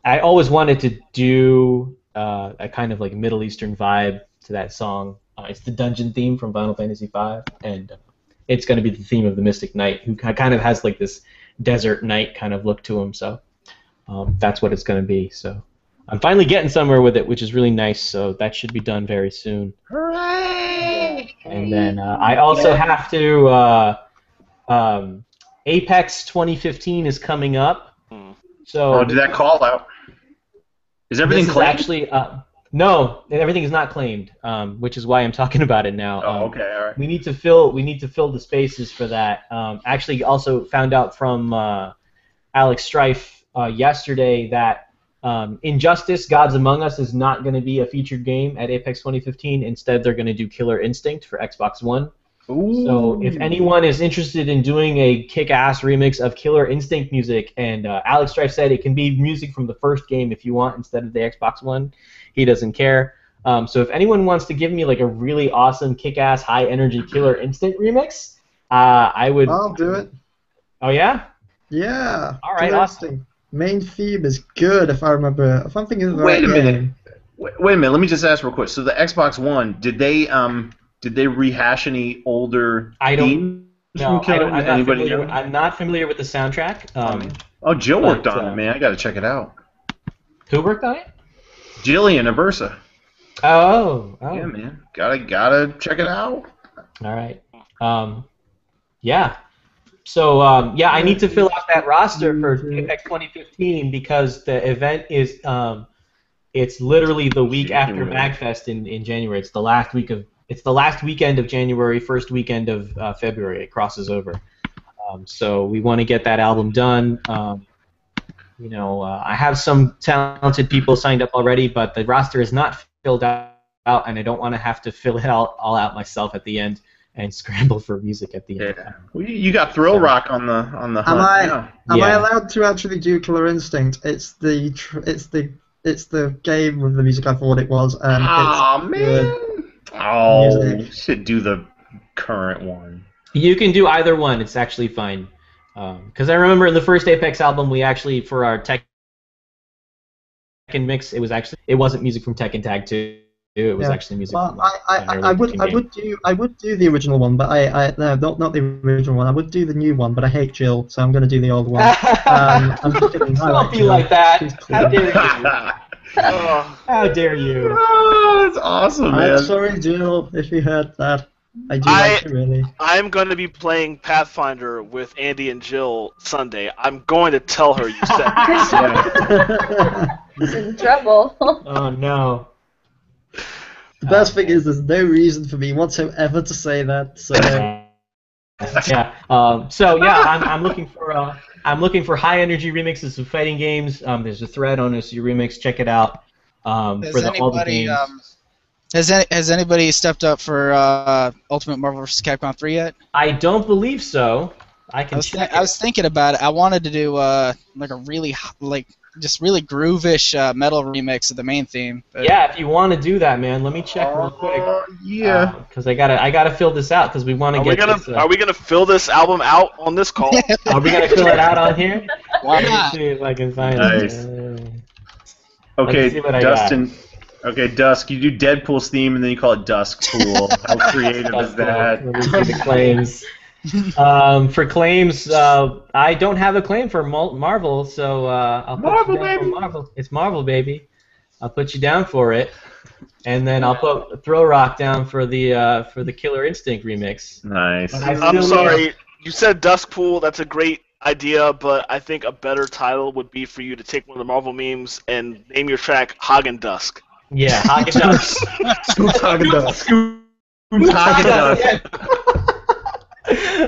Speaker 1: I always wanted to do a kind of like Middle Eastern vibe to that song. It's the dungeon theme from Final Fantasy V, and it's going to be the theme of the Mystic Knight, who kind of has like this desert knight kind of look to him. So that's what it's going to be. So I'm finally getting somewhere with it, which is really nice. So that should be done very soon.
Speaker 7: Hooray!
Speaker 1: And then I also have to Apex 2015 is coming up. So
Speaker 4: did that call out? Is everything
Speaker 1: this is
Speaker 4: claimed?
Speaker 1: actually no, everything is not claimed, which is why I'm talking about it now.
Speaker 4: Okay, all right.
Speaker 1: We need to fill the spaces for that. Actually, also found out from Alex Strife yesterday that Injustice: Gods Among Us is not going to be a featured game at Apex 2015. Instead, they're going to do Killer Instinct for Xbox One.
Speaker 4: Ooh.
Speaker 1: So if anyone is interested in doing a kick-ass remix of Killer Instinct music, and Alex Strife said it can be music from the first game if you want instead of the Xbox One, he doesn't care. So if anyone wants to give me like a really awesome kick-ass high-energy Killer Instinct remix, I would.
Speaker 8: I'll do it.
Speaker 1: Oh yeah?
Speaker 8: Yeah.
Speaker 1: All right, awesome.
Speaker 8: Main theme is good if I remember. If I'm thinking of the
Speaker 4: Wait
Speaker 8: right
Speaker 4: a minute.
Speaker 8: game.
Speaker 4: Wait a minute. Let me just ask real quick. So the Xbox One, did they rehash any older themes?
Speaker 1: No,
Speaker 4: from Killer? Anybody know?
Speaker 1: I'm not familiar with the soundtrack.
Speaker 4: Jill worked
Speaker 1: but,
Speaker 4: on it, man. I got to check it out.
Speaker 1: Who worked on it?
Speaker 4: Jillian Aversa.
Speaker 1: Oh.
Speaker 4: Yeah, man. Gotta check it out.
Speaker 1: All right. Yeah. So I need to fill out that roster for Apex 2015 because the event is it's literally the week after MagFest in January. It's the last weekend of January, first weekend of February. It crosses over. So we want to get that album done. I have some talented people signed up already, but the roster is not filled out, and I don't want to have to fill it all out myself at the end and scramble for music at the end.
Speaker 6: Yeah. Well, you got Thrill Rock on the hunt.
Speaker 8: Am I
Speaker 1: Yeah.
Speaker 8: allowed to actually do Killer Instinct? It's the game with the music I thought it was, and
Speaker 6: Aw,
Speaker 8: it's
Speaker 6: man.
Speaker 8: good.
Speaker 6: Oh,
Speaker 8: Music.
Speaker 6: you should do the current one.
Speaker 1: You can do either one. It's actually fine. Because I remember in the first Apex album, we actually, for our Tekken mix, it wasn't music from Tekken Tag 2. It was actually music from
Speaker 8: I would do the original one, but no, not the original one. I would do the new one, but I hate Jill, so I'm going to do the old one. I'm just kidding. I
Speaker 1: Don't be
Speaker 8: Jill.
Speaker 1: like that.
Speaker 8: She's
Speaker 1: How
Speaker 8: cool.
Speaker 1: dare you? How dare you?
Speaker 6: Oh, that's awesome, man.
Speaker 8: I'm sorry, Jill, if you heard that. I do like you, really.
Speaker 3: I'm going to be playing Pathfinder with Andy and Jill Sunday. I'm going to tell her you said this.
Speaker 7: He's in trouble.
Speaker 1: Oh no.
Speaker 8: The best thing is there's no reason for me whatsoever to say that. So
Speaker 1: Yeah. I'm looking for high energy remixes of fighting games. There's a thread on OC Remix. Check it out. All the games.
Speaker 2: Has anybody stepped up for Ultimate Marvel vs. Capcom 3 yet?
Speaker 1: I don't believe so. I was
Speaker 2: thinking about it. I wanted to do like a really just really groovish metal remix of the main theme. But...
Speaker 1: Yeah, if you want to do that, man, let me check real quick.
Speaker 6: Yeah.
Speaker 1: Because I gotta fill this out because we want to get.
Speaker 3: Are we gonna fill this album out on this call?
Speaker 1: Are we gonna fill it out on here?
Speaker 2: Why
Speaker 1: Let
Speaker 2: not?
Speaker 1: me see if I can find
Speaker 6: Nice.
Speaker 1: it.
Speaker 6: Okay,
Speaker 1: see what I
Speaker 6: Dustin. Okay, DusK, you do Deadpool's theme and then you call it DusK Pool. How creative is that?
Speaker 1: Let me see the claims. For claims, I don't have a claim for Marvel, so I'll put you down for Marvel. It's Marvel, baby. I'll put you down for it, and then I'll put Throw Rock down for the Killer Instinct remix.
Speaker 6: Nice.
Speaker 3: I'm sorry. You said DusK Pool. That's a great idea, but I think a better title would be for you to take one of the Marvel memes and name your track Hagen Dusk.
Speaker 1: Yeah, Hagen Dusk.
Speaker 6: Who's Hagen Dusk? Who's Hagen Dusk?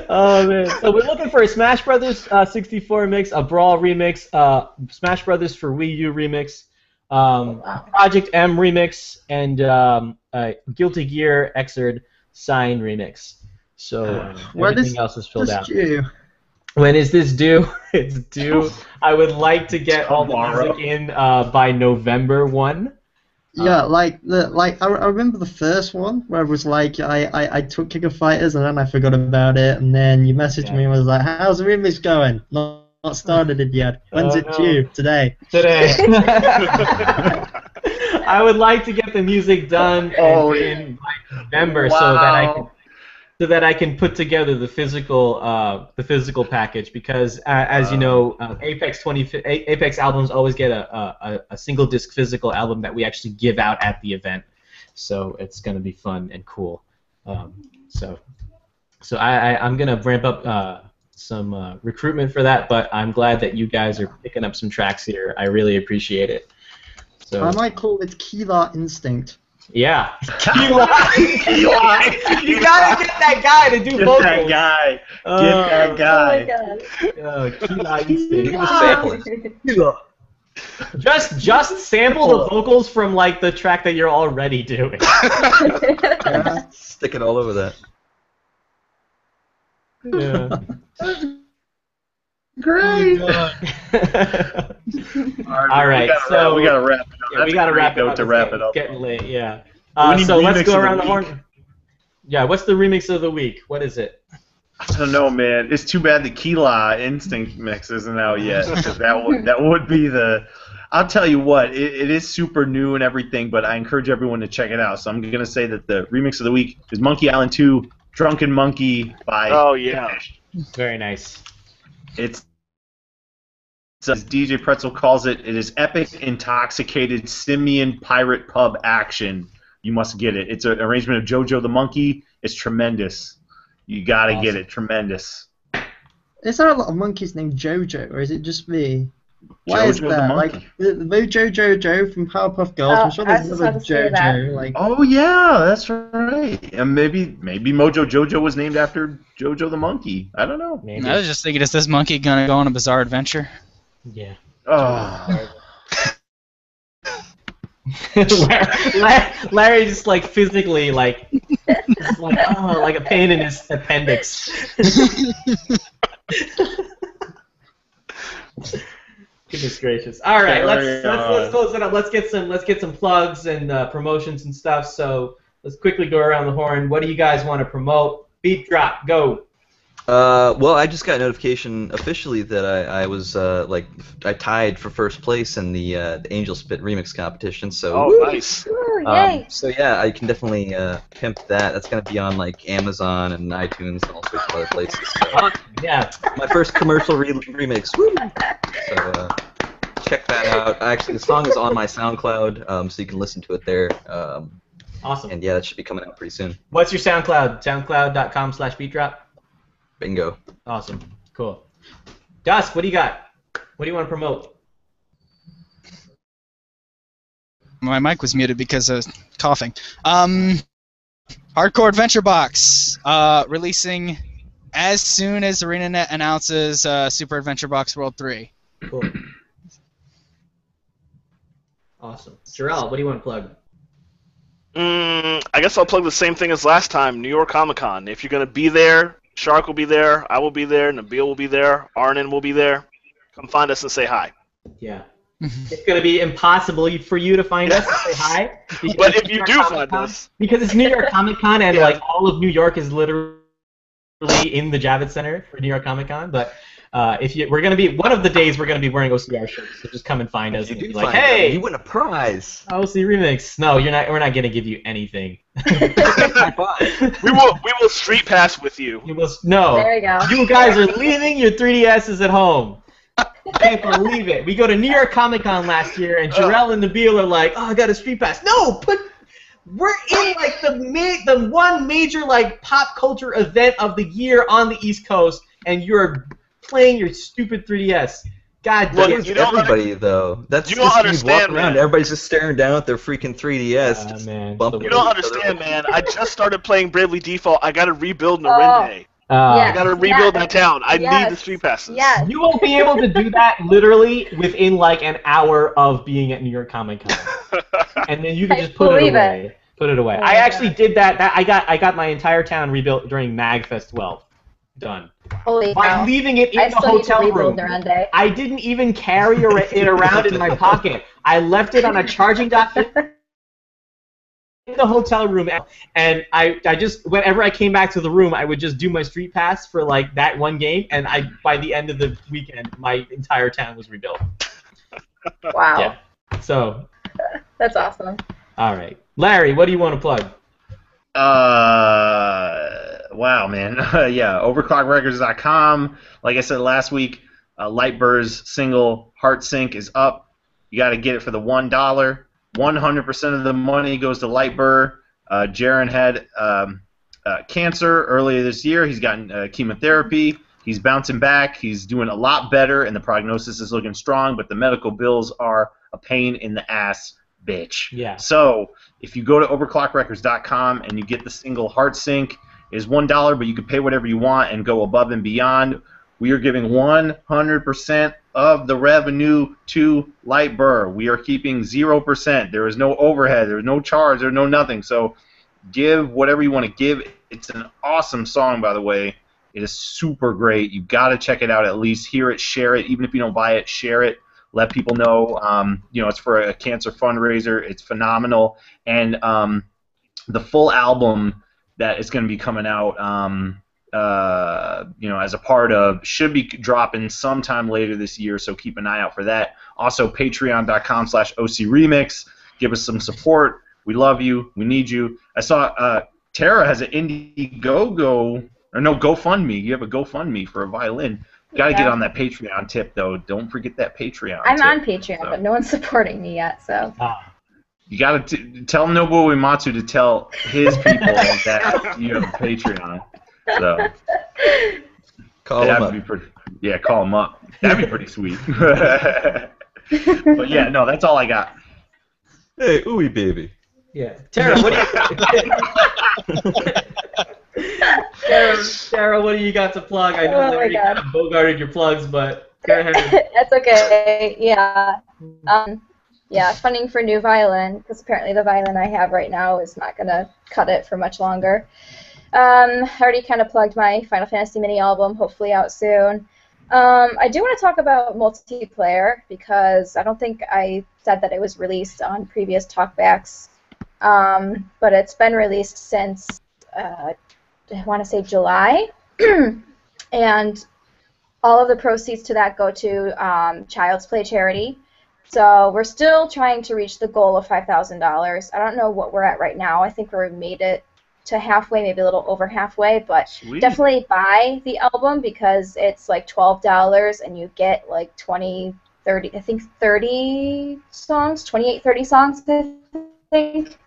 Speaker 1: Oh man! So we're looking for a Smash Brothers 64 mix, a Brawl remix, Smash Brothers for Wii U remix, Project M remix, and a Guilty Gear Xrd Sign remix. So everything else is filled out. When is this due? It's due. I would like to get all the music in by November 1.
Speaker 8: Yeah, I remember the first one where it was like I took King of Fighters and then I forgot about it, and then you messaged me and was like, "How's the remix going? Not started it yet. When's it due? Today."
Speaker 1: I would like to get the music done in November so that I can put together the physical package, because as you know, Apex albums always get a single disc physical album that we actually give out at the event, so it's gonna be fun and cool. So I'm gonna ramp up some recruitment for that, but I'm glad that you guys are picking up some tracks here. I really appreciate it. So
Speaker 8: I might call it Killer Instinct.
Speaker 1: Yeah. You gotta get that guy to do vocals.
Speaker 6: Get that guy. Get that guy.
Speaker 7: Oh my
Speaker 1: God. Just sample the vocals from like the track that you're already doing.
Speaker 5: Stick it all over that.
Speaker 1: Yeah.
Speaker 6: Great.
Speaker 1: All right, so
Speaker 6: we gotta wrap it up.
Speaker 1: Yeah, we gotta wrap it up.
Speaker 6: To wrap it up.
Speaker 1: It's getting late. Yeah.
Speaker 6: We
Speaker 1: So
Speaker 6: need
Speaker 1: let's
Speaker 6: remix
Speaker 1: go
Speaker 6: of the
Speaker 1: around the
Speaker 6: week.
Speaker 1: horn. Yeah. What's the remix of the week? What is it?
Speaker 6: I don't know, man. It's too bad the Kila Instinct mix isn't out yet, because that would be the. I'll tell you what, it is super new and everything, but I encourage everyone to check it out. So I'm gonna say that the remix of the week is Monkey Island 2, Drunken Monkey by.
Speaker 3: Oh yeah.
Speaker 1: Very nice.
Speaker 6: It's as DJ Pretzel calls it, it is epic, intoxicated simian pirate pub action. You must get it. It's an arrangement of JoJo the Monkey. It's tremendous. You gotta get it. Tremendous.
Speaker 8: Is there a lot of monkeys named JoJo, or is it just me? Why is
Speaker 6: JoJo the
Speaker 8: that?
Speaker 6: Monkey.
Speaker 8: Like the Mojo Jojo from Powerpuff Girls. I'm sure there's another JoJo. Like,
Speaker 6: Oh yeah, that's right. And maybe Mojo Jojo was named after JoJo the Monkey. I don't know.
Speaker 1: Maybe.
Speaker 2: I was just thinking, is this monkey gonna go on a bizarre adventure?
Speaker 1: Yeah.
Speaker 6: Oh.
Speaker 1: Larry just like physically like a pain in his appendix. Goodness gracious! All right, let's close it up. Let's get some plugs and promotions and stuff. So let's quickly go around the horn. What do you guys want to promote? Beatdrop, go.
Speaker 5: Well, I just got notification officially that I was I tied for first place in the Angel Spit remix competition. So
Speaker 3: nice.
Speaker 7: Ooh, yay.
Speaker 5: So yeah, I can definitely pimp that. That's gonna be on like Amazon and iTunes and all sorts of other places. So,
Speaker 1: yeah.
Speaker 5: My first commercial remix. Woo! So check that out. Actually, the song is on my SoundCloud, so you can listen to it there.
Speaker 1: Awesome.
Speaker 5: And yeah, that should be coming out pretty soon.
Speaker 1: What's your SoundCloud? SoundCloud.com/Beatdrop.
Speaker 5: Bingo.
Speaker 1: Awesome. Cool. DusK, what do you got? What do you want to promote?
Speaker 2: My mic was muted because I was coughing. Hardcore Adventure Box releasing as soon as ArenaNet announces Super Adventure Box World 3.
Speaker 1: Cool. Awesome. Jarrell, what do you want to plug?
Speaker 3: I guess I'll plug the same thing as last time, New York Comic Con. If you're going to be there, Shark will be there, I will be there, Nabil will be there, Arnon will be there. Come find us and say hi.
Speaker 1: Yeah. It's going to be impossible for you to find us and say hi.
Speaker 3: But if you do find us.
Speaker 1: Because it's New York Comic Con and like all of New York is literally in the Javits Center for New York Comic Con. But we're going to be, one of the days we're going to be wearing OCR shirts. So just come and find us and be like, hey,
Speaker 5: you win a prize.
Speaker 1: OC Remix. No, you're not. We're not going to give you anything.
Speaker 3: We will street pass with you.
Speaker 1: No.
Speaker 7: There you go.
Speaker 1: You guys are leaving your 3DSs at home. I can't believe it. We go to New York Comic Con last year, and Jarrell and Nabil are like, "Oh, I got a street pass." No, we're in like the one major like pop culture event of the year on the East Coast, and you're playing your stupid 3DS. God damn it.
Speaker 5: Everybody though. That's
Speaker 3: you
Speaker 5: just
Speaker 3: don't
Speaker 5: you
Speaker 3: understand,
Speaker 5: walk around.
Speaker 3: Man.
Speaker 5: Everybody's just staring down at their freaking 3DS.
Speaker 1: Man.
Speaker 3: You don't understand, man. I just started playing Bravely Default. I got to rebuild Narende. I got to rebuild my town. I need the street passes.
Speaker 7: Yes.
Speaker 1: You won't be able to do that literally within like an hour of being at New York Comic Con, and then you can just put it away. Put it away. I actually did that. I got my entire town rebuilt during MagFest 12. Done.
Speaker 7: Holy
Speaker 1: By
Speaker 7: cow.
Speaker 1: leaving it in the hotel room. I didn't even carry it around in my pocket. I left it on a charging dock in the hotel room, and I just, whenever I came back to the room, I would just do my street pass for like that one game, and by the end of the weekend, my entire town was rebuilt.
Speaker 7: Wow.
Speaker 1: Yeah. So.
Speaker 7: That's awesome.
Speaker 1: All right, Larry, what do you want to plug?
Speaker 6: Wow, man. Yeah, OverClockRecords.com. Like I said last week, Lightbird's single Heart Sync is up. You got to get it for the $1. 100% of the money goes to Lightbird. Jaron had cancer earlier this year. He's gotten chemotherapy. He's bouncing back. He's doing a lot better, and the prognosis is looking strong, but the medical bills are a pain in the ass, bitch.
Speaker 1: Yeah.
Speaker 6: So if you go to overclockrecords.com and you get the single Heart Sync, it is $1, but you can pay whatever you want and go above and beyond. We are giving 100% of the revenue to Lightbird. We are keeping 0%. There is no overhead. There is no charge. There's no nothing. So give whatever you want to give. It's an awesome song, by the way. It is super great. You've got to check it out at least. Hear it, share it. Even if you don't buy it, share it. Let people know. It's for a cancer fundraiser. It's phenomenal. And the full album that is going to be coming out, as a part of, should be dropping sometime later this year, so keep an eye out for that. Also, patreon.com/OCRemix. Give us some support. We love you. We need you. I saw Tara has an GoFundMe. You have a GoFundMe for a violin. Got to get on that Patreon tip, though. Don't forget that Patreon
Speaker 7: I'm
Speaker 6: tip.
Speaker 7: on Patreon, but no one's supporting me yet, so.
Speaker 6: You got to tell Nobuo Uematsu to tell his people that you have a Patreon. So
Speaker 5: call him up.
Speaker 6: Call him up. That'd be pretty sweet. But yeah, no, that's all I got.
Speaker 5: Hey, ooey baby.
Speaker 1: Yeah, Tara, what do you? Tara, what do you got to plug? I know Larry kind of bogarted your plugs, but go ahead.
Speaker 7: That's okay. Yeah. yeah, funding for new violin, because apparently the violin I have right now is not going to cut it for much longer. I already kind of plugged my Final Fantasy mini album, hopefully out soon. I do want to talk about multiplayer, because I don't think I said that it was released on previous talkbacks, but it's been released since, I want to say July, and all of the proceeds to that go to Child's Play charity. So we're still trying to reach the goal of $5,000. I don't know what we're at right now. I think we made it to halfway, maybe a little over halfway, but
Speaker 4: Sweet.
Speaker 7: definitely buy the album because it's like $12 and you get like 20, 30, I think 30 songs, 28, 30 songs, I think.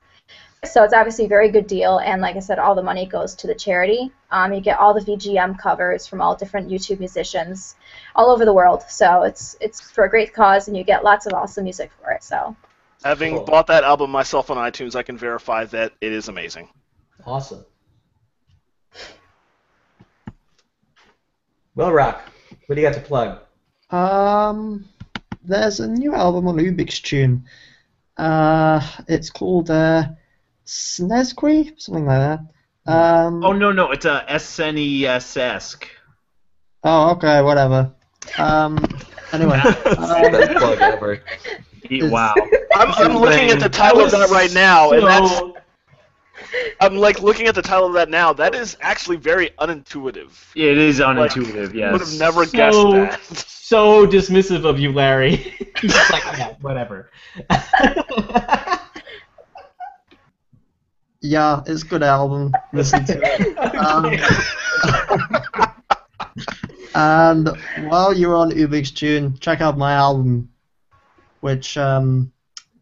Speaker 7: So it's obviously a very good deal, and like I said, all the money goes to the charity. You get all the VGM covers from all different YouTube musicians all over the world. So it's for a great cause, and you get lots of awesome music for it. So,
Speaker 3: Having bought that album myself on iTunes, I can verify that it is amazing.
Speaker 1: Awesome. WillRock, what do you got to plug?
Speaker 8: There's a new album on Ubix Tune. It's called Snesqui, something like that.
Speaker 4: Oh no, it's a SNES-esque.
Speaker 8: Oh, okay, whatever. Anyway.
Speaker 5: Best plug ever.
Speaker 4: Wow.
Speaker 3: I'm looking at the title of that right now, and that's. I'm like looking at the title of that now. That is actually very unintuitive.
Speaker 4: It is unintuitive, yes.
Speaker 3: Would have never guessed that.
Speaker 1: So dismissive of you, Larry. Just like, yeah, whatever.
Speaker 8: Yeah, it's a good album. Listen to it. And while you're on Ubix Tune, check out my album, which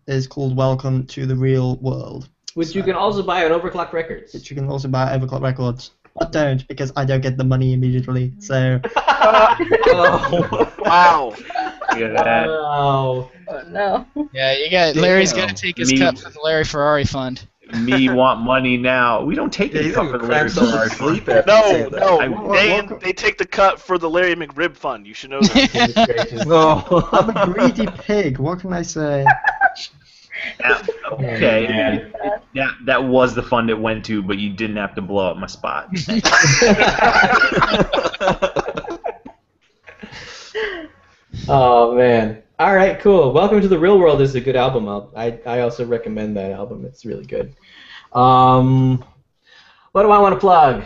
Speaker 8: is called Welcome to the Real World.
Speaker 1: Which you can also buy on Overclocked Records.
Speaker 8: Which you can also buy at Overclocked Records. But don't, because I don't get the money immediately. So.
Speaker 3: Oh, wow.
Speaker 1: Wow.
Speaker 7: oh no.
Speaker 2: Yeah, you got Larry's got to take his cut for the Larry Ferrari fund.
Speaker 4: Me want money now. We don't take any cut for the Larry Ferrari fund.
Speaker 3: No, they take the cut for the Larry McRib fund. You should know that.
Speaker 5: No.
Speaker 8: I'm a greedy pig. What can I say?
Speaker 4: Okay. That was the fund it went to, but you didn't have to blow up my spot.
Speaker 1: Oh man. All right, cool. Welcome to the Real World is a good album. I also recommend that album. It's really good. What do I want to plug?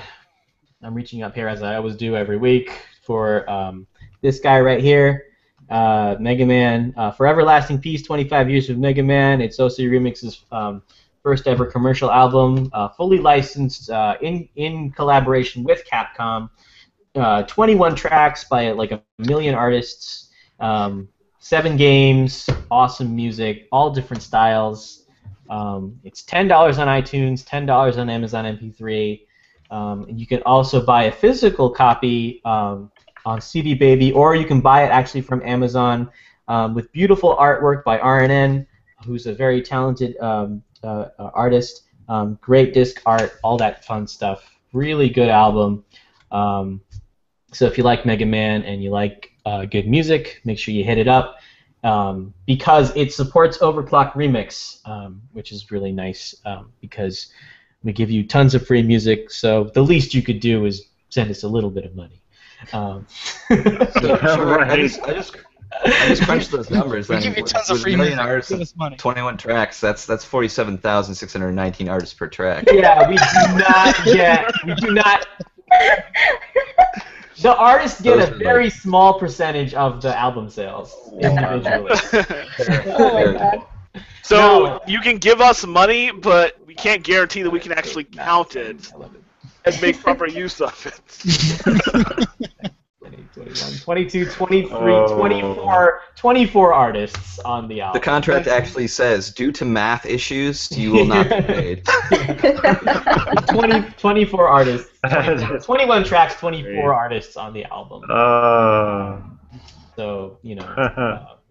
Speaker 1: I'm reaching up here as I always do every week for this guy right here, Mega Man. Forever Lasting Peace, 25 years of Mega Man. It's OC Remix's first ever commercial album, fully licensed in collaboration with Capcom. 21 tracks by like a million artists. 7 games, awesome music, all different styles. It's $10 on iTunes, $10 on Amazon MP3. And you can also buy a physical copy on CD Baby, or you can buy it actually from Amazon with beautiful artwork by RNN, who's a very talented artist. Great disc art, all that fun stuff. Really good album. So if you like Mega Man and you like good music, make sure you hit it up because it supports Overclocked Remix, which is really nice because we give you tons of free music, so the least you could do is send us a little bit of money.
Speaker 5: I just crunched those numbers.
Speaker 2: We give you tons of free
Speaker 5: million
Speaker 2: music.
Speaker 5: artists,
Speaker 2: Give us money.
Speaker 5: 21 tracks. That's 47,619 artists per track.
Speaker 1: Yeah, we do not. The artists get a very small percentage of the album sales individually.
Speaker 7: Oh my god.
Speaker 3: So you can give us money, but we can't guarantee that we can actually count it and make proper use of it.
Speaker 1: 21, 22, 23, 24 artists on the album.
Speaker 5: The contract actually says, due to math issues, you will not be paid.
Speaker 1: 24 artists. 21 tracks, 24 artists on the album. So,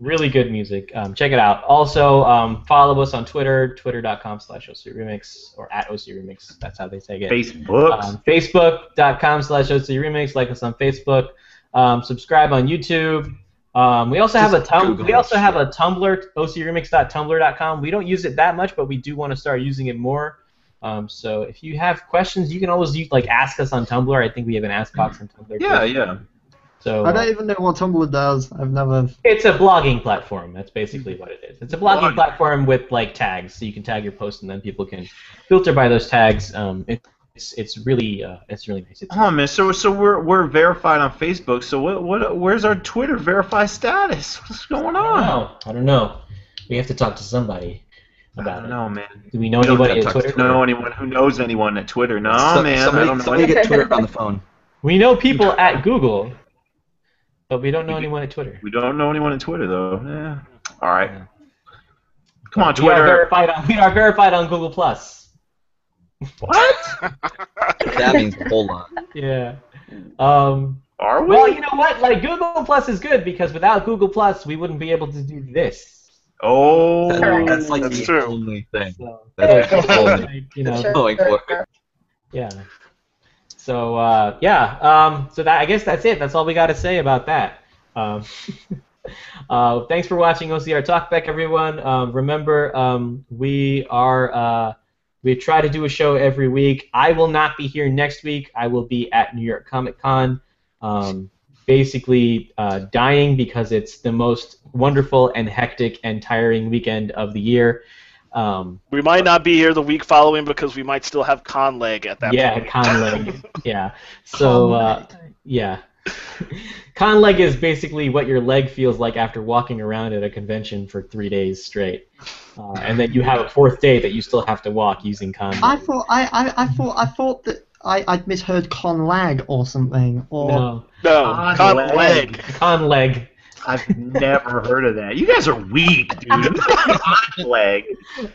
Speaker 1: really good music. Check it out. Also, follow us on Twitter, twitter.com/OCRemix, or at OCRemix. That's how they say it. Facebook.com/OCRemix. Like us on Facebook. Subscribe on YouTube. We also have a
Speaker 5: Google
Speaker 1: we also
Speaker 5: that
Speaker 1: have a Tumblr, ocremix.tumblr.com. We don't use it that much, but we do want to start using it more. So if you have questions, you can always ask us on Tumblr. I think we have an ask box on Tumblr.
Speaker 4: Yeah.
Speaker 1: So
Speaker 8: I don't even know what Tumblr does. I've never.
Speaker 1: it's a blogging platform. That's basically what it is. It's a blogging platform with tags, so you can tag your post, and then people can filter by those tags. It's really nice.
Speaker 4: Oh man, so we're verified on Facebook. So where's our Twitter verified status? What's going on?
Speaker 1: I don't know. We have to talk to somebody
Speaker 4: I
Speaker 1: about
Speaker 4: don't
Speaker 1: it.
Speaker 4: know, man.
Speaker 1: Do we know anybody at Twitter?
Speaker 4: Know anyone who knows anyone at Twitter? No, man.
Speaker 5: Somebody,
Speaker 4: I don't know.
Speaker 5: somebody get Twitter on the phone.
Speaker 1: We know people at Google, but we don't know anyone at Twitter.
Speaker 4: We don't know anyone at Twitter though. Yeah. All right.
Speaker 1: Yeah.
Speaker 4: Come on,
Speaker 1: We are
Speaker 4: Twitter.
Speaker 1: we are verified on Google Plus.
Speaker 4: What?
Speaker 5: That means a whole lot.
Speaker 1: Yeah.
Speaker 4: Are we?
Speaker 1: Well, you know what? Google Plus is good because without Google Plus, we wouldn't be able to do this.
Speaker 4: Oh.
Speaker 5: That's like
Speaker 3: That's
Speaker 5: the
Speaker 3: true.
Speaker 5: only thing.
Speaker 1: So,
Speaker 5: That's like the only going for it.
Speaker 1: Yeah. So so that I guess that's it. That's all we got to say about that. Thanks for watching OCR Talkback, everyone. Remember, we try to do a show every week. I will not be here next week. I will be at New York Comic Con, basically dying because it's the most wonderful and hectic and tiring weekend of the year.
Speaker 3: We might not be here the week following because we might still have con leg at that point.
Speaker 1: Yeah, con leg. Yeah. So yeah. Con leg is basically what your leg feels like after walking around at a convention for 3 days straight, and then you have a fourth day that you still have to walk using con leg.
Speaker 8: I thought that I'd misheard con lag or something. Or
Speaker 1: No,
Speaker 3: No,
Speaker 4: Con
Speaker 3: con
Speaker 4: leg.
Speaker 3: leg.
Speaker 1: con leg.
Speaker 4: I've never heard of that. You guys are weak, dude. Leg.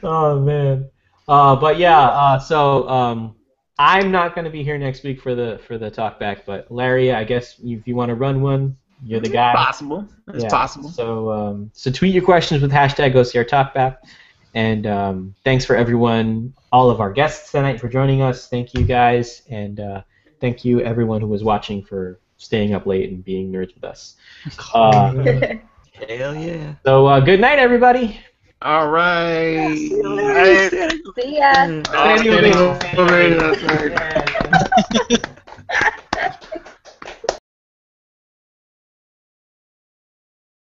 Speaker 1: Oh man. But yeah. So I'm not going to be here next week for the talkback, but Larry, I guess if you want to run one, you're the guy.
Speaker 4: Possible. It's possible.
Speaker 1: So so tweet your questions with hashtag OCR Talkback, and thanks for everyone, all of our guests tonight for joining us. Thank you guys, and thank you everyone who was watching for staying up late and being nerds with us.
Speaker 5: Hell yeah.
Speaker 1: So good night, everybody.
Speaker 4: All right.
Speaker 7: See ya.
Speaker 4: Oh,
Speaker 1: Standing ovation.
Speaker 4: standing ovation. That's right.
Speaker 1: Yeah.